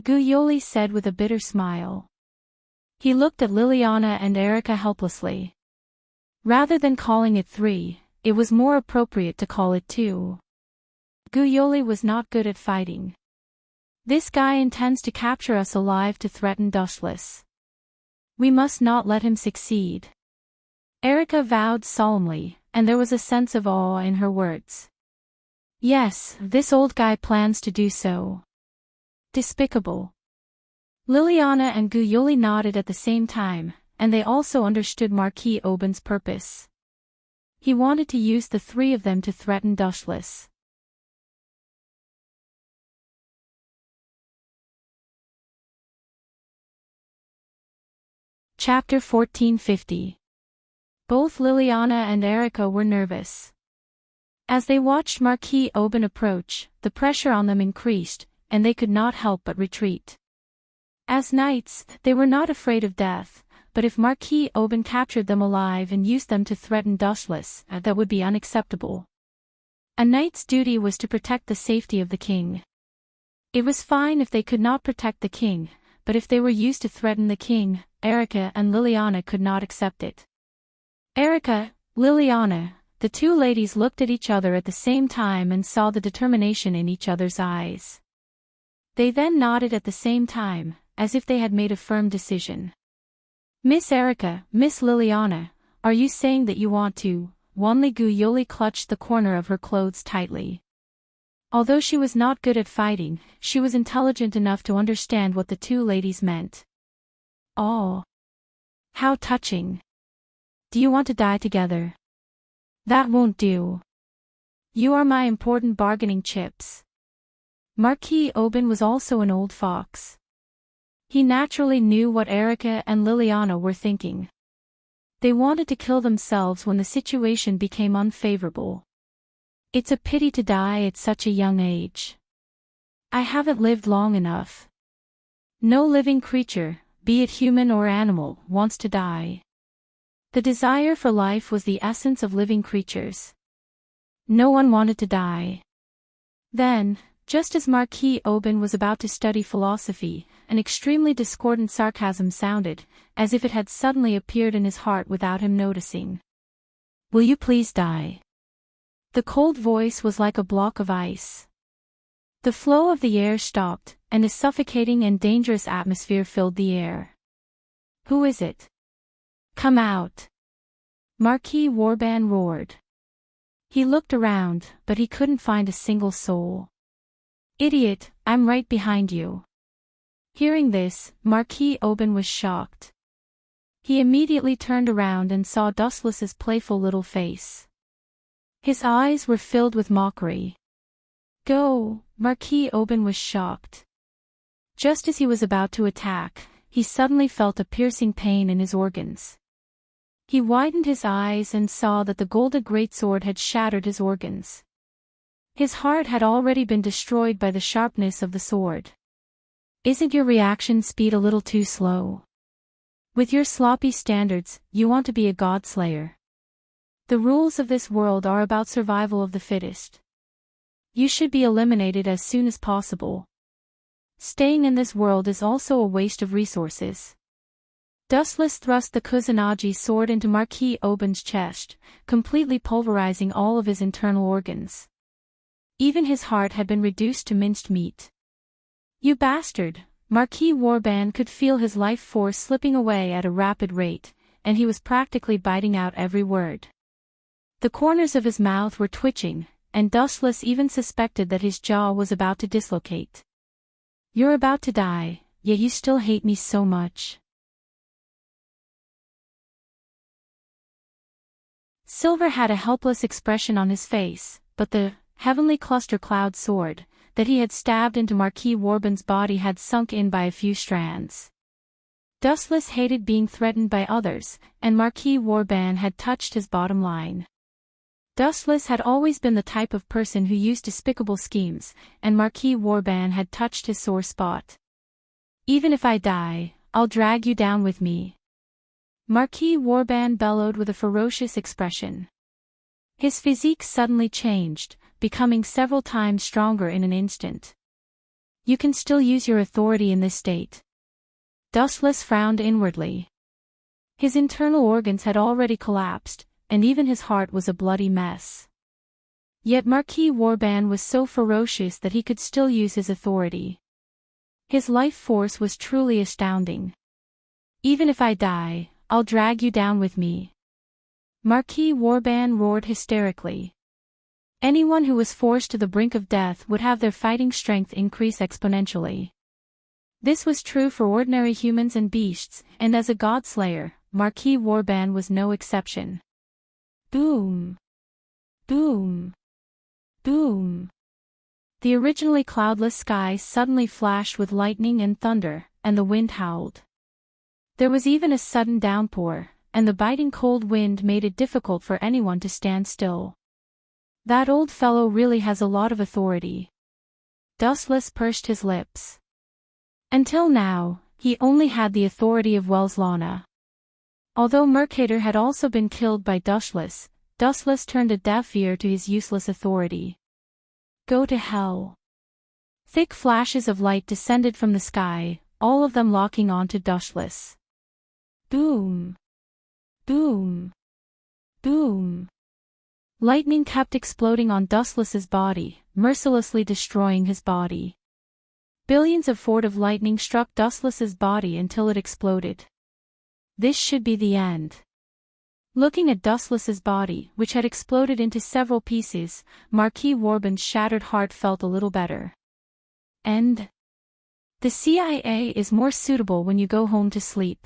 Guyoli said with a bitter smile. He looked at Liliana and Erica helplessly. Rather than calling it 3, it was more appropriate to call it 2. Guyoli was not good at fighting. This guy intends to capture us alive to threaten Dustless. We must not let him succeed. Erica vowed solemnly, and there was a sense of awe in her words. Yes, this old guy plans to do so. Despicable. Liliana and Guyoli nodded at the same time, and they also understood Marquis Warbon's purpose. He wanted to use the three of them to threaten Dustless. Chapter 1450. Both Liliana and Erica were nervous. As they watched Marquis Oban approach, the pressure on them increased, and they could not help but retreat. As knights, they were not afraid of death, but if Marquis Oban captured them alive and used them to threaten Dustless, that would be unacceptable. A knight's duty was to protect the safety of the king. It was fine if they could not protect the king, but if they were used to threaten the king, Erica and Liliana could not accept it. Erica, Liliana, the two ladies looked at each other at the same time and saw the determination in each other's eyes. They then nodded at the same time, as if they had made a firm decision. Miss Erica, Miss Liliana, are you saying that you want to? Wanligu Yoli clutched the corner of her clothes tightly. Although she was not good at fighting, she was intelligent enough to understand what the two ladies meant. Oh. How touching. Do you want to die together? That won't do. You are my important bargaining chips. Marquis Oban was also an old fox. He naturally knew what Erica and Liliana were thinking. They wanted to kill themselves when the situation became unfavorable. It's a pity to die at such a young age. I haven't lived long enough. No living creature, be it human or animal, wants to die. The desire for life was the essence of living creatures. No one wanted to die. Then, just as Marquis Oban was about to study philosophy, an extremely discordant sarcasm sounded, as if it had suddenly appeared in his heart without him noticing. Will you please die? The cold voice was like a block of ice. The flow of the air stopped, and a suffocating and dangerous atmosphere filled the air. Who is it? Come out! Marquis Warban roared. He looked around, but he couldn't find a single soul. Idiot, I'm right behind you. Hearing this, Marquis Oban was shocked. He immediately turned around and saw Dustless's playful little face. His eyes were filled with mockery. Go! Marquis Oban was shocked. Just as he was about to attack, he suddenly felt a piercing pain in his organs. He widened his eyes and saw that the golden greatsword had shattered his organs. His heart had already been destroyed by the sharpness of the sword. Isn't your reaction speed a little too slow? With your sloppy standards, you want to be a godslayer. The rules of this world are about survival of the fittest. You should be eliminated as soon as possible. Staying in this world is also a waste of resources. Dustless thrust the Kusanagi sword into Marquis Oban's chest, completely pulverizing all of his internal organs. Even his heart had been reduced to minced meat. You bastard! Marquis Warban could feel his life force slipping away at a rapid rate, and he was practically biting out every word. The corners of his mouth were twitching, and Dustless even suspected that his jaw was about to dislocate. You're about to die, yet you still hate me so much. Silver had a helpless expression on his face, but the heavenly cluster cloud sword that he had stabbed into Marquis Warban's body had sunk in by a few strands. Dustless hated being threatened by others, and Marquis Warban had touched his bottom line. Dustless had always been the type of person who used despicable schemes, and Marquis Warban had touched his sore spot. Even if I die, I'll drag you down with me. Marquis Warban bellowed with a ferocious expression. His physique suddenly changed, becoming several times stronger in an instant. You can still use your authority in this state. Dustless frowned inwardly. His internal organs had already collapsed, and even his heart was a bloody mess. Yet Marquis Warban was so ferocious that he could still use his authority. His life force was truly astounding. Even if I die, I'll drag you down with me. Marquis Warban roared hysterically. Anyone who was forced to the brink of death would have their fighting strength increase exponentially. This was true for ordinary humans and beasts, and as a godslayer, Marquis Warban was no exception. Boom! Boom! Boom! The originally cloudless sky suddenly flashed with lightning and thunder, and the wind howled. There was even a sudden downpour, and the biting cold wind made it difficult for anyone to stand still. That old fellow really has a lot of authority. Dustless pursed his lips. Until now, he only had the authority of Welslana. Although Mercator had also been killed by Dustless turned a deaf ear to his useless authority. Go to hell. Thick flashes of light descended from the sky, all of them locking onto Dustless. Boom. Boom. Boom. Lightning kept exploding on Dustless's body, mercilessly destroying his body. Billions of forts of lightning struck Dustless's body until it exploded. This should be the end. Looking at Dustless's body, which had exploded into several pieces, Marquis Warband's shattered heart felt a little better. End. The CIA is more suitable when you go home to sleep.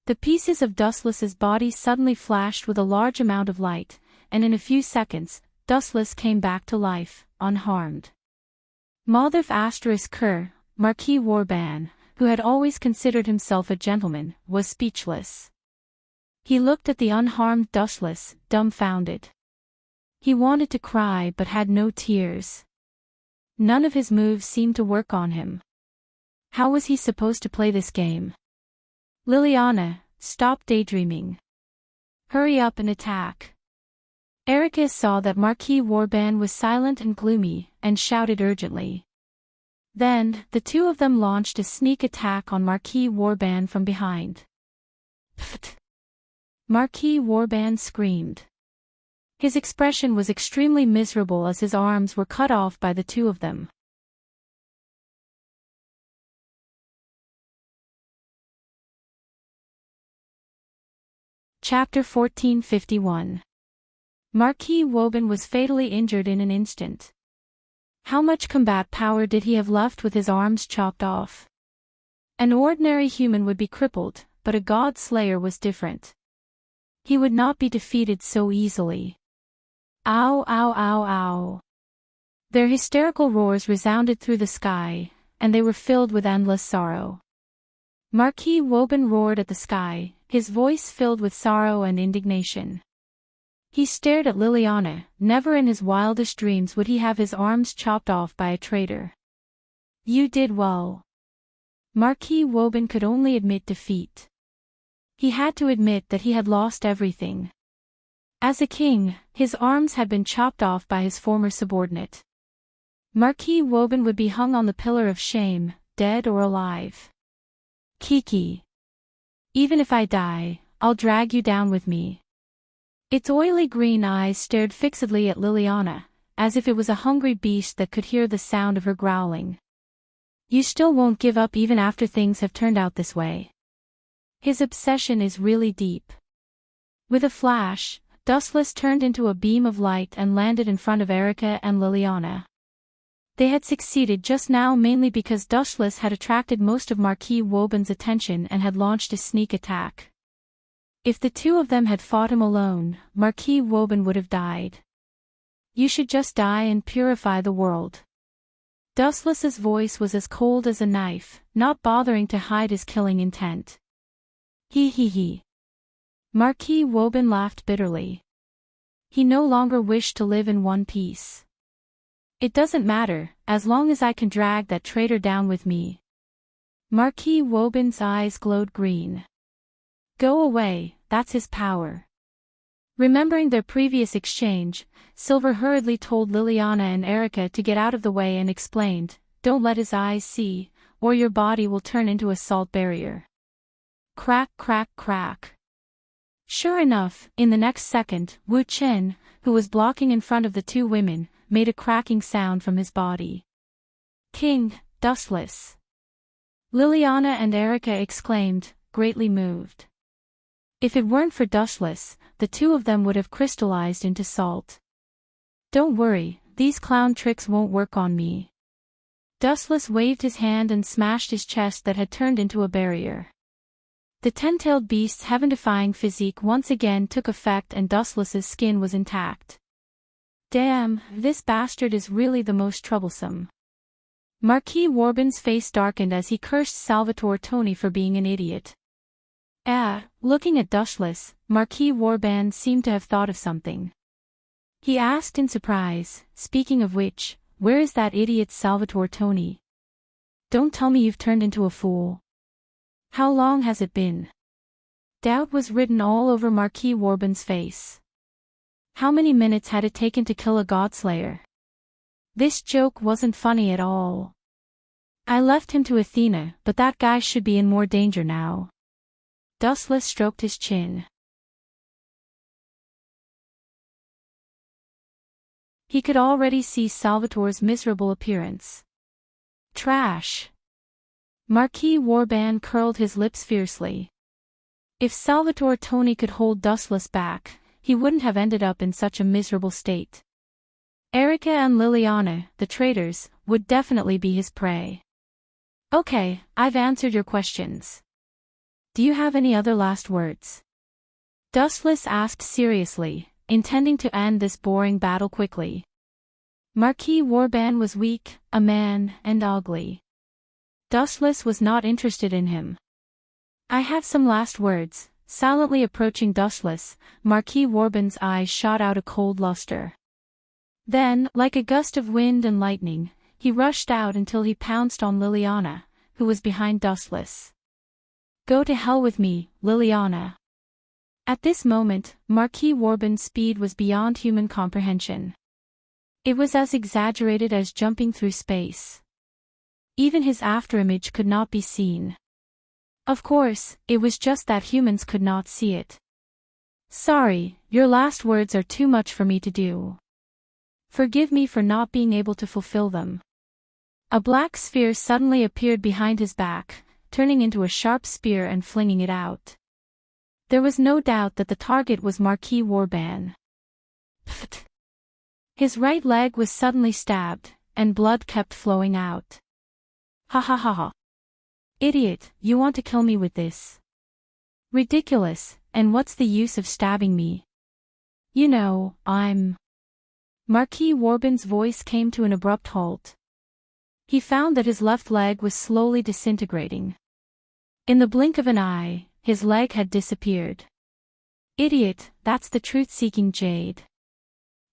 The pieces of Dustless's body suddenly flashed with a large amount of light, and in a few seconds, Dustless came back to life, unharmed. Mothif Kerr, Marquis Warband, who had always considered himself a gentleman, was speechless. He looked at the unharmed Dustless, dumbfounded. He wanted to cry but had no tears. None of his moves seemed to work on him. How was he supposed to play this game? Liliana, stop daydreaming. Hurry up and attack. Erica saw that Marquis Warband was silent and gloomy, and shouted urgently. Then, the two of them launched a sneak attack on Marquis Warband from behind. Pfft! Marquis Warband screamed. His expression was extremely miserable as his arms were cut off by the two of them. Chapter 1451. Marquis Warband was fatally injured in an instant. How much combat power did he have left with his arms chopped off? An ordinary human would be crippled, but a god slayer was different. He would not be defeated so easily. Ow, ow, ow, ow. Their hysterical roars resounded through the sky, and they were filled with endless sorrow. Marquis Warband roared at the sky, his voice filled with sorrow and indignation. He stared at Liliana. Never in his wildest dreams would he have his arms chopped off by a traitor. You did well. Marquis Warband could only admit defeat. He had to admit that he had lost everything. As a king, his arms had been chopped off by his former subordinate. Marquis Warband would be hung on the pillar of shame, dead or alive. Kiki. Even if I die, I'll drag you down with me. Its oily green eyes stared fixedly at Liliana, as if it was a hungry beast that could hear the sound of her growling. You still won't give up even after things have turned out this way. His obsession is really deep. With a flash, Dustless turned into a beam of light and landed in front of Erica and Liliana. They had succeeded just now mainly because Dustless had attracted most of Marquis Warband's attention and had launched a sneak attack. If the two of them had fought him alone, Marquis Warband would have died. You should just die and purify the world. Dustless's voice was as cold as a knife, not bothering to hide his killing intent. He. Marquis Warband laughed bitterly. He no longer wished to live in one piece. It doesn't matter, as long as I can drag that traitor down with me. Marquis Warband's eyes glowed green. Go away, that's his power. Remembering their previous exchange, Silver hurriedly told Liliana and Erica to get out of the way and explained, don't let his eyes see, or your body will turn into a salt barrier. Crack, crack, crack. Sure enough, in the next second, Wu Chen, who was blocking in front of the two women, made a cracking sound from his body. King, Dustless. Liliana and Erica exclaimed, greatly moved. If it weren't for Dustless, the two of them would have crystallized into salt. Don't worry, these clown tricks won't work on me. Dustless waved his hand and smashed his chest that had turned into a barrier. The ten-tailed beast's heaven-defying physique once again took effect and Dustless's skin was intact. Damn, this bastard is really the most troublesome. Marquis Warband's face darkened as he cursed Salvatore Tony for being an idiot. Looking at Dushless, Marquis Warband seemed to have thought of something. He asked in surprise, speaking of which, where is that idiot Salvatore Tony? Don't tell me you've turned into a fool. How long has it been? Doubt was written all over Marquis Warband's face. How many minutes had it taken to kill a Godslayer? This joke wasn't funny at all. I left him to Athena, but that guy should be in more danger now. Dustless stroked his chin. He could already see Salvatore's miserable appearance. Trash. Marquis Warband curled his lips fiercely. If Salvatore Tony could hold Dustless back, he wouldn't have ended up in such a miserable state. Erica and Liliana, the traitors, would definitely be his prey. Okay, I've answered your questions. Do you have any other last words? Dustless asked seriously, intending to end this boring battle quickly. Marquis Warband was weak, a man, and ugly. Dustless was not interested in him. I have some last words. Silently approaching Dustless, Marquis Warband's eyes shot out a cold luster. Then, like a gust of wind and lightning, he rushed out until he pounced on Liliana, who was behind Dustless. Go to hell with me, Liliana. At this moment, Marquis Warband's speed was beyond human comprehension. It was as exaggerated as jumping through space. Even his afterimage could not be seen. Of course, it was just that humans could not see it. Sorry, your last words are too much for me to do. Forgive me for not being able to fulfill them. A black sphere suddenly appeared behind his back, turning into a sharp spear and flinging it out. There was no doubt that the target was Marquis Warband. Pfft. His right leg was suddenly stabbed, and blood kept flowing out. Ha ha ha ha. Idiot, you want to kill me with this? Ridiculous, and what's the use of stabbing me? You know, I'm... Marquis Warband's voice came to an abrupt halt. He found that his left leg was slowly disintegrating. In the blink of an eye, his leg had disappeared. Idiot, that's the truth-seeking jade.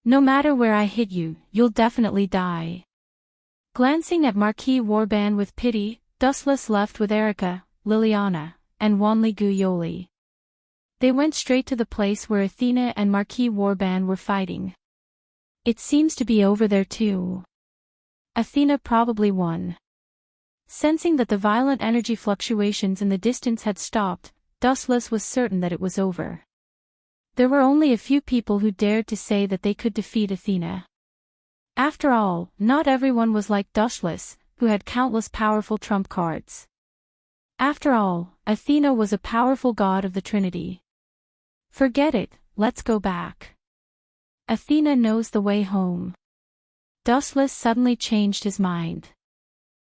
No matter where I hit you, you'll definitely die. Glancing at Marquis Warband with pity, Dustless left with Erica, Liliana, and Wanli Guyoli. They went straight to the place where Athena and Marquis Warband were fighting. It seems to be over there too. Athena probably won. Sensing that the violent energy fluctuations in the distance had stopped, Dustless was certain that it was over. There were only a few people who dared to say that they could defeat Athena. After all, not everyone was like Dustless, who had countless powerful trump cards. After all, Athena was a powerful god of the Trinity. Forget it, let's go back. Athena knows the way home. Dustless suddenly changed his mind.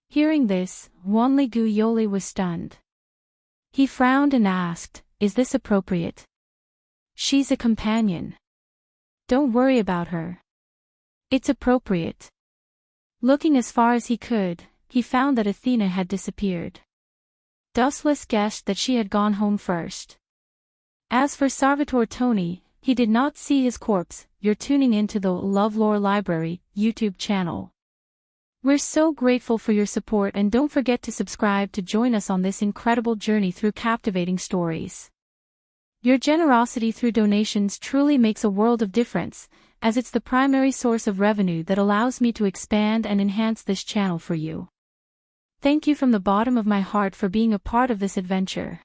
Hearing this, Wanli Guyoli was stunned. He frowned and asked, is this appropriate? She's a companion. Don't worry about her. It's appropriate. Looking as far as he could, he found that Athena had disappeared. Dustless guessed that she had gone home first. As for Salvatore Tony, he did not see his corpse. You're tuning into the LoveLore Library YouTube channel. We're so grateful for your support, and don't forget to subscribe to join us on this incredible journey through captivating stories. Your generosity through donations truly makes a world of difference, as it's the primary source of revenue that allows me to expand and enhance this channel for you. Thank you from the bottom of my heart for being a part of this adventure.